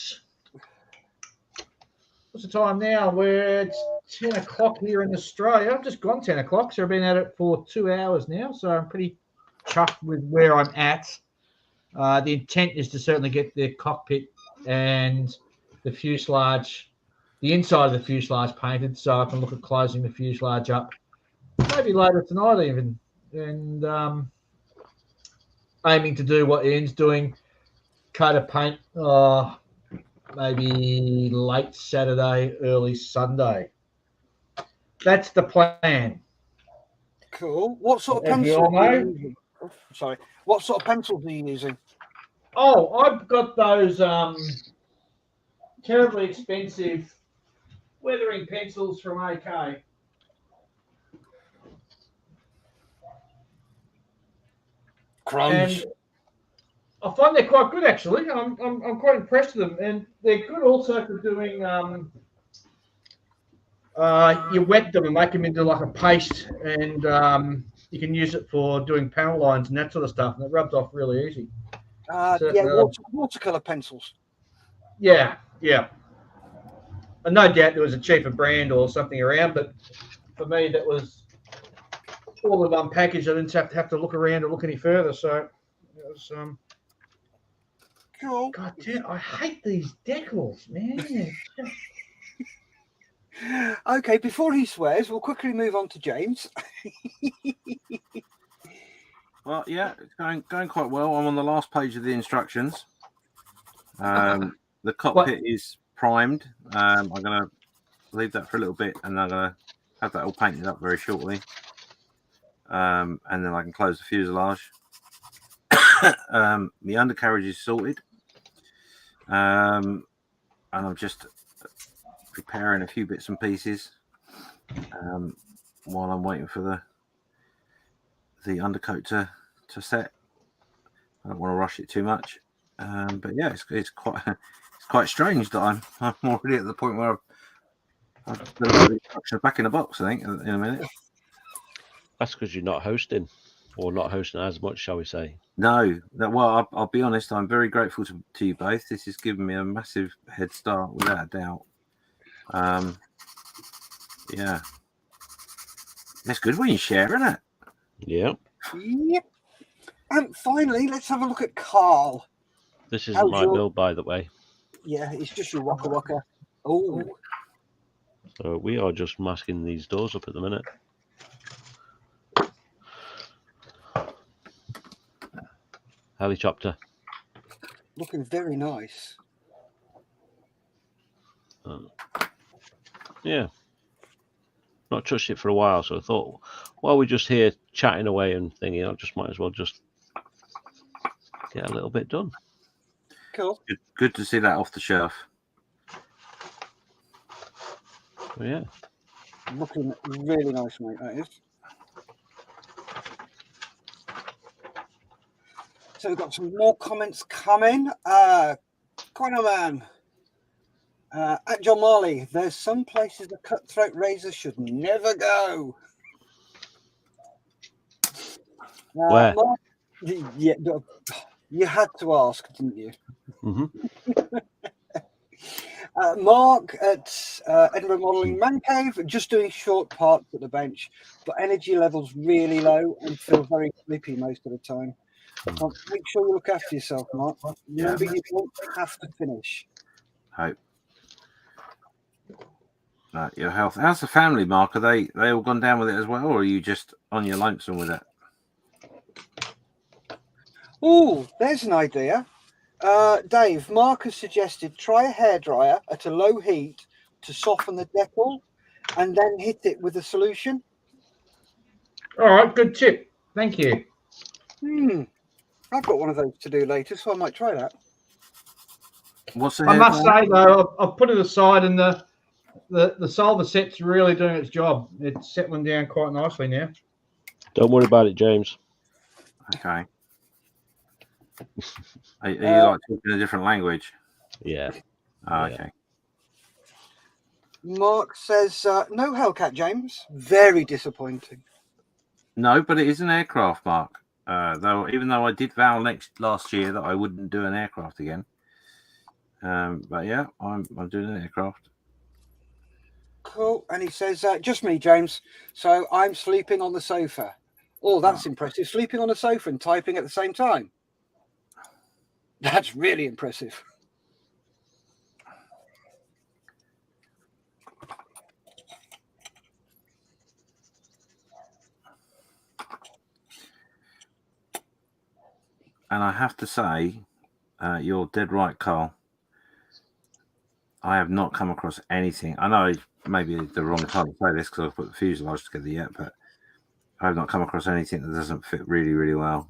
what's the time now? It's 10 o'clock here in Australia. I've just gone 10 o'clock, so I've been at it for 2 hours now, so I'm pretty chuffed with where I'm at. The intent is to certainly get the cockpit and the fuselage, the inside of the fuselage painted, so I can look at closing the fuselage up maybe later tonight even, and aiming to do what Ian's doing, coat of paint maybe late Saturday, early Sunday. That's the plan. Cool. What sort of As you pencil all are you know. using? Oh, sorry. What sort of pencils are you using? Oh, I've got those terribly expensive weathering pencils from AK. Crumbs. And I find they're quite good, actually. I'm quite impressed with them, and they're good also for doing. You wet them and make them into like a paste, and you can use it for doing panel lines and that sort of stuff, and it rubs off really easy. Watercolor pencils. Yeah. And no doubt there was a cheaper brand or something around, but for me that was all in one package. I didn't have to look around or look any further. So it was cool. God damn, I hate these decals, man. Okay, before he swears, we'll quickly move on to James. Well, yeah, it's going quite well. I'm on the last page of the instructions. The cockpit is primed. I'm going to leave that for a little bit, and I'm going to have that all painted up very shortly. And then I can close the fuselage. The undercarriage is sorted. And I'm just preparing a few bits and pieces while I'm waiting for the undercoat to set. I don't want to rush it too much, but yeah, it's quite strange that I'm already at the point where I've got the instructions back in the box. I think in a minute. That's because you're not hosting, or not hosting as much, shall we say? No, well, I'll be honest. I'm very grateful to you both. This has given me a massive head start, without a doubt. Yeah, it's good when you share, isn't it? Yeah. Yep. And finally, let's have a look at Carl. This isn't my build, by the way. Yeah, it's just your Waka Waka. Oh. So we are just masking these doors up at the minute. Helicopter. Looking very nice. Yeah. Not touched it for a while, so I thought, while we're just here chatting away and thinking, I just might as well just get a little bit done. Cool. Good to see that off the shelf. Oh, yeah. Looking really nice, mate, that is. So we've got some more comments coming. Corner Man. At John Marley, there's some places the cutthroat razor should never go. Where? Mark, yeah, you had to ask, didn't you? Mm-hmm. Mark at Edinburgh Modelling Man Cave, just doing short parts at the bench, but energy levels really low and feel very sleepy most of the time. Make sure you look after yourself, Mark. Remember, you don't have to finish. Hope. Your health. How's the family, Mark? Are they all gone down with it as well, or are you just on your lonesome with it? Oh, there's an idea. Dave, Mark has suggested try a hairdryer at a low heat to soften the decal and then hit it with a solution. All right, good tip. Thank you. I've got one of those to do later, so I might try that. What's the I must say, though, I've put it aside and the solver set's really doing its job. It's settling down quite nicely now. Don't worry about it, James. Okay. Are you like talking a different language? Yeah. Okay. Mark says, no Hellcat, James. Very disappointing. No, but it is an aircraft, Mark. Even though I did vow last year that I wouldn't do an aircraft again. But yeah, I'm doing an aircraft. Cool. And he says, just me, James. So I'm sleeping on the sofa. Oh, that's impressive. Sleeping on the sofa and typing at the same time. That's really impressive. And I have to say, you're dead right, Carl. I have not come across anything. I know maybe the wrong time to say this because I've put the fuselage together yet, but I have not come across anything that doesn't fit really, really well.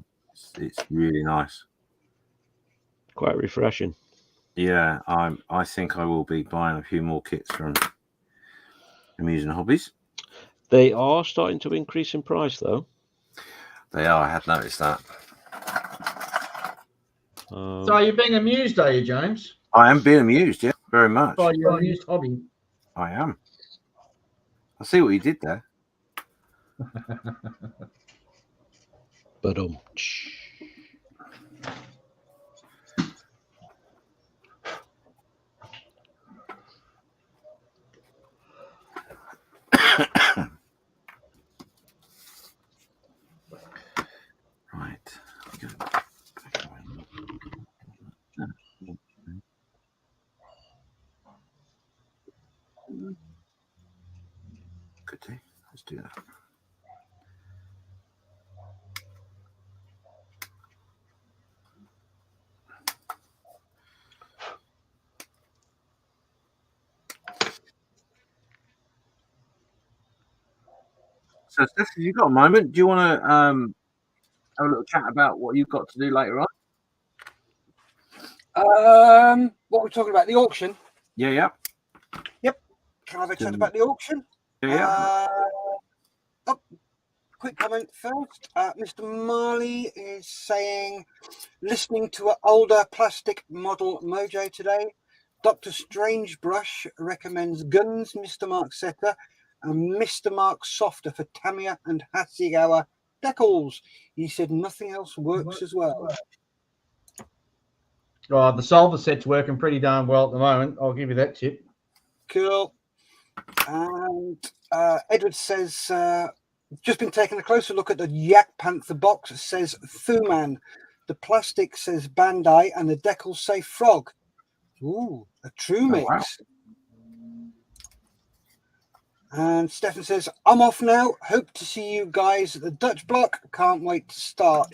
It's really nice. Quite refreshing. Yeah, I think I will be buying a few more kits from Amusing Hobbies. They are starting to increase in price, though. They are. I had noticed that. So you're being amused, are you, James? I am being amused, yeah, very much. By your amused hobby. I am. I see what you did there. But Right. Good day. Let's do that. So, Steph, if you've got a moment, do you want to have a little chat about what you've got to do later on? What we're talking about, the auction. Yeah. Can I have a chat about the auction? Yeah. Quick comment first. Mr. Marley is saying, listening to an older plastic model mojo today. Dr. Strangebrush recommends guns, Mr. Mark Setter, and Mr. Mark Softer for Tamiya and Hasegawa decals. He said nothing else works as well. Oh, the solver set's working pretty darn well at the moment. I'll give you that tip. Cool. And Edward says, just been taking a closer look at the Yak Panther box. It says Thuman. The plastic says Bandai, and the decals say Frog. Ooh, a true mix. wow. And Stefan says, I'm off now. Hope to see you guys at the Dutch block. Can't wait to start.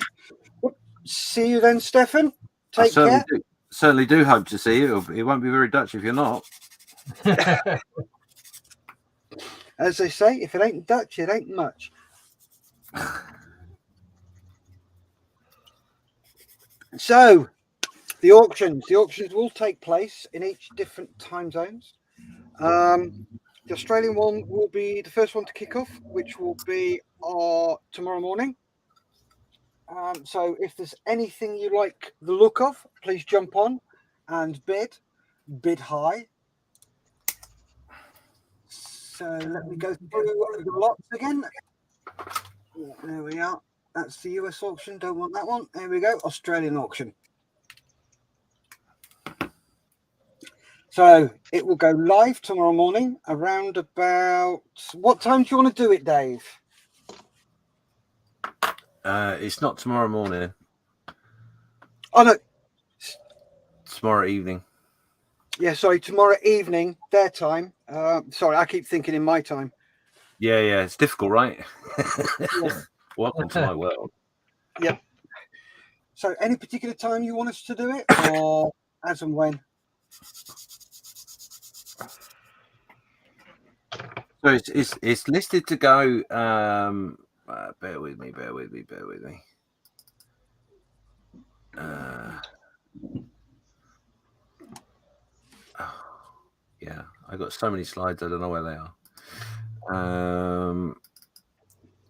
See you then, Stefan. Take care. Certainly do hope to see you. It won't be very Dutch if you're not. As they say, if it ain't Dutch, it ain't much. So, the auctions will take place in each different time zones. The Australian one will be the first one to kick off, which will be tomorrow morning. So if there's anything you like the look of, please jump on and bid high. So let me go through the lots again. There we are. That's the US auction. Don't want that one. There we go. Australian auction. So it will go live tomorrow morning around about... What time do you want to do it, Dave? It's not tomorrow morning. Oh, no. Tomorrow evening. Yeah, sorry, tomorrow evening, their time. Sorry, I keep thinking in my time. Yeah. It's difficult, right? Welcome to my world. Yep. So any particular time you want us to do it, or as and when? So it's listed to go. Bear with me. Yeah, I got so many slides. I don't know where they are.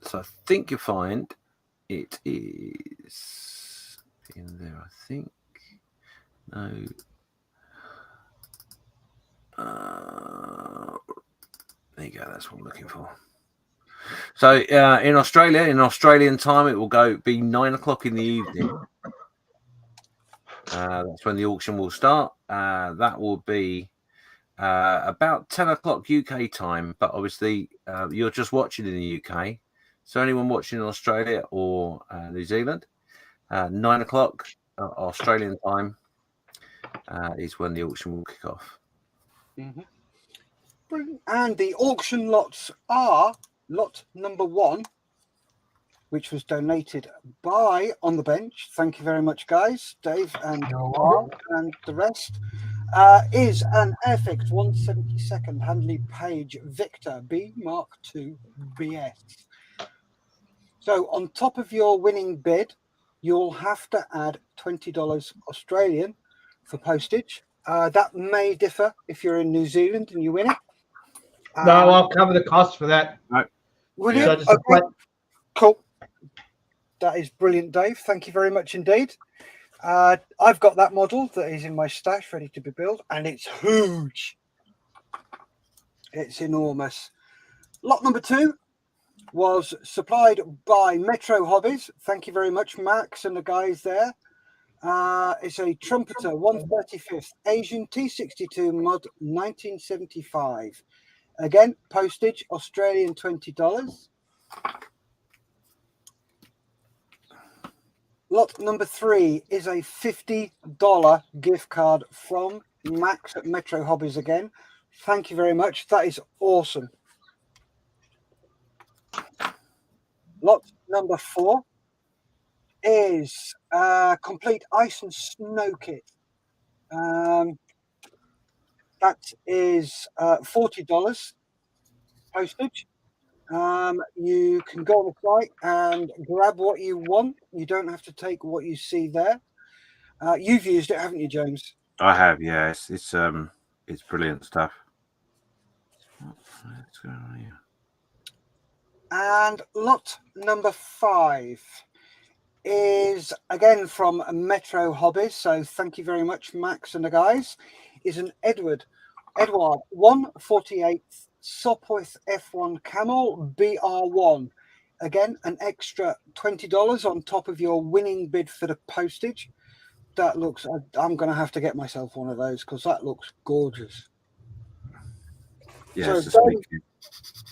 So I think you'll find it is in there. I think no. There you go. That's what I'm looking for. So in Australia, in Australian time, it will be 9 o'clock in the evening. That's when the auction will start. That will be about 10 o'clock UK time. But obviously, you're just watching in the UK. So anyone watching in Australia or New Zealand, 9 o'clock Australian time is when the auction will kick off. Mm-hmm. And the auction lots are lot number 1, which was donated by On the Bench. Thank you very much, guys. Dave and Mark and the rest. Is an Airfix 172nd Handley Page Victor B Mark II BS. So on top of your winning bid, you'll have to add $20 Australian for postage. That may differ if you're in New Zealand and you win it. No, I'll cover the cost for that. Right. Will you? So Okay. Cool. That is brilliant, Dave. Thank you very much indeed. I've got that model that is in my stash ready to be built, and it's huge. It's enormous. Lot number 2 was supplied by Metro Hobbies. Thank you very much, Max and the guys there. It's a Trumpeter 135th Asian T62 mod 1975. Again, postage Australian $20. Lot number 3 is a $50 gift card from Max at Metro Hobbies again. Thank you very much. That is awesome. Lot number 4 is a complete ice and snow kit. That is $40 postage. You can go on the site and grab what you want. You don't have to take what you see there. You've used it, haven't you, James? I have, yeah. It's brilliant stuff. What's going on here? And lot number 5 is again from Metro Hobbies. So thank you very much, Max and the guys. Is an Edward 148 Sopwith F1 Camel BR1. Again, an extra $20 on top of your winning bid for the postage. That looks, I'm going to have to get myself one of those because that looks gorgeous. Yes, so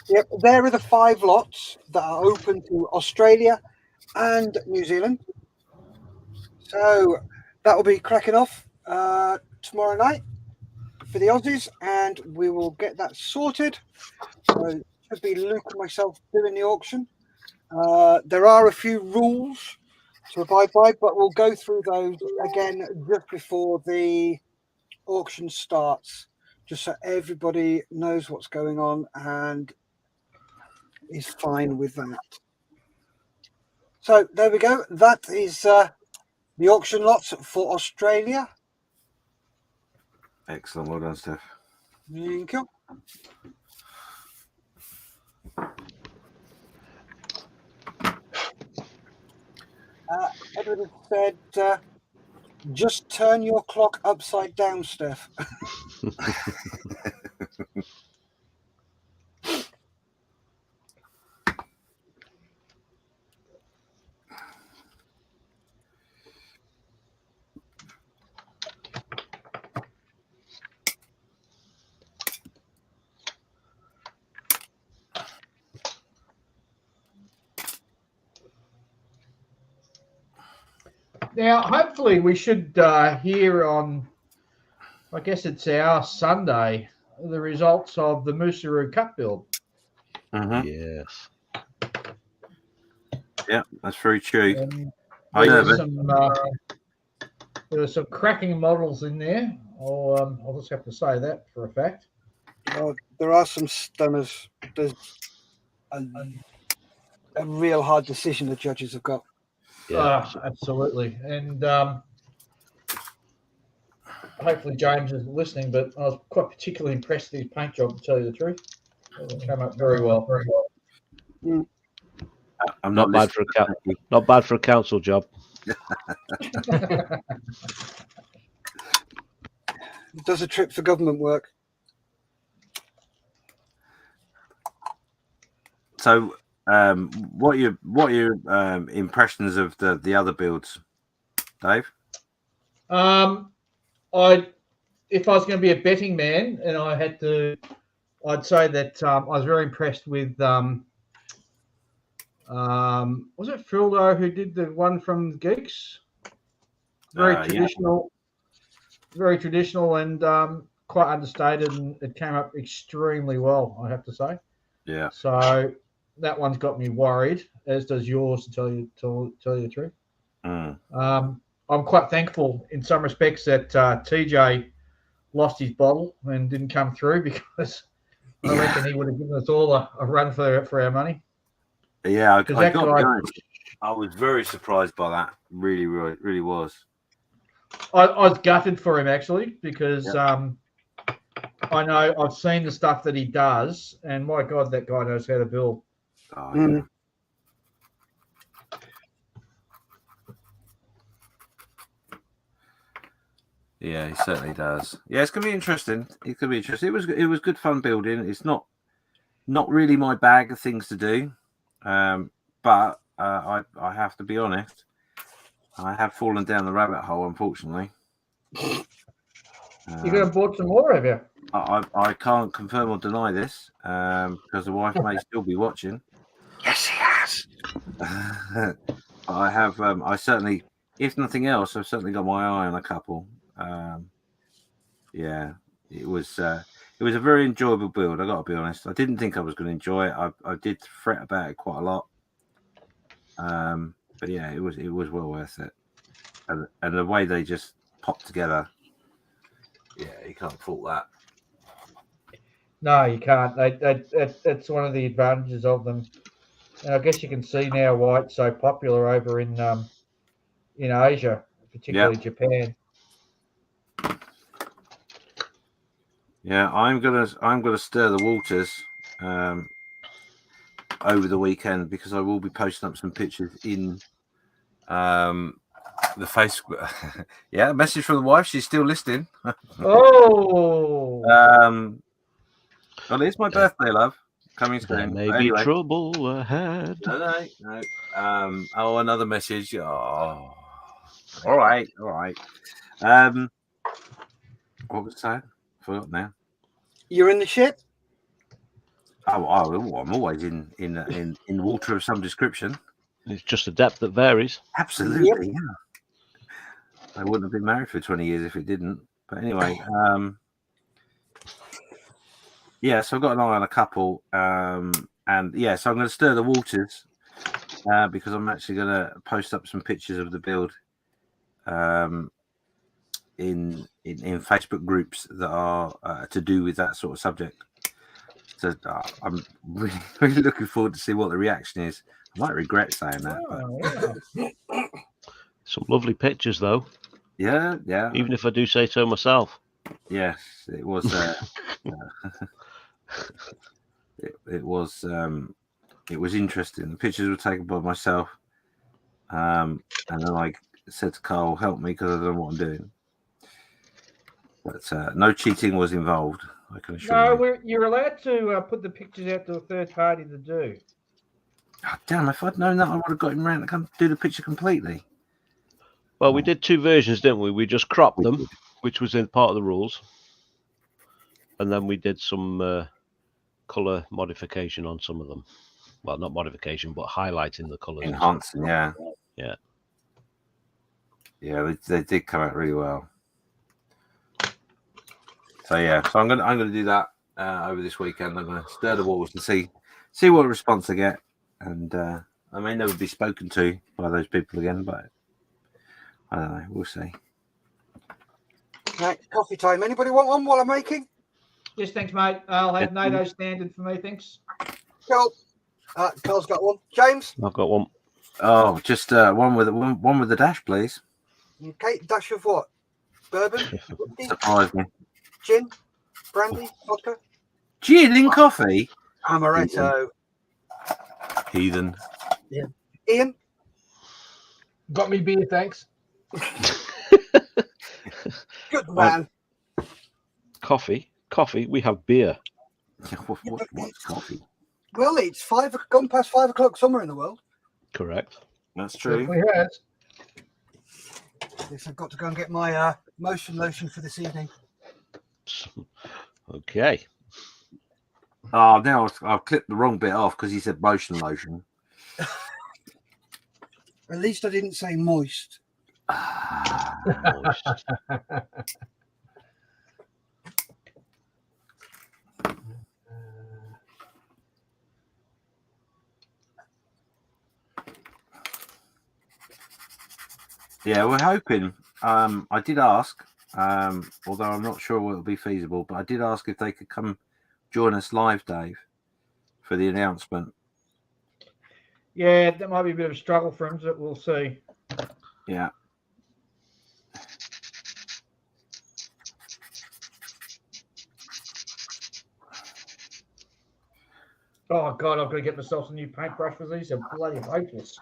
yep, there are the 5 lots that are open to Australia and New Zealand. So that will be cracking off tomorrow night for the Aussies, and we will get that sorted. So it should be Luke and myself doing the auction. There are a few rules to abide by, but we'll go through those again just before the auction starts, just so everybody knows what's going on and is fine with that. So there we go. That is the auction lots for Australia. Excellent. Well done, Steph. Thank you. Edward said, just turn your clock upside down, Steph. Now, hopefully, we should hear on, I guess it's our Sunday, the results of the Musaru Cup build. Yes. Yeah, that's very true. There are some cracking models in there. I'll just have to say that for a fact. Well, there are some stunners. There's a real hard decision the judges have got. Yeah, absolutely. And hopefully James is listening, but I was quite particularly impressed with his paint job, to tell you the truth. It came up very well. I'm not bad for not bad for a council job. It does a trip for government work. So, what are your impressions of the other builds, Dave? If I was going to be a betting man, and I'd say that I was very impressed with. Was it Fildo who did the one from Geeks? Very traditional, very traditional, and quite understated, and it came up extremely well, I have to say. Yeah. So that one's got me worried, as does yours, to tell you the truth. I'm quite thankful in some respects that TJ lost his bottle and didn't come through, because I reckon he would have given us all a run for our money. Yeah, I got to be honest, I was very surprised by that. Really was. I was gutted for him, actually, because I know I've seen the stuff that he does, and my God, that guy knows how to build. Oh, yeah. Yeah, he certainly does. Yeah, it's gonna be interesting. It could be interesting. It was good fun building. It's not really my bag of things to do, but I have to be honest. I have fallen down the rabbit hole, unfortunately. You're going to bought some more, have you? I can't confirm or deny this because the wife may still be watching. Yes, he has. I have. I certainly, if nothing else, I've certainly got my eye on a couple. Yeah, it was a very enjoyable build. I got to be honest. I didn't think I was going to enjoy it. I did fret about it quite a lot. But yeah, it was well worth it. And the way they just popped together, yeah, you can't fault that. No, you can't. That's one of the advantages of them. And I guess you can see now why it's so popular over in Asia, particularly Japan. Yeah, I'm gonna stir the waters over the weekend, because I will be posting up some pictures in the Facebook. Yeah, a message from the wife. She's still listening. Oh. Well, it's my birthday, love. Coming There soon. may Anyway. be trouble ahead. No. Oh, another message. Oh, all right. What was that? Forgot now. You're in the ship? Oh, I'm always in water of some description. It's just a depth that varies. Absolutely, yeah. I wouldn't have been married for 20 years if it didn't. But anyway, yeah. So I've got an eye on a couple, and yeah. So I'm going to stir the waters because I'm actually going to post up some pictures of the build in Facebook groups that are to do with that sort of subject. So I'm really looking forward to see what the reaction is. I might regret saying that. But... Some lovely pictures, though. Yeah. Even if I do say so myself. Yes, it was. It was interesting. The pictures were taken by myself, and then I said to Carl, "Help me, because I don't know what I'm doing." But no cheating was involved. I can assure you. You're allowed to put the pictures out to a third party to do. Oh, damn! If I'd known that, I would have got him around to come do the picture completely. Well, we did two versions, didn't we? We just cropped them, which was in part of the rules, and then we did some color modification on some of them. Well, not modification, but highlighting the colors. Enhancing, yeah. They did come out really well. So yeah, so I'm gonna do that over this weekend. I'm gonna stir the waters and see what response I get, and I may never be spoken to by those people again, but I don't know. We'll see. Right, coffee time. Anybody want one while I'm making? Yes, thanks, mate. I'll have NATO standard for me, thanks. Carl. Carl's got one. James. I've got one. Oh, just one with the dash, please. Okay, dash of what? Bourbon? Surprise me. Gin? Brandy? Vodka? Gin in coffee? Amaretto. Heathen. Yeah. Ian? Got me beer, thanks. Good man. Coffee. We have beer. What's coffee? Well, it's gone past 5 o'clock somewhere in the world. Correct. That's true. Yes. Yes, I've got to go and get my motion lotion for this evening. Okay. Oh, now I've clipped the wrong bit off because he said motion lotion. At least I didn't say moist. Moist. Yeah, we're hoping. I did ask, although I'm not sure whether it'll be feasible, but I did ask if they could come join us live, Dave, for the announcement. Yeah, that might be a bit of a struggle for him, but we'll see. Yeah. Oh, God, I've got to get myself a new paintbrush for these. They're bloody hopeless.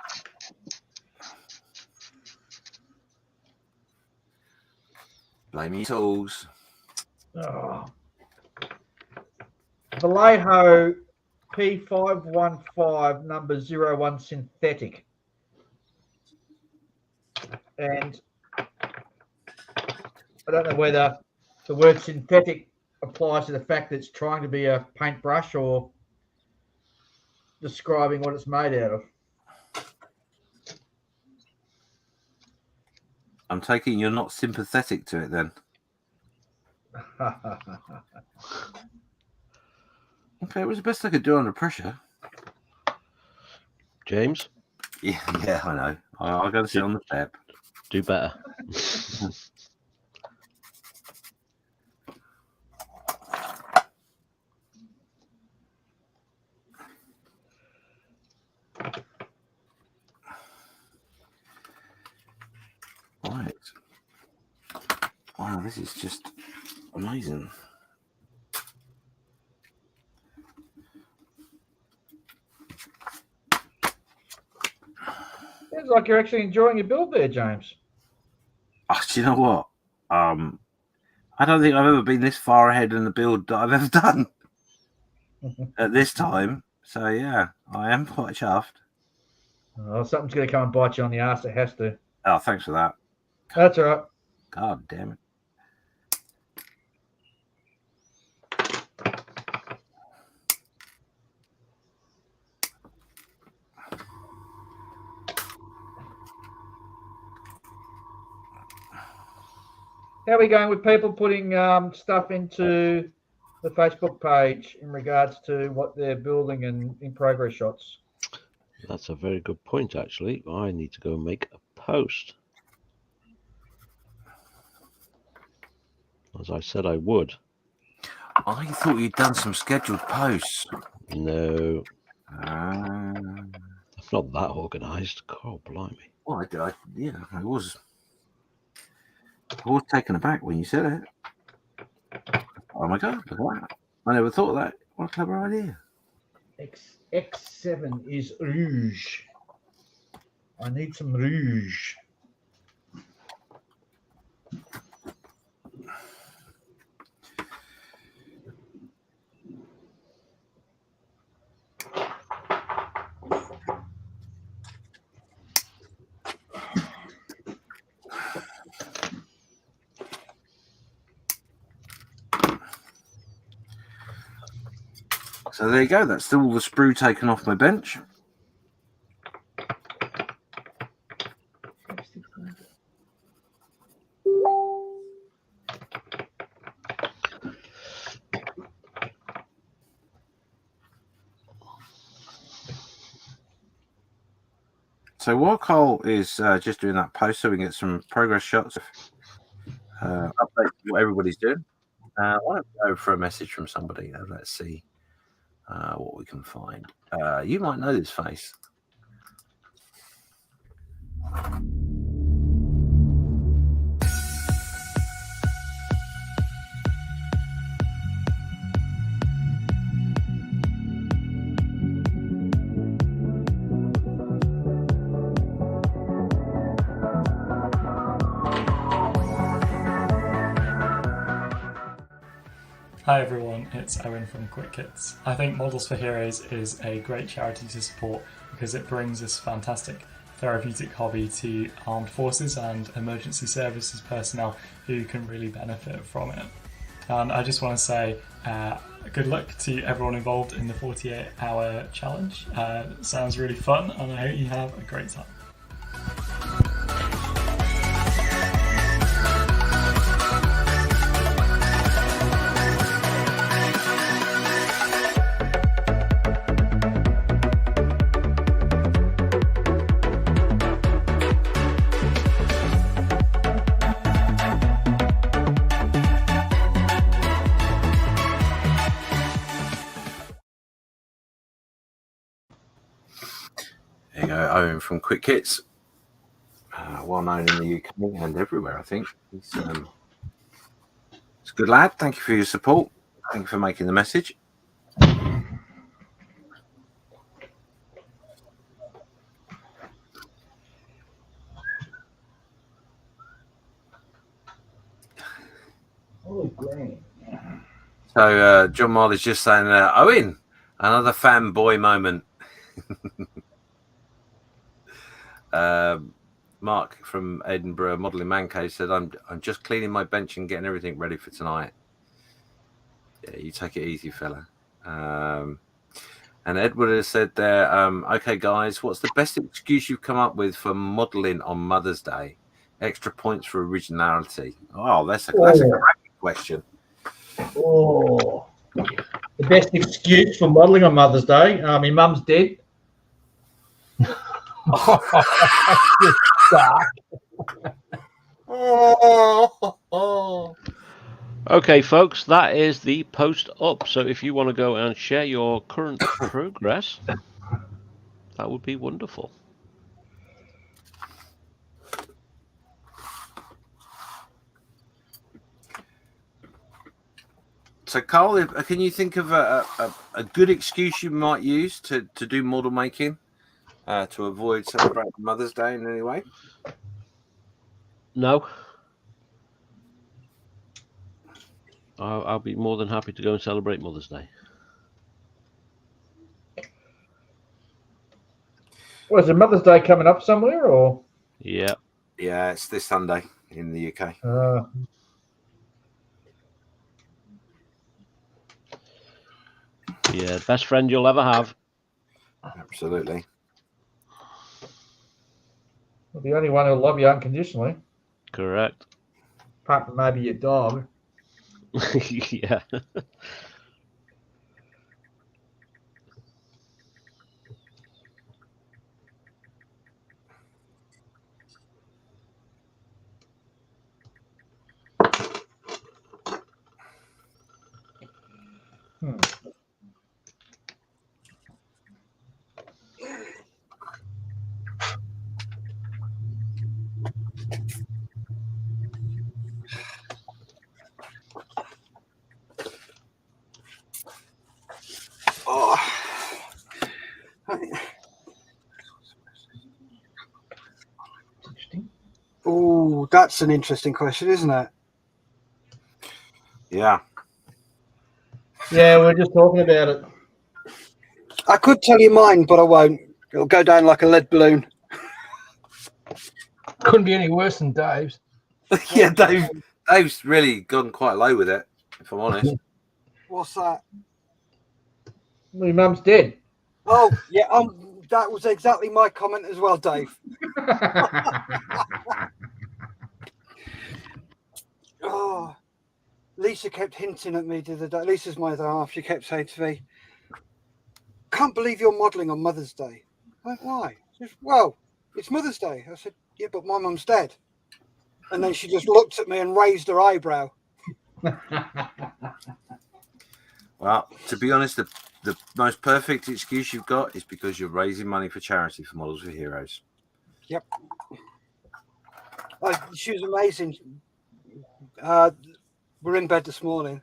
Blame your tools. Oh. Vallejo P515 number 01 synthetic. And I don't know whether the word synthetic applies to the fact that it's trying to be a paintbrush or describing what it's made out of. I'm taking you're not sympathetic to it then. Okay, it was the best I could do under pressure. James? Yeah, I know. I got to sit on the step. Do better. Wow, this is just amazing. Sounds like you're actually enjoying your build there, James. Oh, do you know what? I don't think I've ever been this far ahead in the build that I've ever done at this time. So yeah, I am quite chuffed. Oh, something's going to come and bite you on the ass. It has to. Oh, thanks for that. That's all right. God damn it. How are we going with people putting stuff into the Facebook page in regards to what they're building and in progress shots? That's a very good point, actually. I need to go and make a post. As I said I would. I thought you'd done some scheduled posts. No. I'm not that organised. God, blimey. Well, I was taken aback when you said it. Oh my God, look at that. I never thought of that. What a clever idea. X7 is rouge. I need some rouge. So there you go. That's still all the sprue taken off my bench. So while Cole is just doing that post, so we can get some progress shots, update what everybody's doing. I want to go for a message from somebody. Let's see what we can find. You might know this face. Hi everyone, it's Owen from Quick Kits. I think Models for Heroes is a great charity to support because it brings this fantastic therapeutic hobby to armed forces and emergency services personnel who can really benefit from it. And I just want to say good luck to everyone involved in the 48-hour challenge. It sounds really fun and I hope you have a great time. There you go, Owen from Quick Kits. Well known in the UK and everywhere, I think. He's a good lad. Thank you for your support. Thank you for making the message. So John Marley's just saying, Owen, another fanboy moment. Mark from Edinburgh Modelling Man Cave said, I'm just cleaning my bench and getting everything ready for tonight. Yeah, you take it easy, fella. And Edward has said there, okay, guys, what's the best excuse you've come up with for modelling on Mother's Day? Extra points for originality. Oh, that's a great question. Oh, the best excuse for modelling on Mother's Day. My mum's dead. Okay, folks, that is the post up. So if you want to go and share your current progress, that would be wonderful. So, Carl, can you think of a good excuse you might use to do model making to avoid celebrating Mother's Day in any way? No. I'll be more than happy to go and celebrate Mother's Day. Was it Mother's Day coming up somewhere, or? Yeah. Yeah, it's this Sunday in the UK. Yeah, best friend you'll ever have. Absolutely. Well, the only one who'll love you unconditionally. Correct. Apart from maybe your dog. Yeah. Oh, that's an interesting question, isn't it? Yeah. Yeah, we're just talking about it. I could tell you mine, but I won't. It'll go down like a lead balloon. Couldn't be any worse than Dave's. Yeah, Dave's really gone quite low with it, if I'm honest. What's that? My mum's dead. Oh, yeah, that was exactly my comment as well, Dave. Oh, Lisa kept hinting at me the other day. Lisa's my other half. She kept saying to me, "Can't believe you're modelling on Mother's Day." I went, "Why?" She said, "Well, it's Mother's Day." I said, "Yeah, but my mum's dead." And then she just looked at me and raised her eyebrow. Well, to be honest, the most perfect excuse you've got is because you're raising money for charity for Models for Heroes. Yep. She was amazing. We're in bed this morning,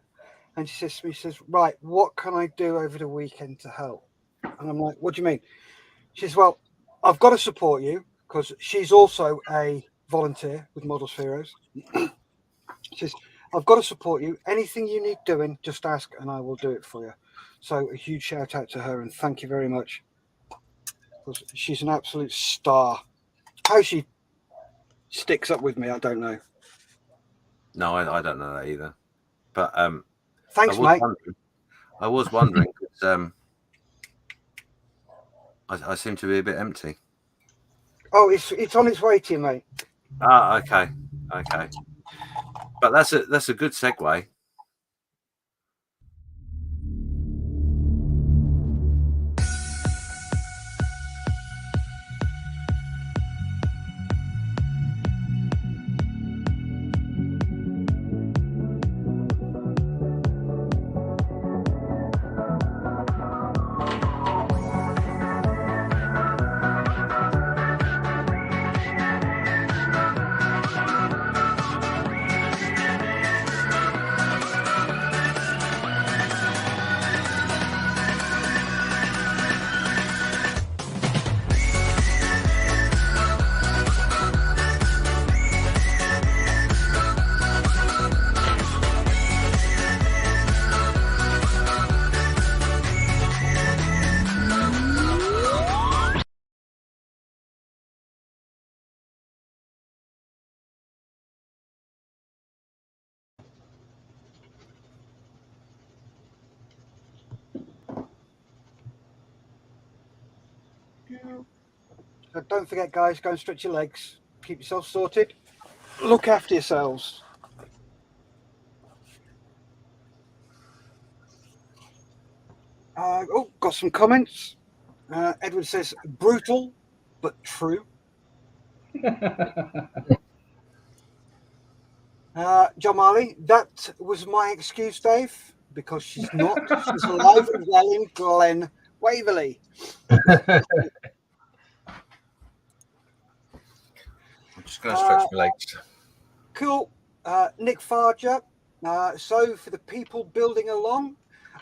and she says to me, she says, "Right, what can I do over the weekend to help?" And I'm like, "What do you mean?" She says, "Well, I've got to support you," because she's also a volunteer with Models for Heroes. She says, "I've got to support you. Anything you need doing, just ask and I will do it for you." So a huge shout out to her and thank you very much. Because she's an absolute star. How she sticks up with me, I don't know. No, I don't know that either. But thanks, mate. I was wondering because I seem to be a bit empty. Oh, it's on its way to you, mate. Ah, okay. But that's a good segue. So don't forget, guys, go and stretch your legs. Keep yourself sorted. Look after yourselves. Got some comments. Edward says, brutal, but true. John Marley, that was my excuse, Dave, because she's not. She's alive and well in Glen Waverley. I'm just going to stretch my legs. Cool. Nick Farger, So for the people building along,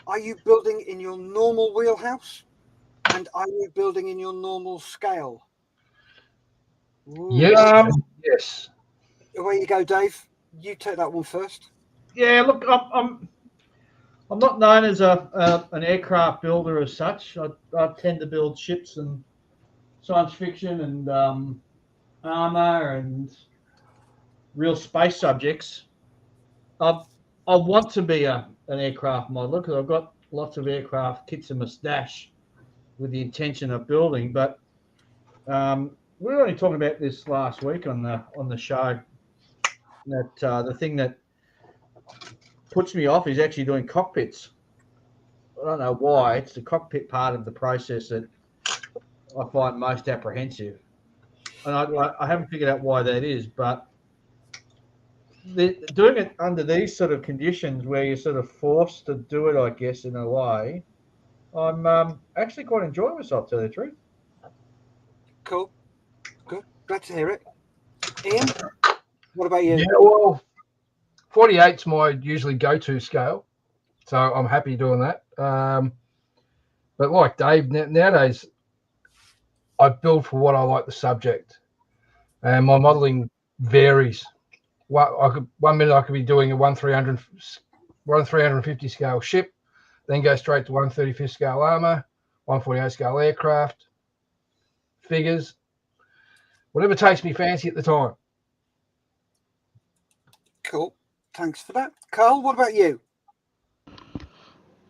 are you building in your normal wheelhouse? And are you building in your normal scale? Ooh. Yes. Yes. Away you go, Dave. You take that one first. Yeah, look, I'm not known as an aircraft builder as such. I tend to build ships and science fiction and armor and real space subjects. I want to be an aircraft modeler because I've got lots of aircraft kits in my stash with the intention of building. But we were only talking about this last week on the show. That the thing that puts me off is actually doing cockpits. I don't know why. It's the cockpit part of the process that I find most apprehensive, and I haven't figured out why that is. But doing it under these sort of conditions where you're sort of forced to do it, I guess, in a way, I'm actually quite enjoying myself, to tell you the truth. Cool. Good. Glad to hear it. Ian, what about you? Yeah, well, 48's my usually go-to scale, so I'm happy doing that. But like Dave, nowadays, I build for what I like the subject, and my modelling varies. One minute I could be doing a 1/350 scale ship, then go straight to 1/35 scale armour, 1/48 scale aircraft, figures, whatever takes me fancy at the time. Cool. Thanks for that. Carl, what about you?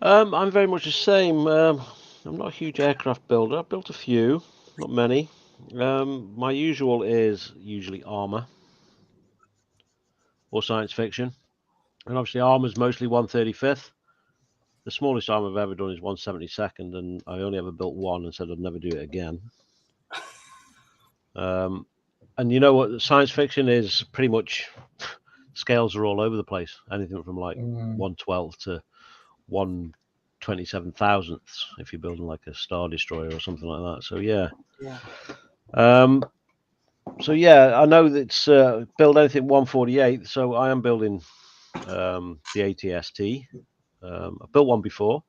I'm very much the same. I'm not a huge aircraft builder. I've built a few, not many. My usual is usually armour or science fiction. And obviously armour's mostly 1/35th. The smallest armour I've ever done is 1/72nd, and I only ever built one and said I'd never do it again. And you know what? Science fiction is pretty much, scales are all over the place. Anything from like 1/12 to 1/27,000th if you're building like a Star Destroyer or something like that. So yeah. So yeah, I know that it's build anything 1/48. So I am building the ATST. I've built one before,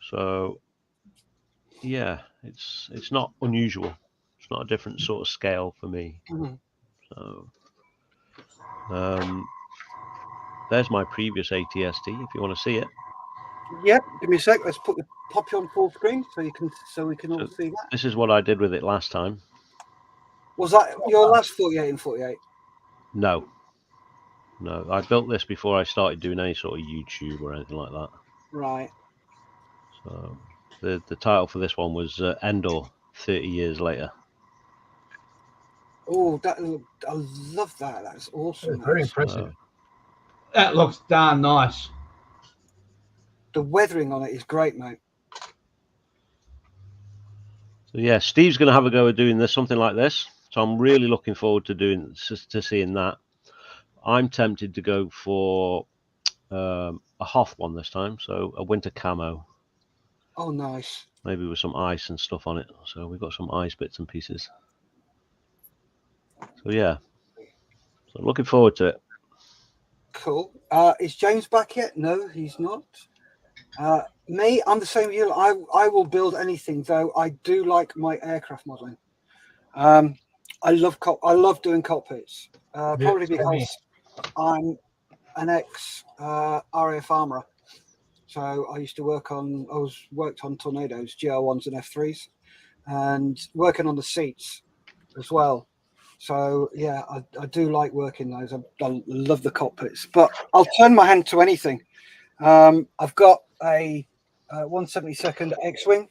so yeah, it's not unusual. It's not a different sort of scale for me. So there's my previous ATST if you want to see it. Yep, give me a sec. Let's pop you on full screen so we can all see that. This is what I did with it last time. Was that your last 48 and 48? No, I built this before I started doing any sort of YouTube or anything like that. Right. So the title for this one was Endor 30 years later. Oh, I love that. That's awesome. It's very impressive. That looks darn nice. The weathering on it is great, mate. So yeah, Steve's going to have a go at doing something like this. So I'm really looking forward to seeing that. I'm tempted to go for a Hoth one this time, so a winter camo. Oh, nice. Maybe with some ice and stuff on it. So we've got some ice bits and pieces. So yeah, so looking forward to it. Cool. Is James back yet? No, he's not. Me, I'm the same as you. I will build anything, though. I do like my aircraft modelling. I love doing cockpits. Probably because I'm an ex RAF armourer. So I used to worked on Tornadoes, GR1s and F3s, and working on the seats as well. So yeah, I do like working those. I love the cockpits, but I'll turn my hand to anything. I've got a 1/72nd X-wing.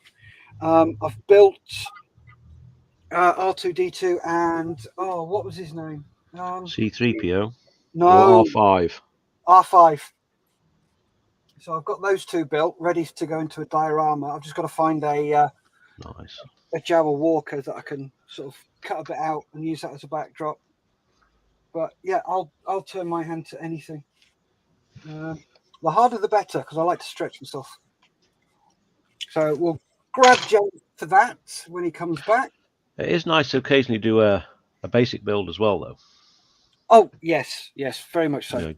I've built R2D2 and what was his name? C3PO. No, or R5. R5. So I've got those two built, ready to go into a diorama. I've just got to find a Jawa Walker that I can sort of cut a bit out and use that as a backdrop. But yeah, I'll turn my hand to anything. The harder the better, because I like to stretch myself. So we'll grab Joe for that when he comes back. It is nice to occasionally do a basic build as well, though. Oh yes, very much so. You know,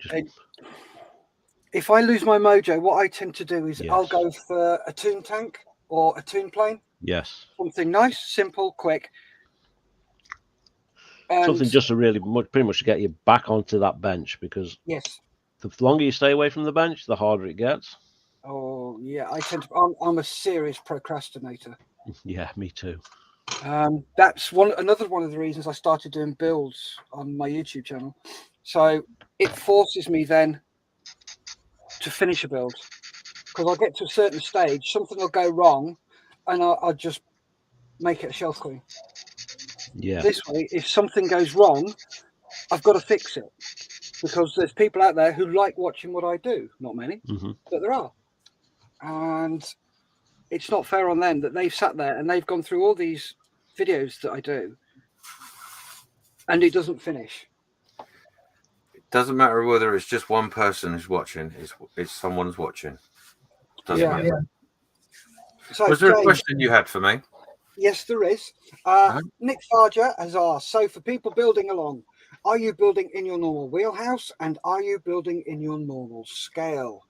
if I lose my mojo, what I tend to do is Yes. I'll go for a toon tank or a toon plane. Yes. Something nice, simple, quick. And Something just to really pretty much get you back onto that bench, because yes. the longer you stay away from the bench, the harder it gets. Oh yeah, I tend to. I'm a serious procrastinator. Yeah, me too. That's another one of the reasons I started doing builds on my YouTube channel. So it forces me then to finish a build, because I'll get to a certain stage, something will go wrong, and I'll just make it a shelf queen. Yeah. This way, if something goes wrong, I've got to fix it, because there's people out there who like watching what I do. Not many, but there are. And it's not fair on them that they've sat there and they've gone through all these videos that I do, and it doesn't finish. It doesn't matter whether it's just one person who's watching, it's someone's watching. Doesn't matter. Yeah. So, was there a James, question you had for me? Yes, there is. Nick Farger has asked, so for people building along, are you building in your normal wheelhouse, and are you building in your normal scale?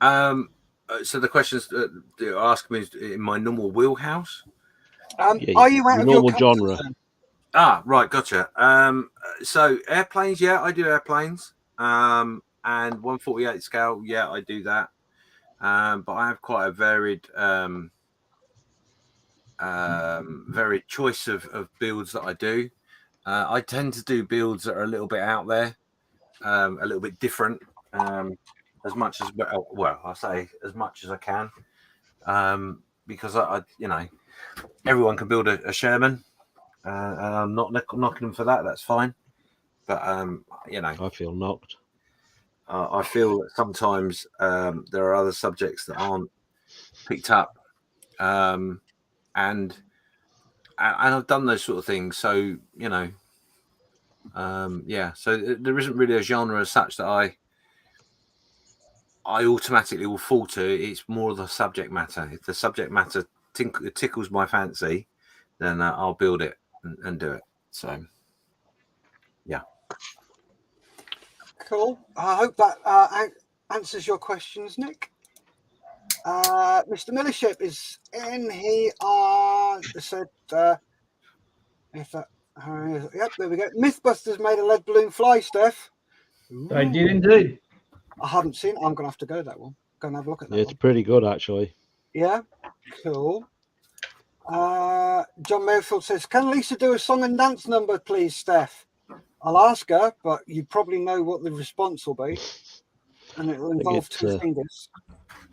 So the questions they're asking me is in my normal wheelhouse. Are you out of your normal genre? zone? Right, gotcha. So airplanes, yeah, I do airplanes. And 1/48 scale, yeah, I do that. But I have quite a varied choice of builds that I do. I tend to do builds that are a little bit out there, a little bit different. As much as I say as much as I can, because I everyone can build a Sherman, and I'm not knocking them for that. That's fine, but I feel knocked. I feel that sometimes there are other subjects that aren't picked up, and I've done those sort of things. So so there isn't really a genre as such that I automatically will fall to. It's more of the subject matter. If the subject matter tickles my fancy, then I'll build it and do it. So, yeah. Cool. I hope that answers your questions, Nick. Mr. Millership is in. He said, yep, there we go. Mythbusters made a lead balloon fly, Steph. They did indeed. I haven't seen it. I'm going to have to go to that one. Go and have a look at that It's one. pretty good, actually. Yeah, cool. John Mayfield says, can Lisa do a song and dance number, please, Steph? I'll ask her, but you probably know what the response will be. And it will involve two fingers.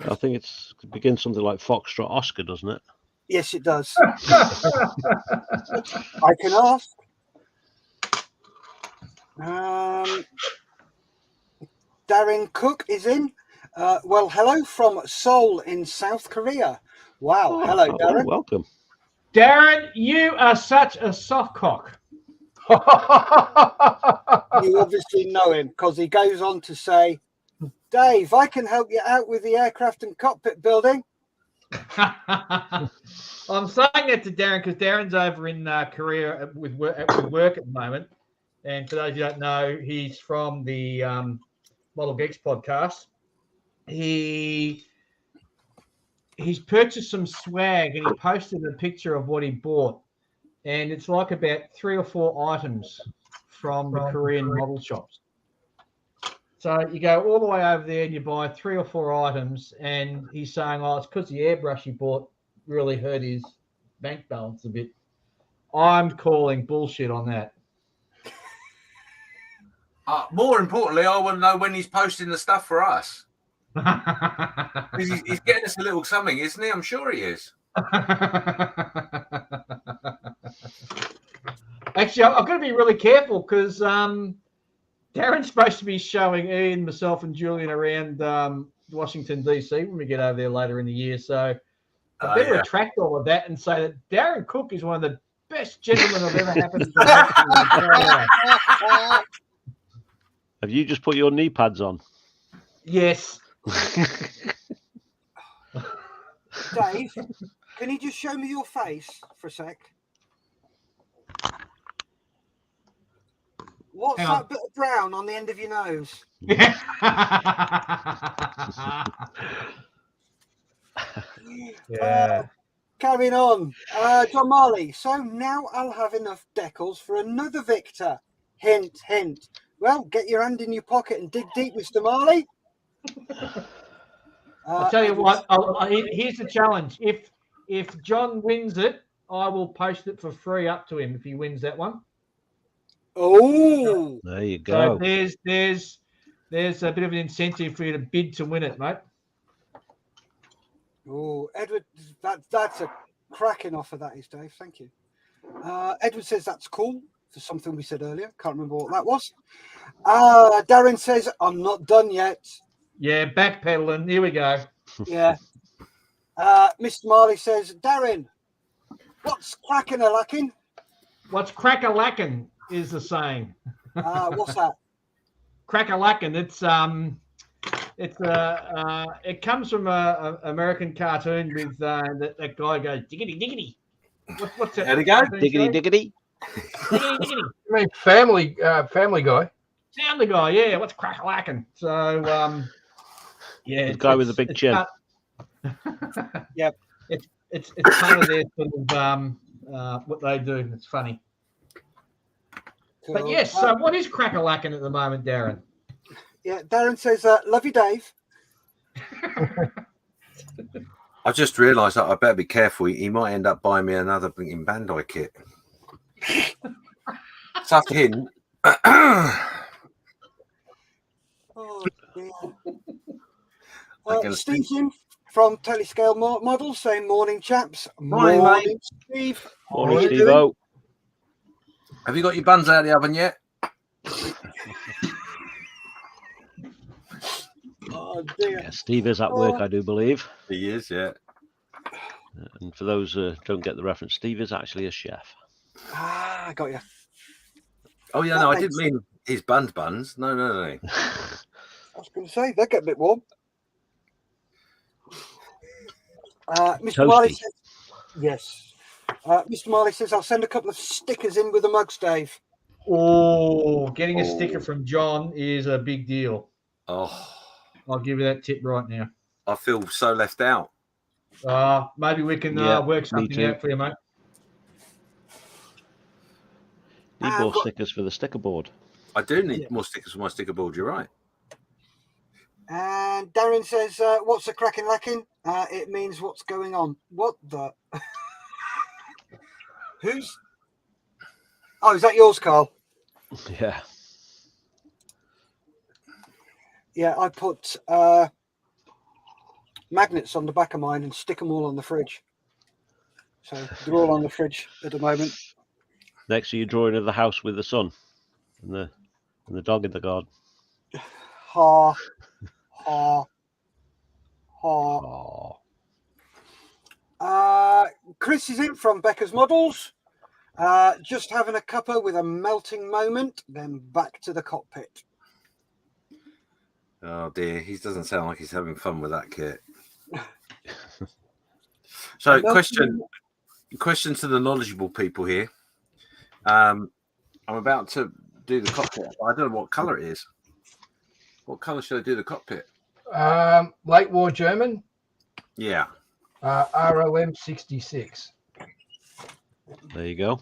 I think it begins something like Foxtrot Oscar, doesn't it? Yes, it does. I can ask. Darren Cook is in. Well, hello from Seoul in South Korea. Wow. Hello, Darren. Welcome. Darren, you are such a soft cock. You obviously know him, because he goes on to say, Dave, I can help you out with the aircraft and cockpit building. I'm saying that to Darren because Darren's over in Korea with work at the moment. And for those who don't know, he's from the Model Geeks podcast. He's purchased some swag and he posted a picture of what he bought. And it's like about 3 or 4 items from the Korean model shops. So you go all the way over there and you buy 3 or 4 items, and he's saying, it's because the airbrush he bought really hurt his bank balance a bit. I'm calling bullshit on that. More importantly, I want to know when he's posting the stuff for us. He's getting us a little something, isn't he? I'm sure he is. Actually, I've got to be really careful because Darren's supposed to be showing Ian, myself, and Julian around Washington, D.C. when we get over there later in the year. So I better retract all of that and say that Darren Cook is one of the best gentlemen I've ever happened to. Have you just put your knee pads on? Yes. Dave, can you just show me your face for a sec? What's Hang that on. bit of brown on the end of your nose? Yeah. Yeah. Carrying on. John Marley. So now I'll have enough decals for another Victor. Hint, hint. Well, get your hand in your pocket and dig deep, Mr. Marley. I'll tell you what. Here's the challenge. If John wins it, I will post it for free up to him if he wins that one. Oh, There you So go. there's a bit of an incentive for you to bid to win it, mate. oh, Edward, that's a cracking offer. That is, Dave. Thank you. Edward says that's cool for something we said earlier. Can't remember what that was. Darren says I'm not done yet. Yeah, backpedaling. Here we go. Yeah. Mr. Marley says, Darren, what's cracking a lacking? What's crack-a-lackin' is the saying. What's that? Crack-a-lackin'. It comes from a American cartoon with that guy goes diggity diggity. What's that? There we go. Diggity diggity. Diggity diggity. I mean, Family Guy. Sound the guy, yeah. What's crack-a-lackin'? So yeah, The guy with the big chin. Yep. It's part of their sort of what they do. It's funny. But yes, so what is crack-a-lackin' at the moment, Darren? Yeah, Darren says, love you, Dave. I just realised that I better be careful. He might end up buying me another blinking Bandai kit. Suck in. Oh, dear. Steve's in from Telescale Models saying, morning, chaps. Morning, mate. Steve. Morning, How you Steve-o. doing? Have you got your buns out of the oven yet? Oh, dear. Yeah, Steve is at work, I do believe. He is, yeah. And for those who don't get the reference, Steve is actually a chef. I got you. Oh, yeah, That no, I makes didn't mean his buns. No. I was going to say, they get a bit warm. Mr. Marley Toasty. says, yes. Mr. Marley says, I'll send a couple of stickers in with the mugs, Dave. Oh, getting a sticker from John is a big deal. Oh, I'll give you that tip right now. I feel so left out. Maybe we can Yeah, work me something too. out for you, mate. Need more stickers for the sticker board. I do need more stickers for my sticker board, you're right. And Darren says, what's a cracking lacking? It means what's going on. What the? Who's? Oh, is that yours, Carl? Yeah. Yeah, I put magnets on the back of mine and stick them all on the fridge. So they're all on the fridge at the moment. Next to your drawing of the house with the sun and the dog in the garden. Ha, ha, ha. Oh. Chris is in from Becca's Models. Just having a cuppa with a melting moment, then back to the cockpit. Oh, dear. He doesn't sound like he's having fun with that kit. So, question to the knowledgeable people here. I'm about to do the cockpit. I don't know what colour it is. What colour should I do the cockpit? Late War German. Yeah. RLM 66. There you go.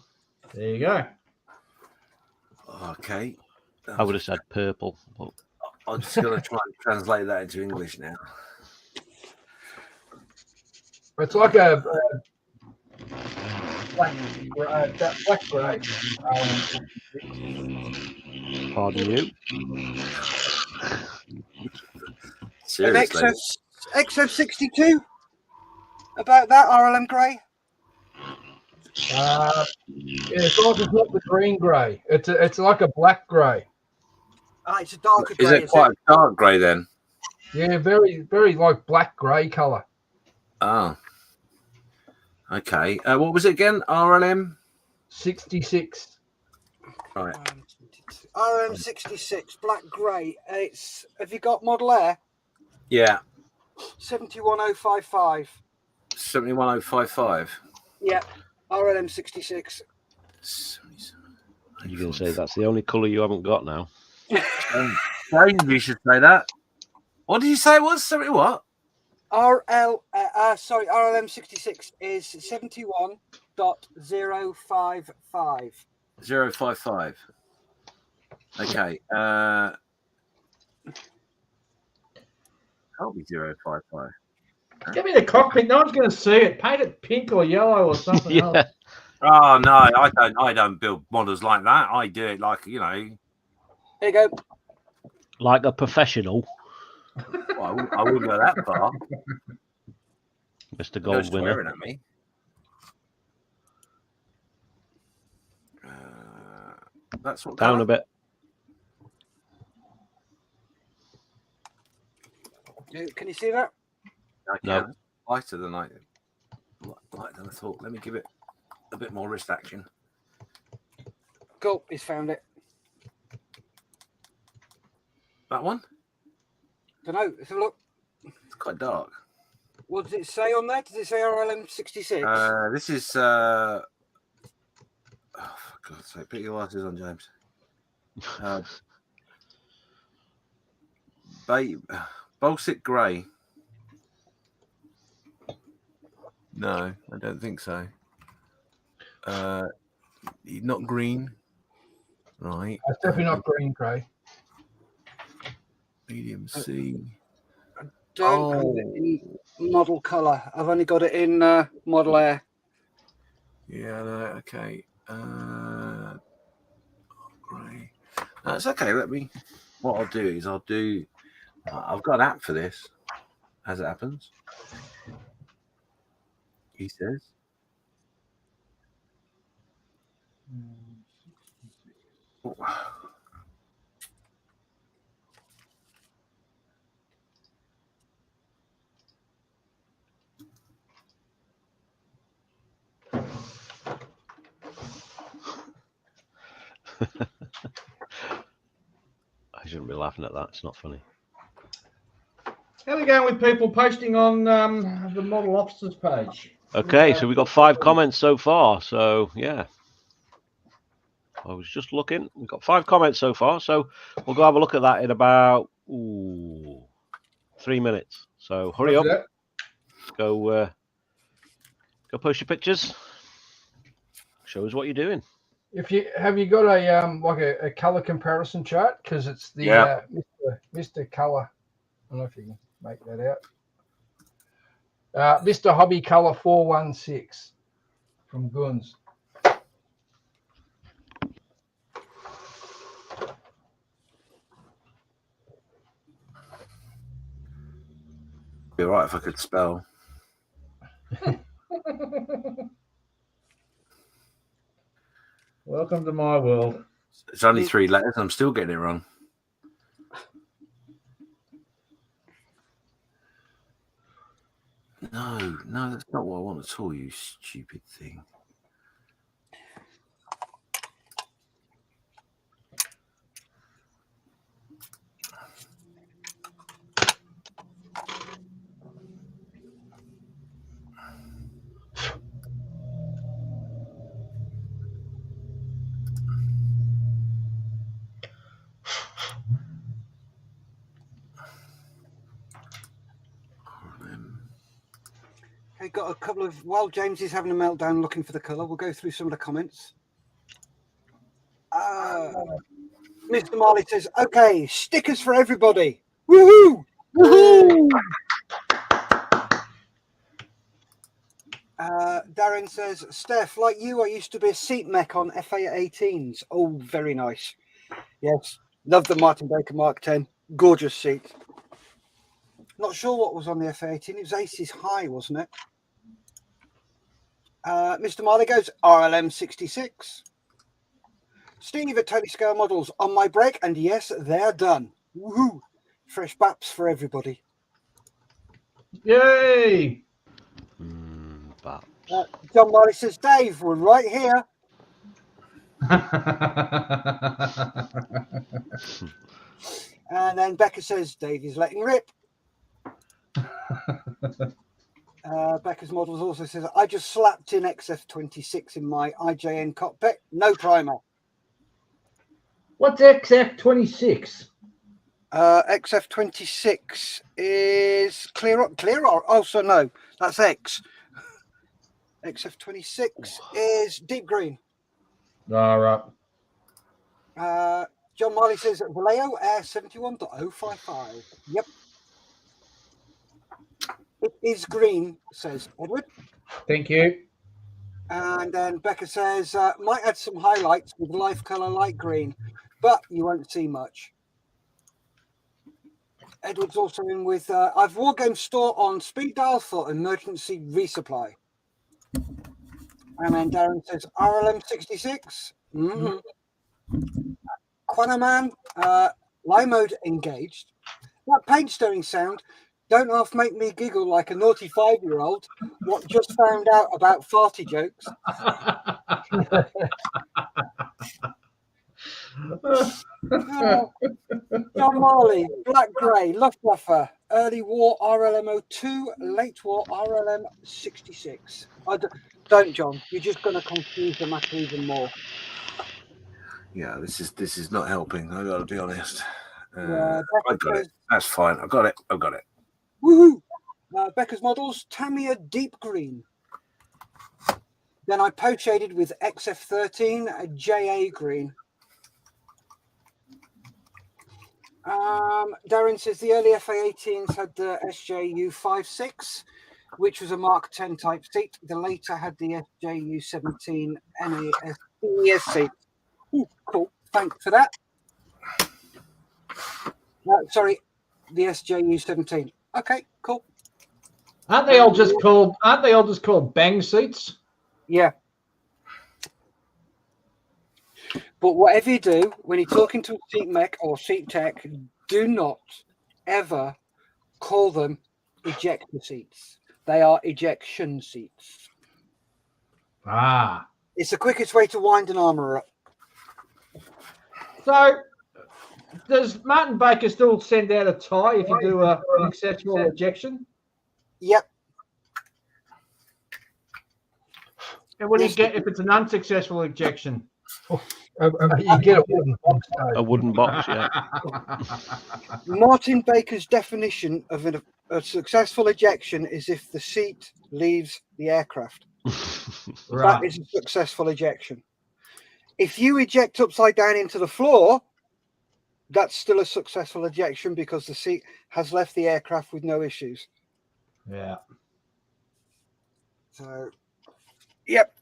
There you go. Okay. I would have said purple. But... I'm just going to try and translate that into English now. It's like a black grey. Pardon you. Seriously. XF62? About that, RLM grey? Yeah, as long as it's not the green grey. It's like a black grey. It's a darker grey. Is it quite a dark grey then? Yeah, very, very like black grey colour. Oh. Okay. What was it again? RLM? 66. Right. RM 66, black grey. Have you got Model Air? Yeah. 71055. 71055. Yeah. RLM 66. You're going to say that's the only colour you haven't got now. Dave, you should say that. What did you say it was? Sorry, what? RLM 66 is 71.055. 055. Okay. Can't be 055. Give me the cockpit. No one's going to see it. Paint it pink or yellow or something else. Oh no, I don't build models like that. I do it like, you know. Here you go. Like a professional. Well, I wouldn't go that far. Mr. Gold winner. Swearing at me. That's what Down a bit. Can you see that? No. Lighter than I thought. Let me give it a bit more wrist action. Cool, he's found it. That one? Don't know. Let's have a look. It's quite dark. What does it say on there? Does it say RLM 66? This is oh, for God's sake, put your glasses on, James. Baltic grey. No, I don't think so. Not green. Right. It's definitely not green, grey. Medium C. Don't have it in model colour. I've only got it in model air. Yeah, no, okay. Grey. No, it's okay. What I'll do is I've got an app for this, as it happens. He says. Oh. I shouldn't be laughing at that. It's not funny. How are we going with people posting on the model officers page? Okay, so we've got 5 comments so far. So, yeah. I was just looking. We've got 5 comments so far. So, we'll go have a look at that in about 3 minutes. So, hurry up. Go post your pictures. Show us what you're doing. Have you got a color comparison chart? Because it's the Mr. Color. I don't know if you can make that out. Mr. Hobby Color 416 from Guns. Be all right if I could spell. Welcome to my world. It's only 3 letters. I'm still getting it wrong. No, that's not what I want at all, you stupid thing. Okay, got a couple of. While James is having a meltdown looking for the colour, we'll go through some of the comments. Mr. Marley says, "Okay, stickers for everybody! Woohoo! Woohoo!" Darren says, "Steph, like you, I used to be a seat mech on FA18s. Oh, very nice. Yes, love the Martin Baker Mark 10. Gorgeous seat. Not sure what was on the FA18. It was Aces High, wasn't it?" Mr. Marley goes, RLM 66. Steve at Tony Scale Models on my break, and yes, they're done. Woohoo! Fresh baps for everybody. Yay! Baps. John Marley says, Dave, we're right here. And then Becca says, Dave is letting rip. Becca's Models also says, I just slapped in XF26 in my IJN cockpit. No primer. What's XF26? XF26 is clear. Oh, so no, that's X. XF26 is deep green. All right. John Marley says Vallejo Air 71.055. Yep. It is green, says Edward. Thank you. And then Becca says, might add some highlights with life color light green, but you won't see much. Edward's also in with, I've Wargame store on speed dial for emergency resupply. And then Darren says, RLM 66. Mm-hmm. Quanaman, lie mode engaged. That paint stirring sound don't half make me giggle like a naughty 5-year-old what just found out about farty jokes. John Marley, Black Grey, Luftwaffe, Early War RLM 02, Late War RLM 66. Don't, John. You're just going to confuse the matter even more. Yeah, this is not helping. I got to be honest. Yeah, I got it. That's fine. I've got it. Woohoo! Becca's models, Tamiya Deep Green. Then I poachaded with XF13, JA Green. Darren says the early FA18s had the SJU 56, which was a Mark 10 type seat. The later had the SJU 17 NAS seat. Ooh, cool. Thanks for that. Sorry, the SJU 17. Okay, cool. Aren't they all just called bang seats? Yeah. But whatever you do, when you're talking to a seat mech or seat tech, do not ever call them ejector seats. They are ejection seats. Ah. It's the quickest way to wind an armor up. So, does Martin Baker still send out a tie if you do an successful ejection? Yep. And what do you get if it's an unsuccessful ejection? You get a wooden box. A wooden box, yeah. Martin Baker's definition of a successful ejection is if the seat leaves the aircraft. Right. That is a successful ejection. If you eject upside down into the floor, that's still a successful ejection because the seat has left the aircraft with no issues. Yeah. So, yep.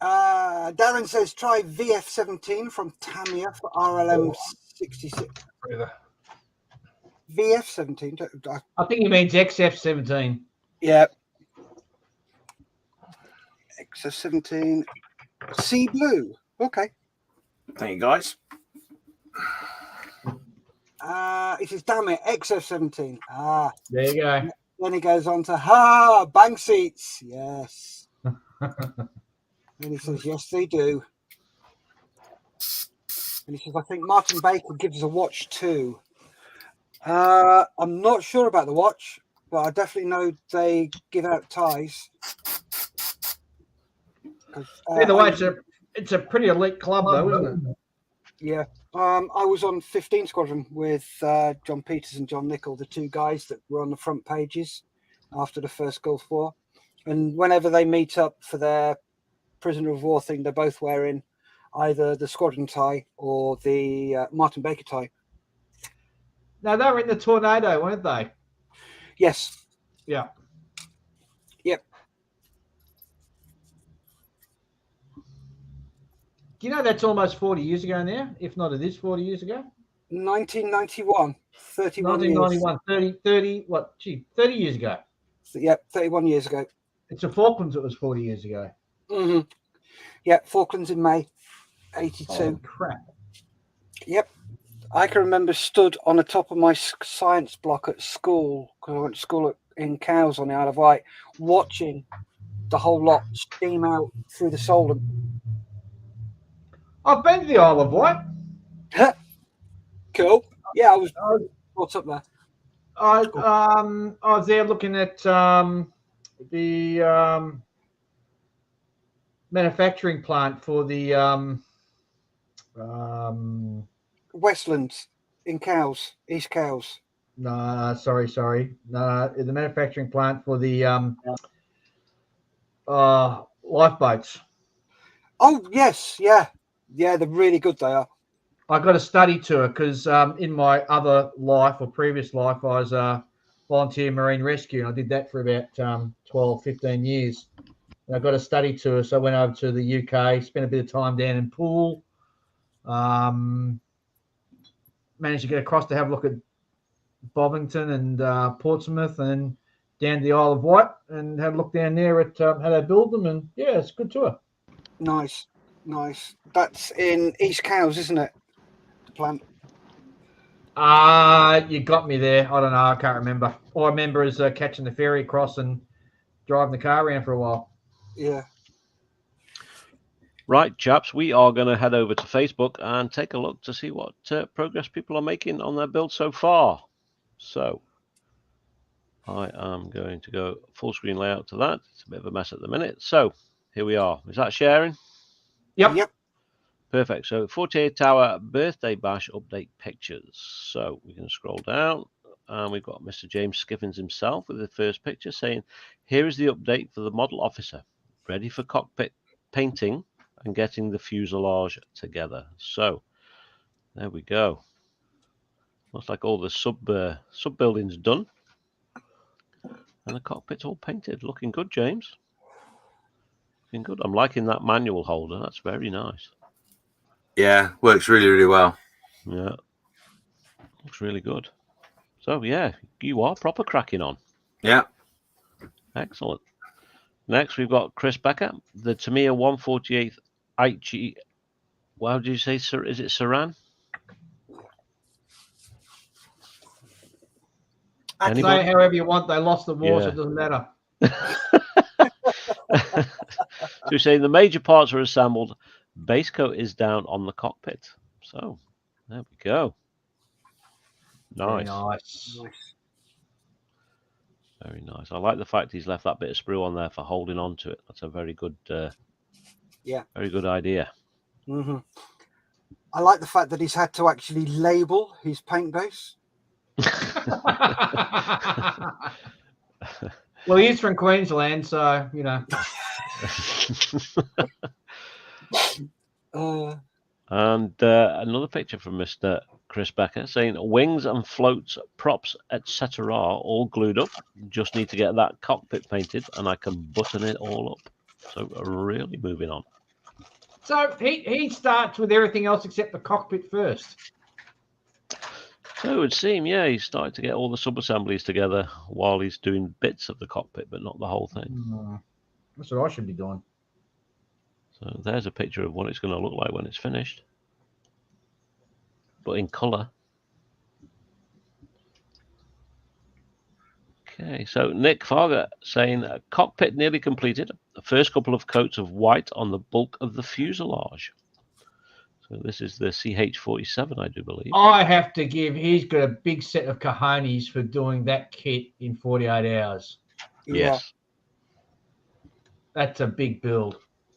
Darren says try VF17 from Tamiya for RLM 66. VF17. I think he means XF17. Yeah. XF17. Sea blue. Okay. Thank you, guys. It says, damn it, XF17. There you go. Then he goes on to, bank seats. Yes. And he says, yes, they do. And he says, I think Martin Baker gives us a watch too. I'm not sure about the watch, but I definitely know they give out ties. Either way, it's a pretty elite club, though, isn't it? Yeah. I was on 15 Squadron with John Peters and John Nichol, the two guys that were on the front pages after the first Gulf War. And whenever they meet up for their prisoner of war thing, they're both wearing either the squadron tie or the Martin Baker tie. No, they were in the Tornado, weren't they? Yes. Yeah. Yep. Do you know that's almost 40 years ago now? If not, it is 40 years ago. 1991. 31 1991. years. 30 years ago. Yep, 31 years ago. It's the Falklands that was 40 years ago. Mm-hmm. Yeah, Falklands in May, 82. Oh, crap. Yep. I can remember stood on the top of my science block at school, because I went to school in Cowes on the Isle of Wight, watching the whole lot steam out through the Solent. I've been to the Isle of Wight. Cool. Yeah, I was brought up there. I was there looking at the manufacturing plant for the Westlands in Cowes, East Cowes. No, sorry. No, the manufacturing plant for the lifeboats. Oh yes, yeah, they're really good. They are. I got a study tour because in my other life or previous life, I was a volunteer marine rescue, and I did that for about 12, 15 years. And I got a study tour, so I went over to the UK, spent a bit of time down in Poole, managed to get across to have a look at Bovington and Portsmouth, and down to the Isle of Wight, and had a look down there at how they build them, and yeah, it's a good tour. Nice. That's in East Cowes, isn't it? The plant. You got me there. I don't know. I can't remember. All I remember is catching the ferry across and driving the car around for a while. Yeah. Right, chaps, we are going to head over to Facebook and take a look to see what progress people are making on their build so far. So I am going to go full screen layout to that. It's a bit of a mess at the minute. So here we are. Is that sharing? Yep. Perfect. So 48-hour birthday bash update pictures. So we can scroll down and we've got Mr. James Skiffins himself with the first picture saying, here is the update for the model officer, ready for cockpit painting and getting the fuselage together. So there we go. Looks like all the sub buildings done. And the cockpit's all painted. Looking good, James. Looking good. I'm liking that manual holder. That's very nice. Yeah, works really, really well. Yeah. Looks really good. So, yeah, you are proper cracking on. Yeah. Excellent. Next, we've got Chris Becker, the Tamiya 148 IG. How did you say, sir? Is it Saran? Say it however you want. They lost the war, so Yeah. it doesn't matter. So you're saying the major parts are assembled. Base coat is down on the cockpit. So there we go. Nice. Very nice. I like the fact he's left that bit of sprue on there for holding on to it. That's a very good, very good idea. Mm-hmm. I like the fact that he's had to actually label his paint base. Well, he is from Queensland, so you know. And another picture from Mr. Chris Becker saying wings and floats, props, etc. all glued up. Just need to get that cockpit painted and I can button it all up. So really moving on. So he starts with everything else except the cockpit first. So it would seem, yeah, he's started to get all the sub-assemblies together while he's doing bits of the cockpit, but not the whole thing. That's what I should be doing. So there's a picture of what it's going to look like when it's finished, but in colour. Okay, so Nick Farger saying cockpit nearly completed. The first couple of coats of white on the bulk of the fuselage. So this is the CH-47, I do believe. I have to give. He's got a big set of cojones for doing that kit in 48 hours. Yes. That's a big build.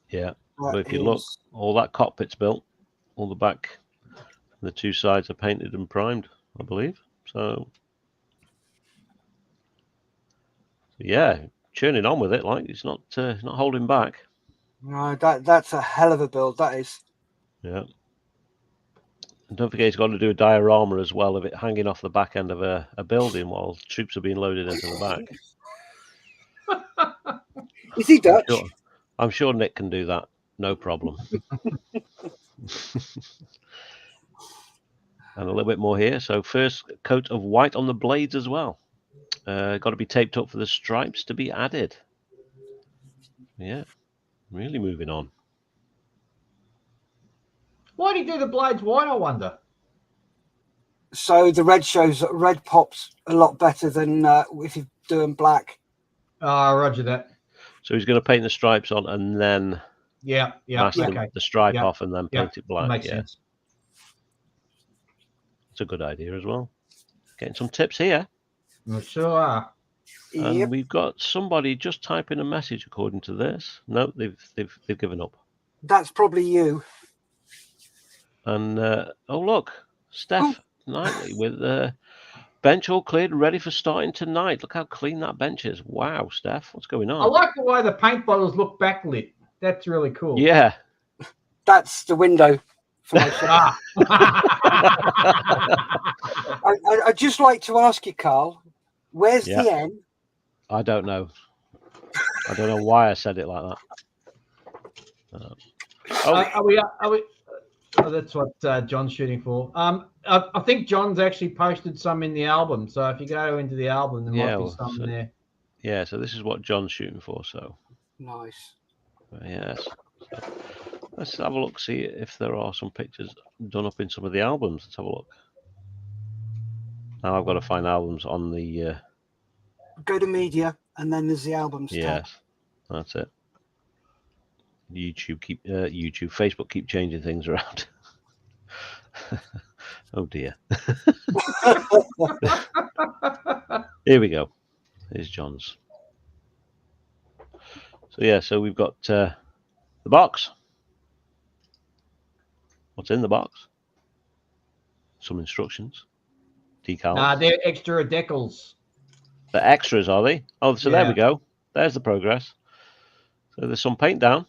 Yeah. But if you look, all that cockpit's built, all the back, the two sides are painted and primed, I believe. So yeah, churning on with it, like it's not holding back. No, that's a hell of a build. That is. Yeah. And don't forget, he's got to do a diorama as well of it hanging off the back end of a building while troops are being loaded into the back. Is he Dutch? I'm sure Nick can do that. No problem. And a little bit more here. So first coat of white on the blades as well. Got to be taped up for the stripes to be added. Yeah, really moving on. Why do you do the blades white, I wonder? So the red pops a lot better than if you do them black. Roger that. So he's going to paint the stripes on and then mask the stripe off and then paint it black. Makes sense. It's a good idea as well. Getting some tips here. We sure are. And we've got somebody just typing a message according to this. No, they've given up. That's probably you. And oh look, Steph Knightley with bench all cleared, ready for starting tonight. Look how clean that bench is. Wow, Steph, what's going on? I like the way the paint bottles look backlit. That's really cool. Yeah. That's the window for my shop. I'd just like to ask you, Carl, where's the N? I don't know. I don't know why I said it like that. Are we? Oh, that's what John's shooting for. I think John's actually posted some in the album. So if you go into the album, there might be some there. Yeah, so this is what John's shooting for. So nice. Yes. So let's have a look, see if there are some pictures done up in some of the albums. Let's have a look. Now I've got to find albums on the. Go to media, and then there's the albums. Yes, tab. That's it. YouTube, Facebook keep changing things around. Oh dear. Here we go. Here's John's. So yeah, so we've got the box. What's in the box? Some instructions. Decals. They're extra decals. The extras, are they? Oh, so there we go. There's the progress. So there's some paint down.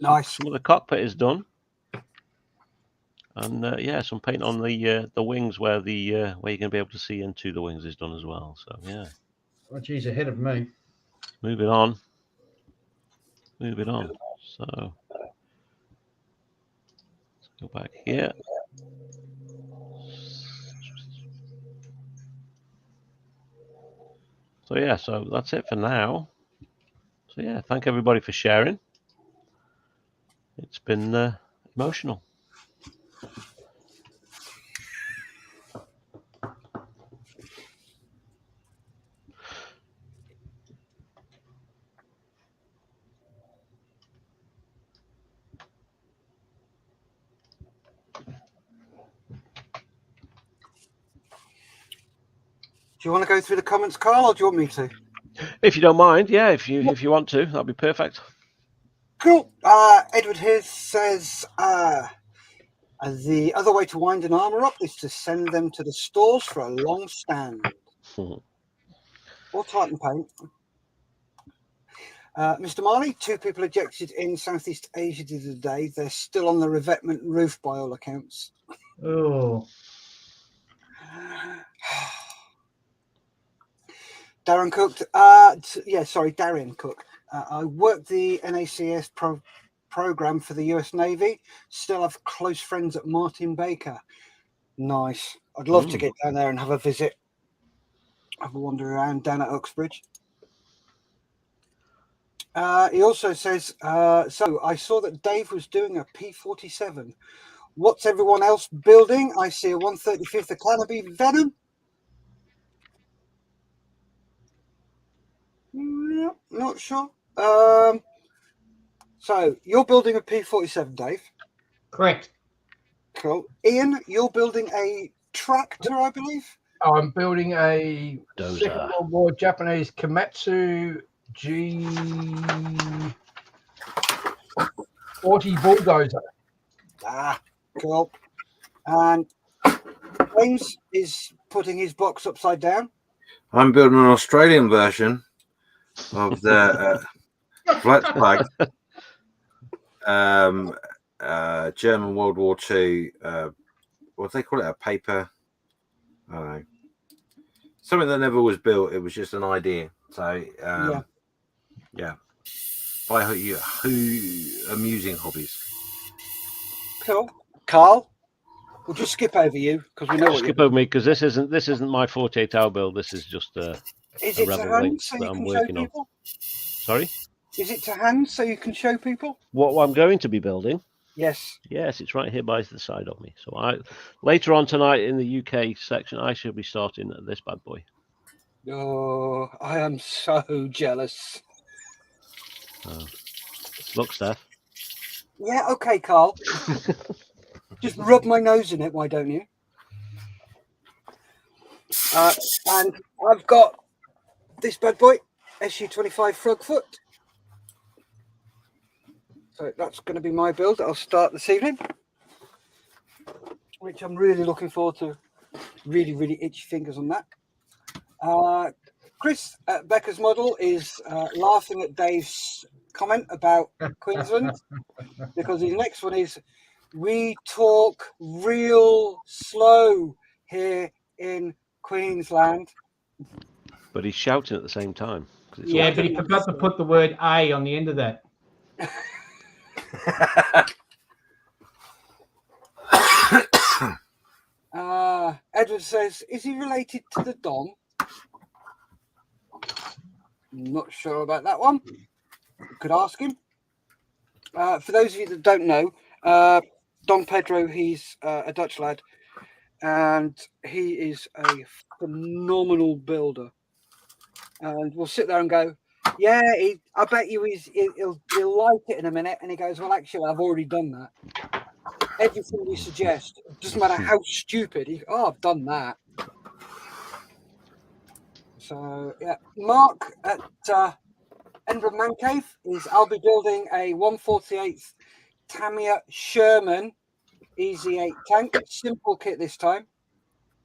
Nice. Some of the cockpit is done. And yeah, some paint on the wings where you're going to be able to see into the wings is done as well. So yeah. Oh, geez, ahead of me. Moving on. Moving on. So let's go back here. So yeah, so that's it for now. So yeah, thank everybody for sharing. It's been emotional. Do you want to go through the comments, Carl, or do you want me to? If you don't mind, yeah, if you want to, that'd be perfect. Cool. Edward here says the other way to wind an armor up is to send them to the stores for a long stand. Or tighten paint. Mr. Marley, 2 people ejected in Southeast Asia the other day. They're still on the revetment roof by all accounts. Oh. Darren Cook. Darren Cook. I worked the NACS program for the US Navy. Still have close friends at Martin Baker. Nice. I'd love to get down there and have a visit. Have a wander around down at Uxbridge. He also says, so I saw that Dave was doing a P-47. What's everyone else building? I see a 135th Academy Venom. Not sure. So you're building a P-47, Dave? Correct. Cool. Ian, you're building a tractor, I believe? I'm building a Second World War Japanese Komatsu G40 bulldozer. Cool. And James is putting his box upside down. I'm building an Australian version of the flat flag, German World War II. What do they call it? A paper? I don't know. Something that never was built. It was just an idea. So yeah. By who amusing hobbies. Cool. Carl, we'll just skip over you because we know what skip over me because this isn't my 48-hour build. This is just is it to hand so you can show people? Sorry? Is it to hand so you can show people? What I'm going to be building? Yes. Yes, it's right here by the side of me. So later on tonight in the UK section, I shall be starting this bad boy. Oh, I am so jealous. Look, Steph. Yeah, okay, Carl. Just rub my nose in it, why don't you? And I've got this bad boy, SU-25 Frogfoot. So that's going to be my build that I'll start this evening. which I'm really looking forward to. Really, really itchy fingers on that. Chris at Becker's Model is laughing at Dave's comment about Queensland because his next one is, we talk real slow here in Queensland. But he's shouting at the same time. Yeah, but he forgot to put the word A on the end of that. Edward says, is he related to the Don? Not sure about that one. Could ask him. For those of you that don't know, Don Pedro, he's a Dutch lad, and he is a phenomenal builder. And we'll sit there and go, yeah, I bet you he'll like it in a minute. And he goes, well, actually, I've already done that. Everything you suggest, doesn't matter how stupid, I've done that. So, yeah, Mark at Edinburgh Man Cave is, I'll be building a 1/48th Tamiya Sherman Easy 8 tank. Simple kit this time.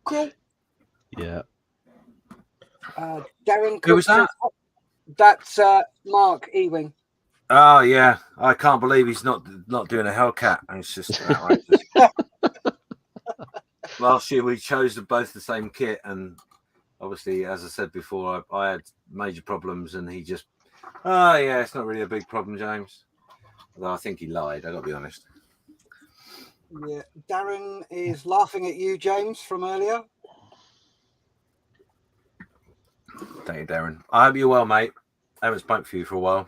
Cool. Yeah. Darren, Who was that? That's Mark Ewing. Oh yeah, I can't believe he's not doing a Hellcat. It's just outrageous. Last year we chose both the same kit, and obviously, as I said before, I had major problems, and he just, yeah, it's not really a big problem, James. Although I think he lied. I got to be honest. Yeah, Darren is laughing at you, James, from earlier. Thank you, Darren. I hope you're well, mate. I haven't spoken for you for a while.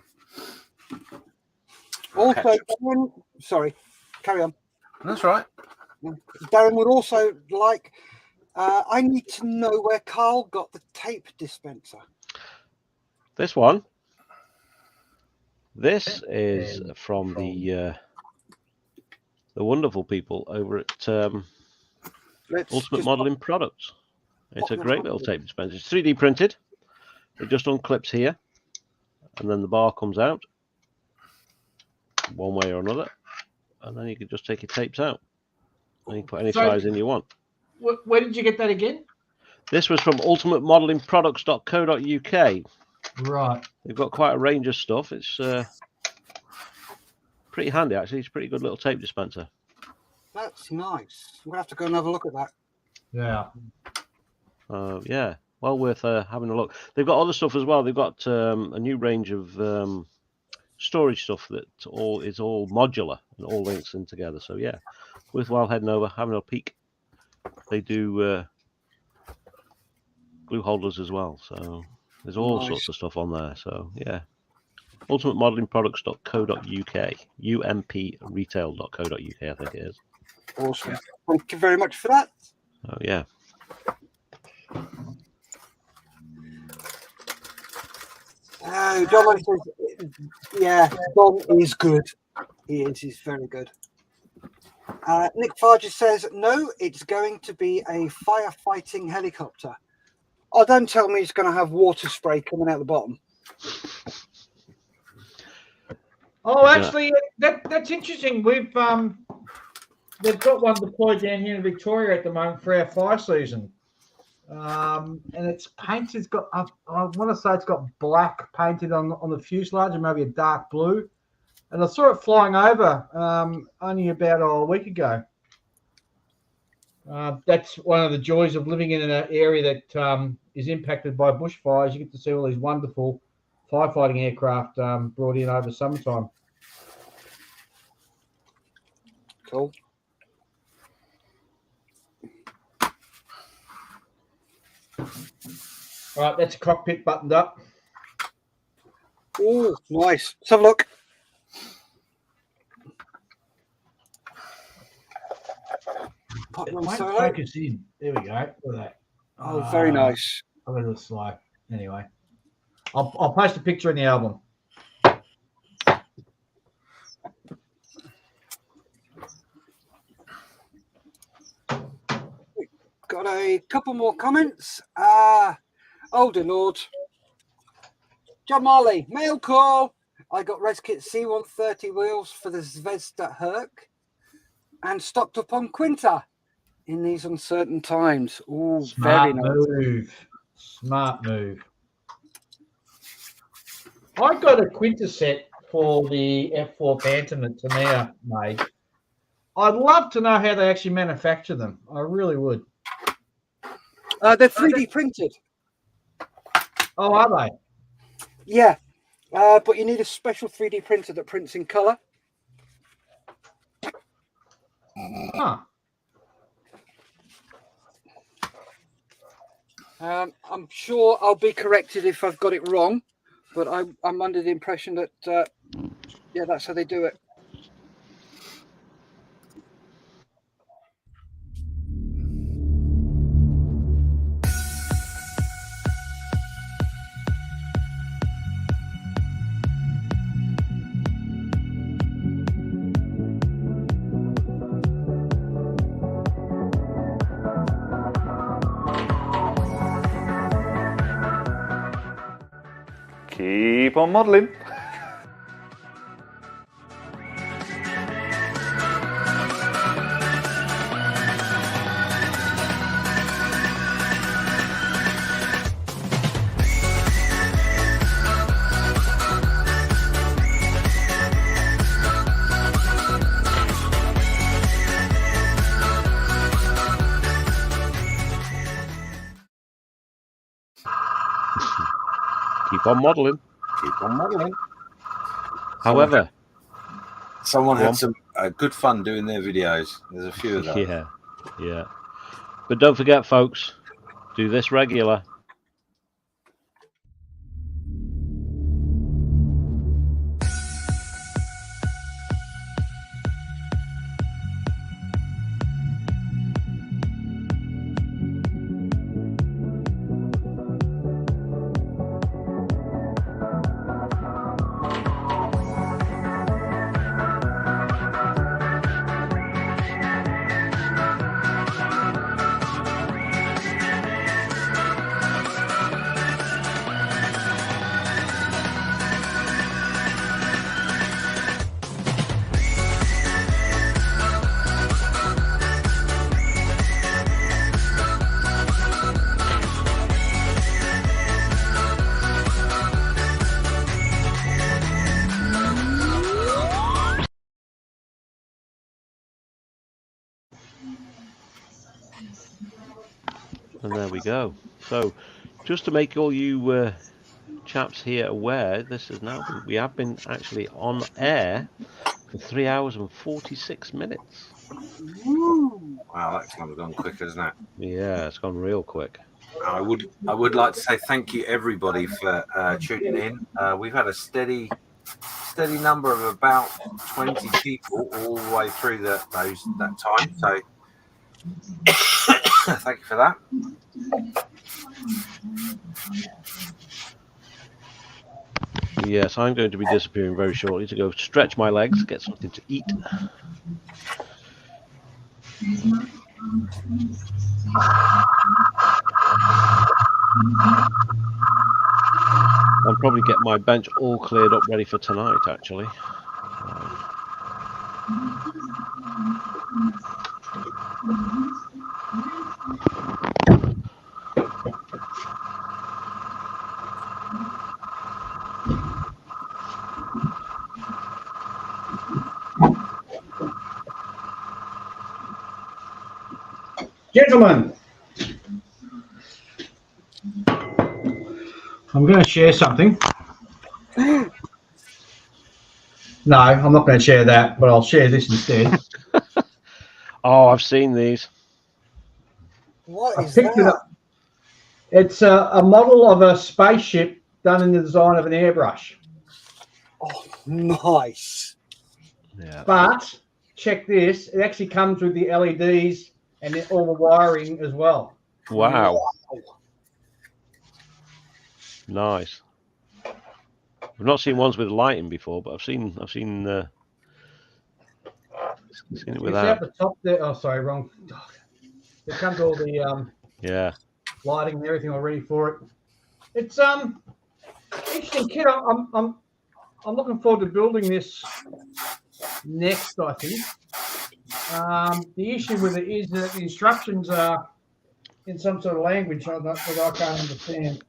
Also, Darren, sorry, carry on. That's right. Darren would also like, I need to know where Carl got the tape dispenser. This one. This is from the wonderful people over at Ultimate Modeling Products. It's a great little tape dispenser. It's 3D printed. It just unclips here, and then the bar comes out one way or another, and then you can just take your tapes out. And you can put any size in you want. Where did you get that again? This was from ultimatemodelingproducts.co.uk. Right. They've got quite a range of stuff. It's pretty handy, actually. It's a pretty good little tape dispenser. That's nice. We'll have to go and have a look at that. Yeah. Yeah, well worth having a look. They've got other stuff as well. They've got a new range of storage stuff that is all modular and all links in together. So yeah, worthwhile heading over, having a peek. They do glue holders as well. So there's all sorts of stuff on there. So yeah, ultimatemodelingproducts.co.uk, umpretail.co.uk, I think it is. Awesome. Thank you very much for that. Oh yeah. John says, yeah, Don is good. He is. He's very good. Nick Farger says, no, it's going to be a firefighting helicopter. Oh, don't tell me it's going to have water spray coming out the bottom. Oh, actually, that's interesting. They've got one deployed down here in Victoria at the moment for our fire season. And it's painted. It's got, I want to say it's got black painted on the fuselage and maybe a dark blue. And I saw it flying over only about a week ago. That's one of the joys of living in an area that is impacted by bushfires. You get to see all these wonderful firefighting aircraft brought in over summertime. Cool. All right, that's a cockpit buttoned up. Oh, nice. Let's have a look. It won't focus in. There we go. Look at that. Oh, very nice. A little slow. Anyway, I'll post a picture in the album. Got a couple more comments. Oh, dear Lord. John Marley, mail call. I got ResKit C130 wheels for the Zvezda Herc and stocked up on Quinta. in these uncertain times. Oh, very Smart nice. move. Smart move. I got a Quinter set for the F4 Phantom that Tamiya made. I'd love to know how they actually manufacture them. I really would. They're 3D printed. Oh, are they? Yeah, but you need a special 3D printer that prints in color. Huh. I'm sure I'll be corrected if I've got it wrong, but I'm under the impression that, yeah, that's how they do it. Keep on modelling. Keep on modelling. Keep on modelling. However, someone had some good fun doing their videos. There's a few of those. Yeah. But don't forget, folks, do this regular. And there we go. So, just to make all you chaps here aware, we have been actually on air for 3 hours and 46 minutes. Woo. Wow, that's kind of gone quick, hasn't it? Yeah, it's gone real quick. I would like to say thank you everybody for tuning in. We've had a steady number of about 20 people all the way through that time. So thank you for that. Yes, I'm going to be disappearing very shortly to go stretch my legs, get something to eat. I'll probably get my bench all cleared up, ready for tonight, actually. Gentlemen, I'm going to share something. No, I'm not going to share that, but I'll share this instead. Oh, I've seen these. What is picked that? it up. It's a model of a spaceship done in the design of an airbrush. Oh, nice. Yeah. But check this, it actually comes with the LEDs and all the wiring as well. Wow. Nice. I've not seen ones with lighting before, but I've seen it It's without. out the top there. Oh, sorry, wrong. It comes all the Yeah. lighting and everything already for it. It's interesting kit. I'm looking forward to building this next, I think. The issue with it is that the instructions are in some sort of language that I can't understand.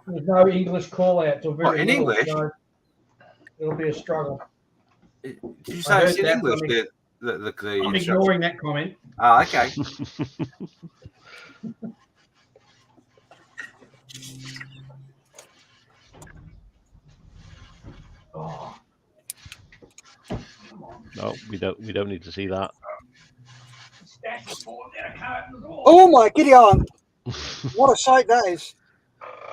There's no English call-outs or very in little, English? so it'll be a struggle. Did you say it's in English? I'm ignoring that comment. Oh, okay. Oh. No, we don't need to see that. Oh my giddy aunt! What a sight that is!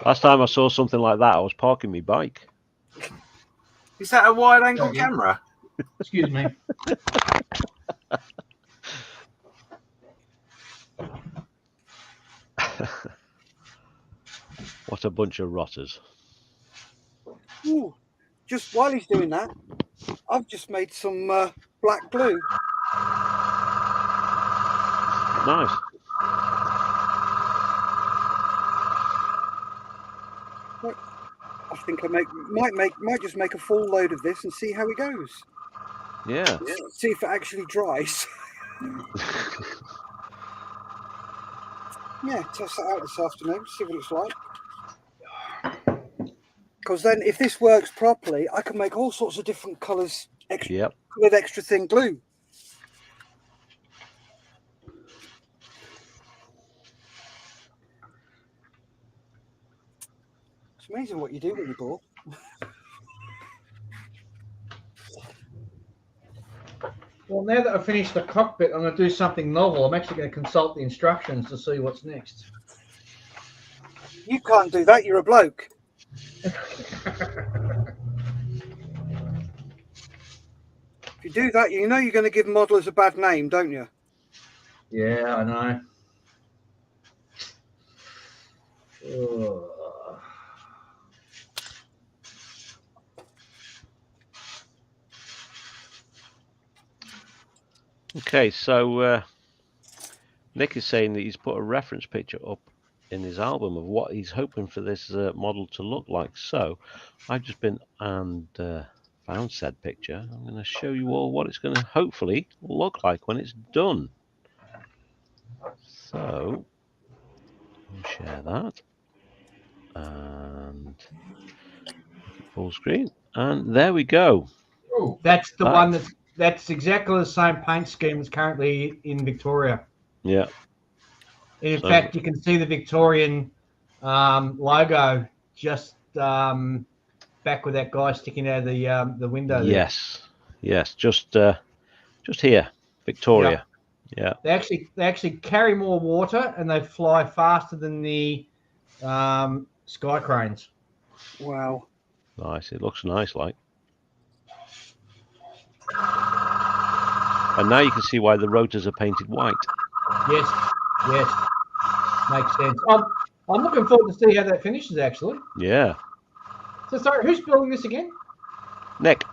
Last time I saw something like that, I was parking my bike. Is that a wide-angle camera? Excuse me. What a bunch of rotters. Ooh, just while he's doing that, I've just made some black glue. Nice. I think I might just make a full load of this and see how it goes. Yeah. See if it actually dries. Yeah, test that out this afternoon, see what it's like. Because then if this works properly, I can make all sorts of different colours with extra thin glue. It's amazing what you do when you're bored. Well, now that I've finished the cockpit, I'm going to do something novel. I'm actually going to consult the instructions to see what's next. You can't do that, you're a bloke. If you do that, you know you're going to give modelers a bad name, don't you? Yeah, I know. Ugh. Okay, so Nick is saying that he's put a reference picture up in his album of what he's hoping for this model to look like. So I've just been and found said picture. I'm going to show you all what it's going to hopefully look like when it's done. So I'll share that and full screen, and there we go. Oh, that's the one that's exactly the same paint scheme as currently in Victoria. Yeah. In fact, you can see the Victorian logo just back with that guy sticking out of the window. Yes, yes, just here, Victoria. Yeah. They actually carry more water and they fly faster than the sky cranes. Wow. Nice. It looks nice, like. And now you can see why the rotors are painted white. Yes, yes, makes sense. I'm looking forward to see how that finishes, actually. Yeah. So, sorry, who's building this again? Nick.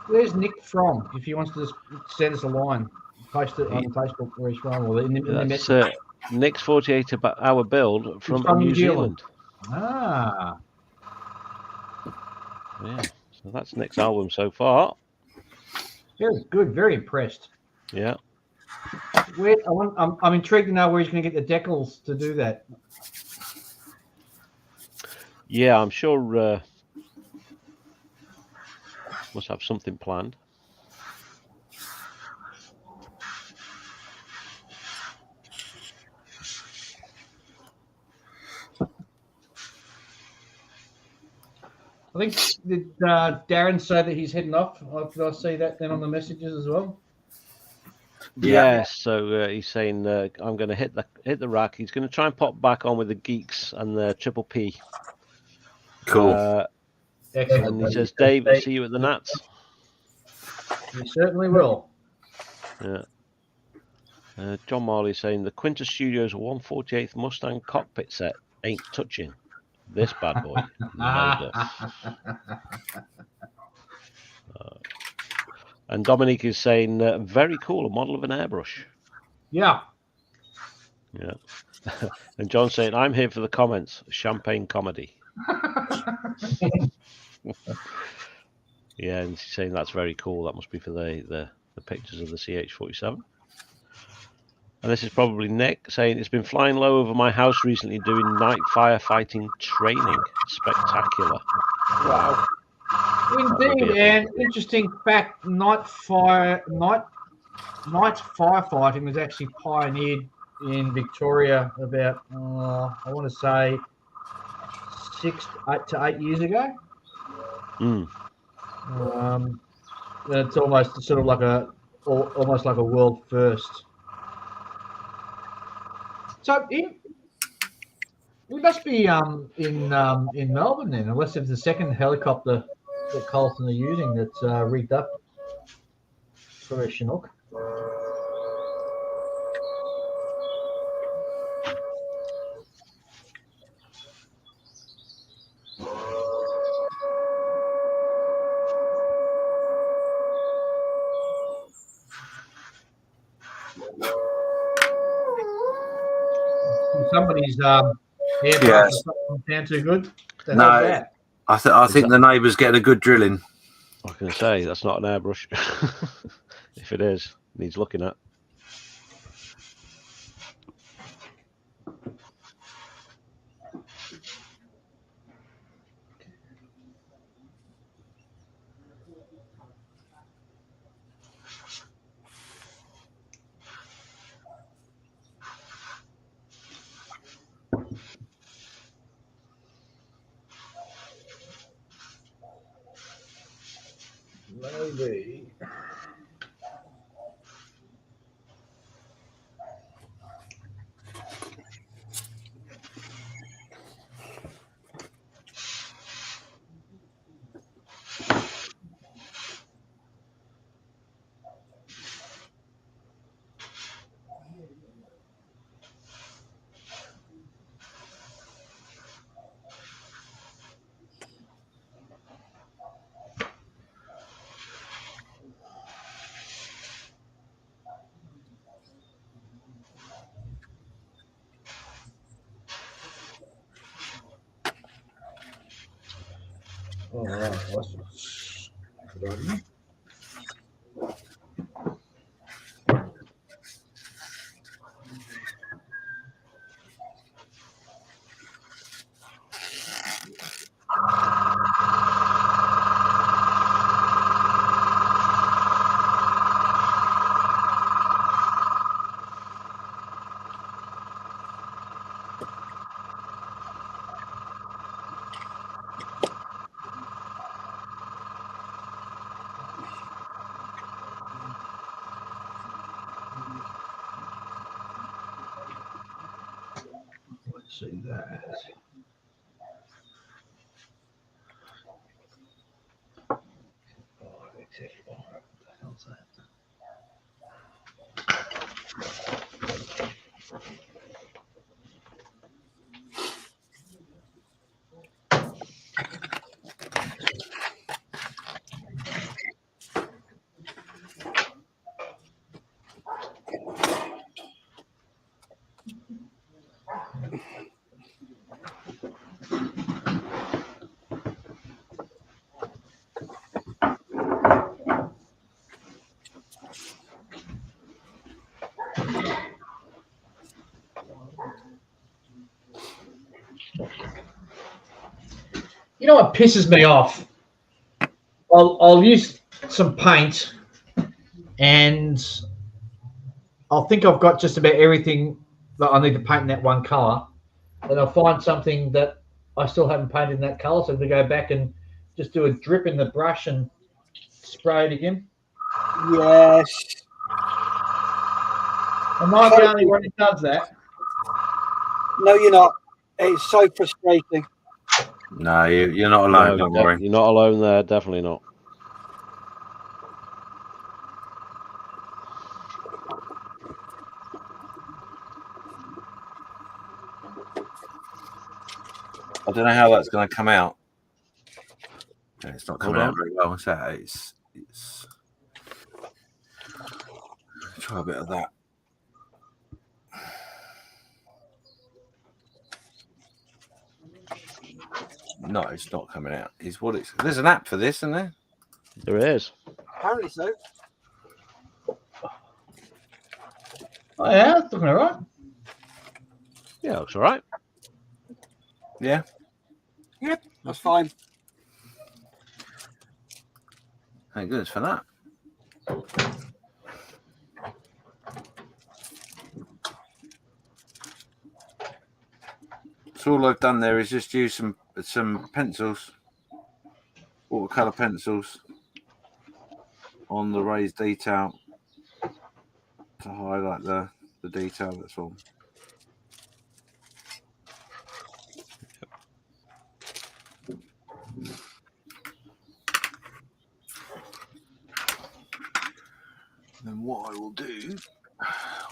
Where's Nick from? If he wants to just send us a line, post it on Facebook where he's from, or in the message. Nick's 48-hour build from New Zealand. Ah. Yeah. So that's Nick's album so far. Very good. Very impressed. Yeah. I'm intrigued to know where he's going to get the decals to do that. Yeah, I'm sure must have something planned. I think did Darren say that he's heading off? Did I see that then on the messages as well? Yeah, so he's saying I'm going to hit the rack. He's going to try and pop back on with the Geeks and the Triple P. Cool. Excellent. And he says, Dave, I'll see you at the Nats. You certainly will. Yeah. John Marley saying the Quintus Studios 148th Mustang cockpit set ain't touching this bad boy. And Dominique is saying, very cool, a model of an airbrush. Yeah. Yeah. And John's saying, I'm here for the comments. Champagne comedy. Yeah, and he's saying that's very cool. That must be for the the pictures of the CH-47. And this is probably Nick saying, it's been flying low over my house recently doing night firefighting training. Spectacular. Wow. Indeed, and interesting fact, night firefighting was actually pioneered in Victoria about, I want to say, 6 to 8 years ago. It's almost sort of like almost like a world first. So we must be in Melbourne then, unless there's a second helicopter that Colson are using that's rigged up for a Chinook. Somebody's Yes. doesn't sound too good. No, I think the neighbour's getting a good drilling. I was going to say, that's not an airbrush. If it is, it needs looking at. Maybe. All right, that's good idea. Let's see that. What the hell's that? You know what pisses me off? I'll use some paint and I'll think I've got just about everything that I need to paint in that one colour, and I'll find something that I still haven't painted in that colour, so I'm going to go back and just do a drip in the brush and spray it again. Yes. Am I the only one who does that? No, you're not. It's so frustrating. No, you're not alone. Don't worry. You're not alone there. Definitely not. I don't know how that's going to come out. It's not coming Hold out on. very well. Is that? It's. Try a bit of that. No, it's not coming out. There's an app for this, isn't there? There is. Apparently so. Oh yeah, it's looking all right. Yeah, looks all right. Yeah. Yep, that's fine. Thank goodness for that. So all I've done there is just use some pencils, watercolor pencils, on the raised detail to highlight the detail. That's all. Then what I will do,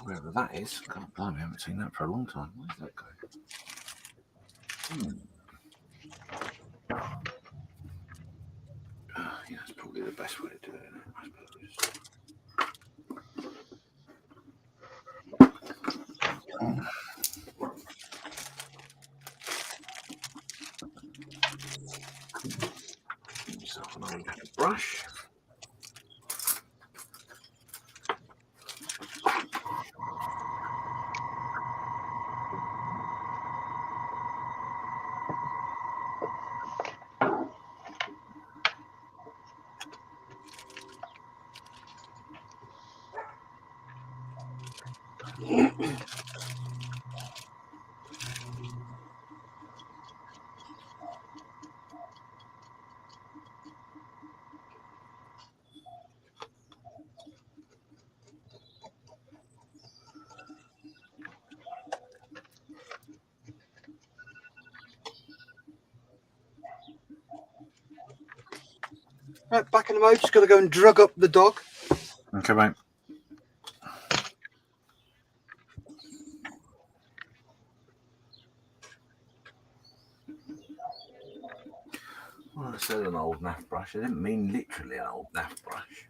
wherever that is, God, blimey, I haven't seen that for a long time. Where does that go? Yeah, that's probably the best way to do it, I suppose. Get yourself an old brush. Right, back in the mode. Just got to go and drug up the dog. Okay, mate. Well, I said an old naff brush. I didn't mean literally an old naff brush.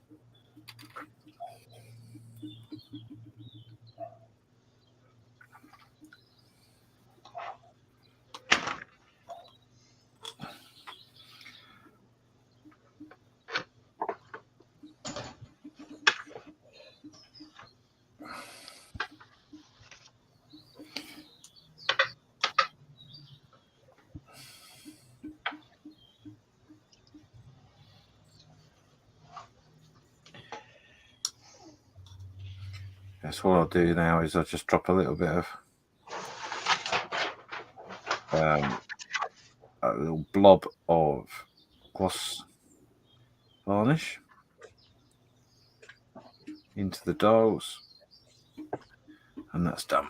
That's what I'll do now is I'll just drop a little bit of a little blob of gloss varnish into the dials, and that's done.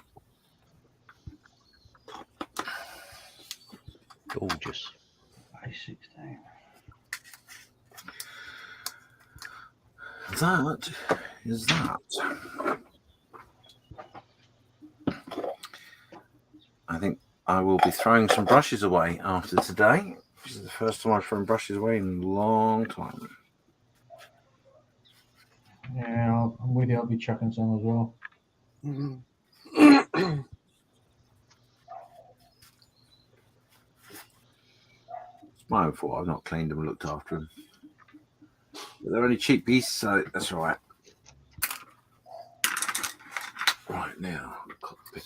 Gorgeous. A16. That is that. I think I will be throwing some brushes away after today. This is the first time I've thrown brushes away in a long time. Yeah, I'm with you. I'll be chucking some as well. It's my own fault. I've not cleaned them and looked after them. But they're only cheap pieces, so that's all right. Right now, cockpit.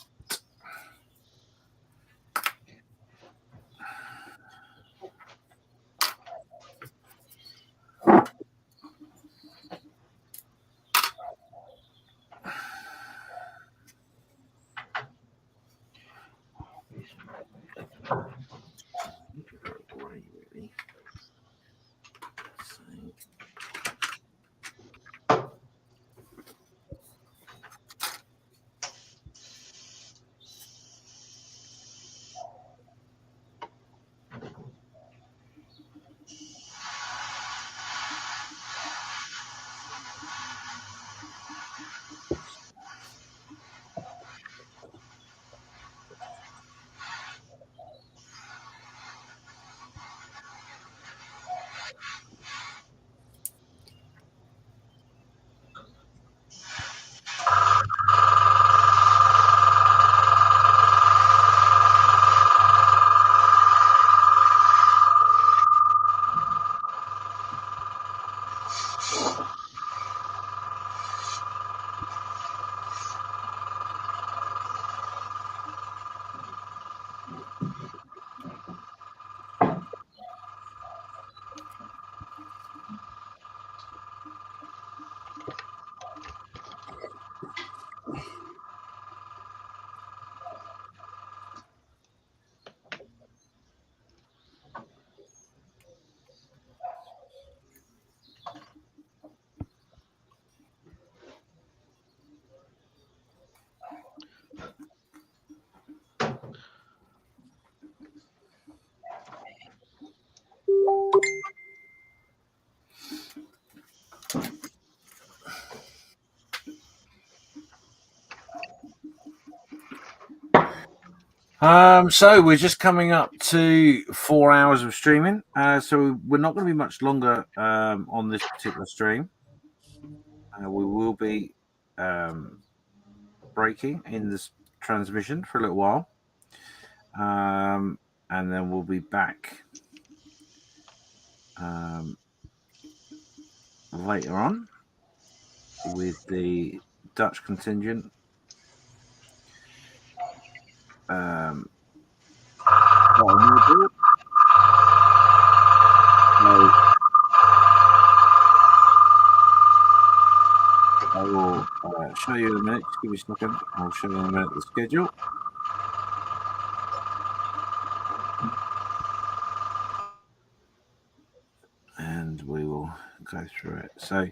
So we're just coming up to 4 hours of streaming. So we're not going to be much longer on this particular stream. We will be breaking in this transmission for a little while. And then we'll be back later on with the Dutch contingent. I will show you in a minute. Just give me a second. I'll show you in a minute the schedule. And we will go through it. So,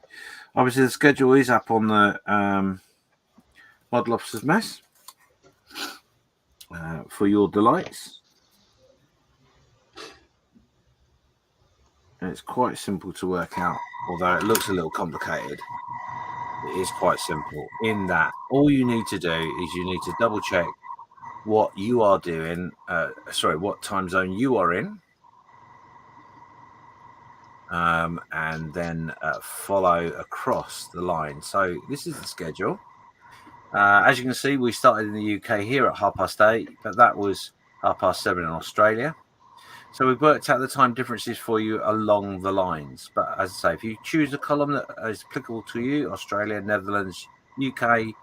obviously, the schedule is up on the Model Officers Mess for your delights. And it's quite simple to work out, although it looks a little complicated. It is quite simple in that all you need to do is you need to double check what you are doing, what time zone you are in, and then follow across the line. So this is the schedule. As you can see, we started in the UK here at 8:30, but that was 7:30 in Australia. So we've worked out the time differences for you along the lines. But as I say, if you choose a column that is applicable to you, Australia, Netherlands, UK,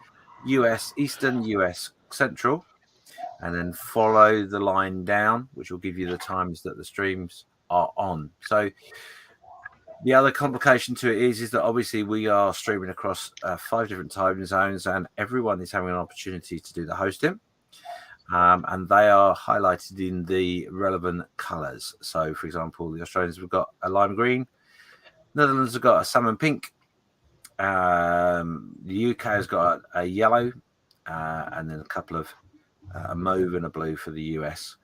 US, Eastern, US, Central, and then follow the line down, which will give you the times that the streams are on. So the other complication to it is that obviously we are streaming across 5 different time zones, and everyone is having an opportunity to do the hosting. And they are highlighted in the relevant colours. So, for example, the Australians have got a lime green, Netherlands have got a salmon pink, the UK has got a yellow, and then a couple of a mauve and a blue for the US.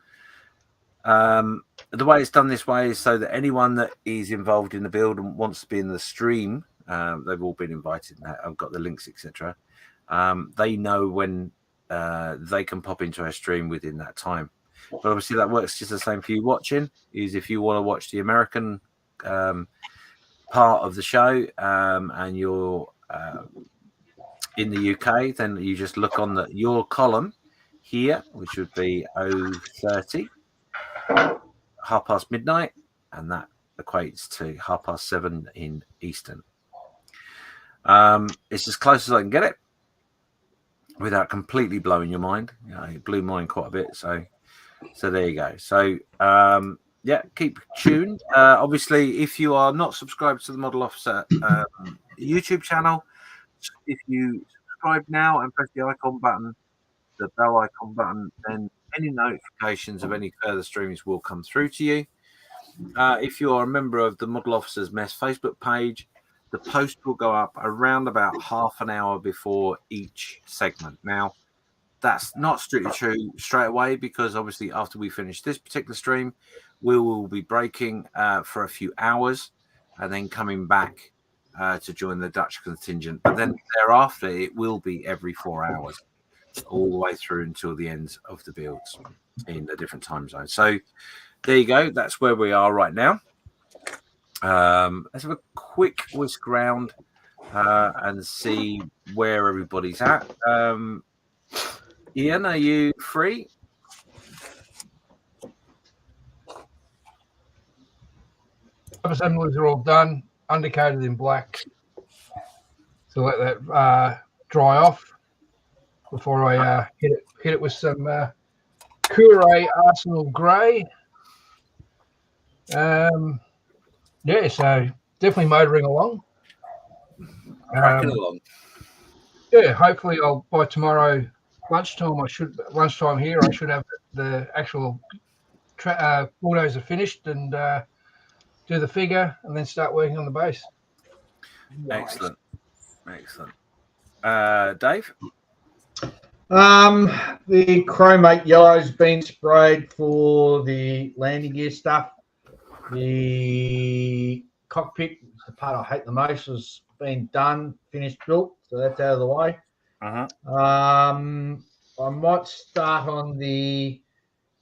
The way it's done this way is so that anyone that is involved in the build and wants to be in the stream, they've all been invited. I've got the links, etc. They know when they can pop into our stream within that time. But obviously that works just the same for you watching. Is if you want to watch the American part of the show and you're in the UK, then you just look on your column here, which would be 0:30, midnight, and that equates to 7:30 in Eastern. It's as close as I can get it without completely blowing your mind. You know, it blew mine quite a bit. So there you go. So keep tuned. Obviously, if you are not subscribed to the Model Officer YouTube channel, if you subscribe now and press the icon button, the bell icon button, then any notifications of any further streams will come through to you. If you are a member of the Model Officers Mess Facebook page, the post will go up around about half an hour before each segment. Now, that's not strictly true straight away, because obviously after we finish this particular stream, we will be breaking for a few hours and then coming back to join the Dutch contingent. But then thereafter, it will be every 4 hours, all the way through until the end of the builds in the different time zones. So there you go. That's where we are right now. Let's have a quick whisk round and see where everybody's at. Ian, are you free? Assemblies are all done, undercoated in black. So let that dry off before I hit it with some Courray Arsenal Grey. So definitely motoring along. Cracking along. Yeah, hopefully by tomorrow lunchtime here I should have the actual bulldozer finished and do the figure and then start working on the base. Excellent. Dave? The chromate yellow's been sprayed for the landing gear stuff. The cockpit, the part I hate the most, has been done, finished, built, so that's out of the way. I might start on the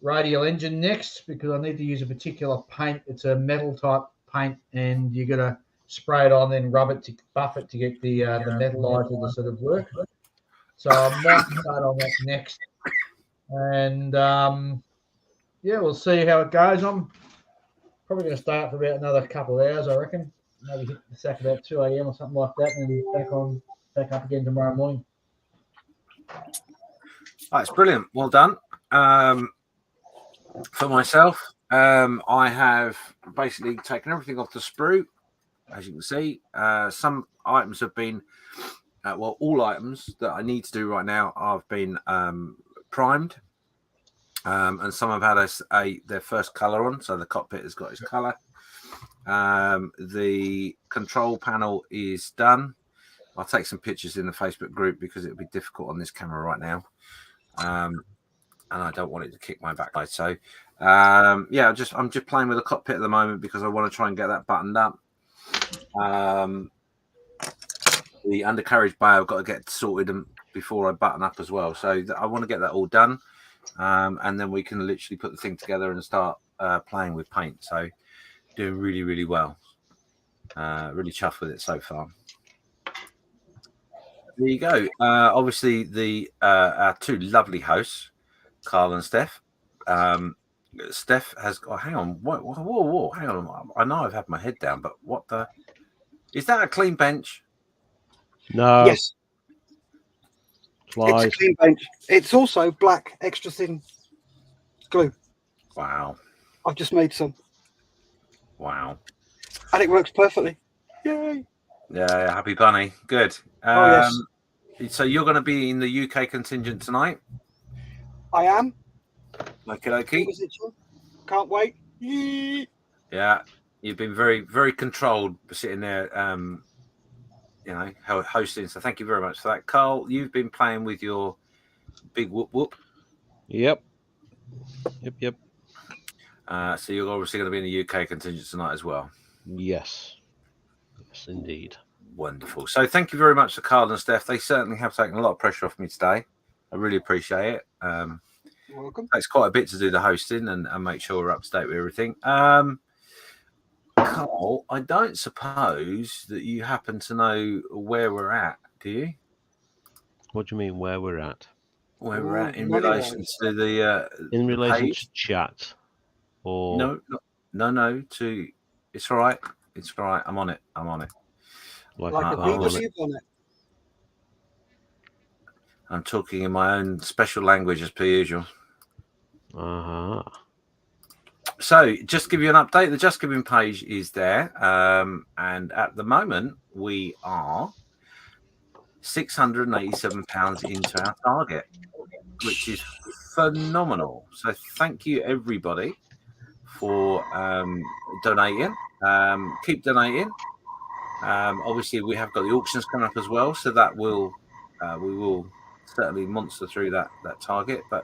radial engine next because I need to use a particular paint. It's a metal type paint, and you got to spray it on, then rub it to buff it to get the metallizer to sort of work. So I might start on that next, and yeah, we'll see how it goes. I'm probably going to stay up for about another couple of hours, I reckon. Maybe hit the sack about 2 a.m. or something like that, and then back up again tomorrow morning. That's brilliant. Well done. For myself, I have basically taken everything off the sprue. As you can see, some items have been, all items that I need to do right now have been primed, and some have had their first colour on. So the cockpit has got its colour. The control panel is done. I'll take some pictures in the Facebook group because it'll be difficult on this camera right now. And I don't want it to kick my backside. So, yeah, I'm just playing with the cockpit at the moment because I want to try and get that buttoned up. The undercarriage bay I've got to get sorted before I button up as well. So I want to get that all done, and then we can literally put the thing together and start playing with paint. So doing really, really well. Really chuffed with it so far. There you go. Obviously, our two lovely hosts, Carl and Steph. Steph has got. Hang on. Whoa. Hang on. I know I've had my head down, but what the? Is that a clean bench? No. Yes. Flies. It's a clean bench. It's also black, extra thin glue. Wow. I've just made some. Wow. And it works perfectly. Yay. Yeah, happy bunny. Good. Oh, yes. So you're going to be in the UK contingent tonight? I am. Okay. Can't wait. Yee. Yeah, you've been very, very controlled sitting there, hosting. So thank you very much for that. Carl, you've been playing with your big whoop whoop. Yep. So you're obviously going to be in the UK contingent tonight as well. Yes, indeed. Wonderful. So thank you very much to Carl and Steph. They certainly have taken a lot of pressure off me today. I really appreciate it. You're welcome. Takes quite a bit to do the hosting and make sure we're up to date with everything. Carl, I don't suppose that you happen to know where we're at, do you? What do you mean where we're at? Where we're at in relation to the in relation page? to chat, or no. To it's all right. It's all right. I'm on it. Like a BBC on it. I'm talking in my own special language as per usual. So, just give you an update. The Just Giving page is there, and at the moment we are £687 into our target, which is phenomenal. So, thank you everybody for donating. Keep donating. Obviously, we have got the auctions coming up as well, so that will we will certainly monster through that target. But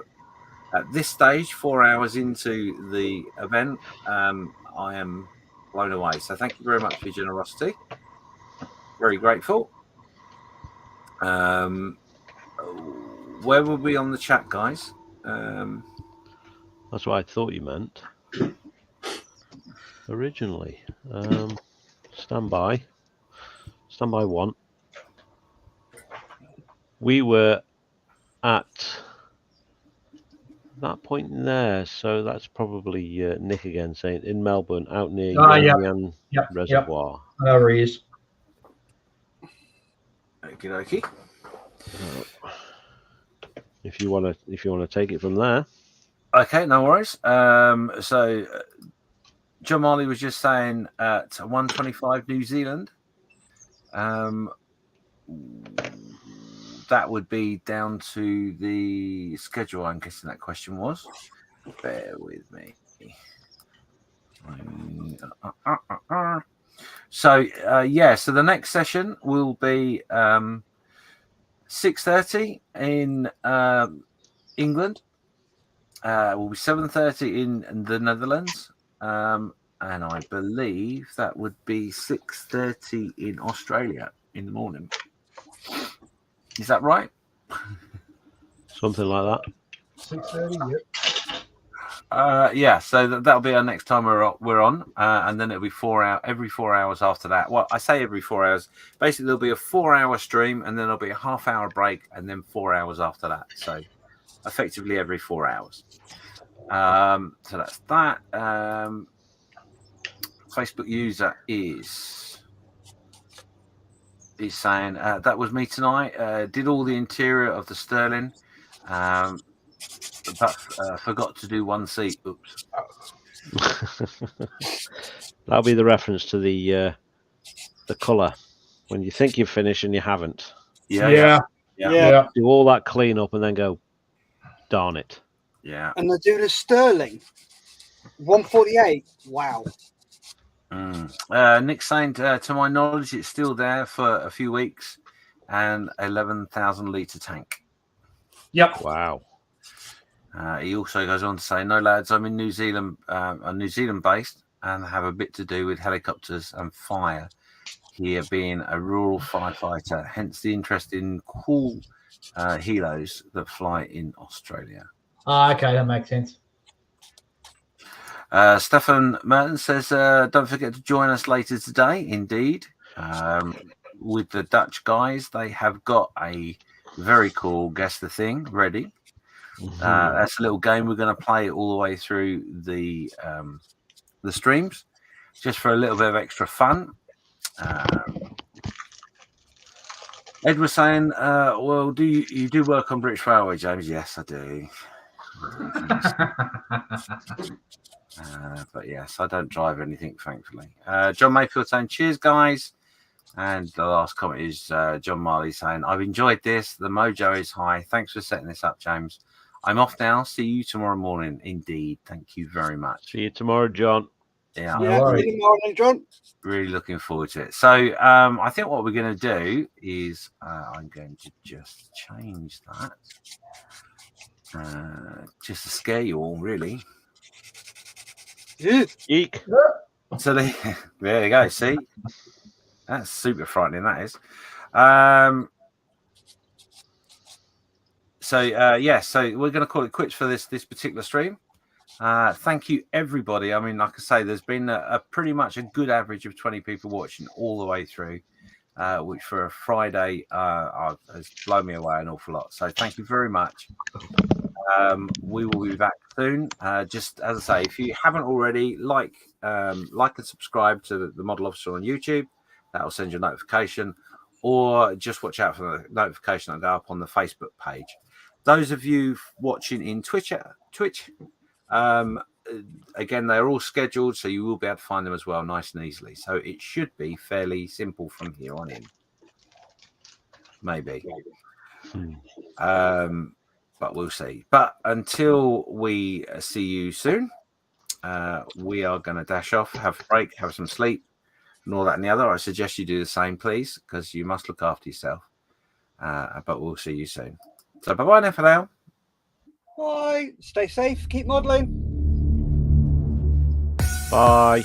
at this stage, 4 hours into the event, I am blown away. So thank you very much for your generosity. Very grateful. Where were we on the chat, guys? that's what I thought you meant originally. Stand by one. We were at that point in there, so that's probably Nick again saying in Melbourne, out near Yan Reservoir. There he is. Okey-dokey. If you want to take it from there. Okay, no worries. So John Marley was just saying at 125 New Zealand. That would be down to the schedule. I'm guessing that question was. Bear with me. So so the next session will be 6:30 in England. Will be 7:30 in the Netherlands, and I believe that would be 6:30 in Australia in the morning. Is that right? Something like that. 6:30. Yep. Yeah, so that'll be our next time we're on, and then it'll be every 4 hours after that. Well, I say every 4 hours. Basically, there'll be a 4-hour stream, and then there'll be a half-hour break, and then 4 hours after that. So, effectively, every 4 hours. So that's that. Facebook user is saying that was me tonight. Did all the interior of the Sterling. But forgot to do one seat. Oops. That'll be the reference to the colour when you think you've finished and you haven't. Yeah. Do all that clean up and then go, darn it. Yeah. And they're doing a Sterling 148. Wow. Nick's saying, to my knowledge, it's still there for a few weeks and 11,000 litre tank. Yep. Wow. He also goes on to say, no, lads, I'm in New Zealand, I'm New Zealand based and have a bit to do with helicopters and fire here being a rural firefighter, hence the interest in cool helos that fly in Australia. Okay, that makes sense. Stefan Mertens says, don't forget to join us later today. Indeed. With the Dutch guys, they have got a very cool Guess the Thing ready. That's a little game we're going to play all the way through the streams, just for a little bit of extra fun. Ed was saying, well, do you do work on British Railway, James? Yes, I do. But yes, I don't drive anything, thankfully. John Mayfield saying, cheers, guys. And the last comment is John Marley saying, I've enjoyed this. The mojo is high. Thanks for setting this up, James. I'm off now. See you tomorrow morning. Indeed. Thank you very much. See you tomorrow, John. Yeah, Good morning, John. really looking forward to it. So I think what we're going to do is I'm going to just change that just to scare you all, really. Eek. So there you go. See, that's super frightening. That is. So we're going to call it quits for this particular stream. Thank you, everybody. I mean, like I say, there's been a pretty much a good average of 20 people watching all the way through, which for a Friday has blown me away an awful lot. So thank you very much. We will be back soon. Just as I say, if you haven't already, like and subscribe to the Model Officer on YouTube. That will send you a notification, or just watch out for the notification that'll go up on the Facebook page. Those of you watching in Twitch, again, they're all scheduled, so you will be able to find them as well, nice and easily. So it should be fairly simple from here on in. Maybe. But we'll see. But until we see you soon, we are going to dash off, have a break, have some sleep, and all that and the other. I suggest you do the same, please, because you must look after yourself. But we'll see you soon. So bye-bye now for now. Bye. Stay safe. Keep modelling. Bye.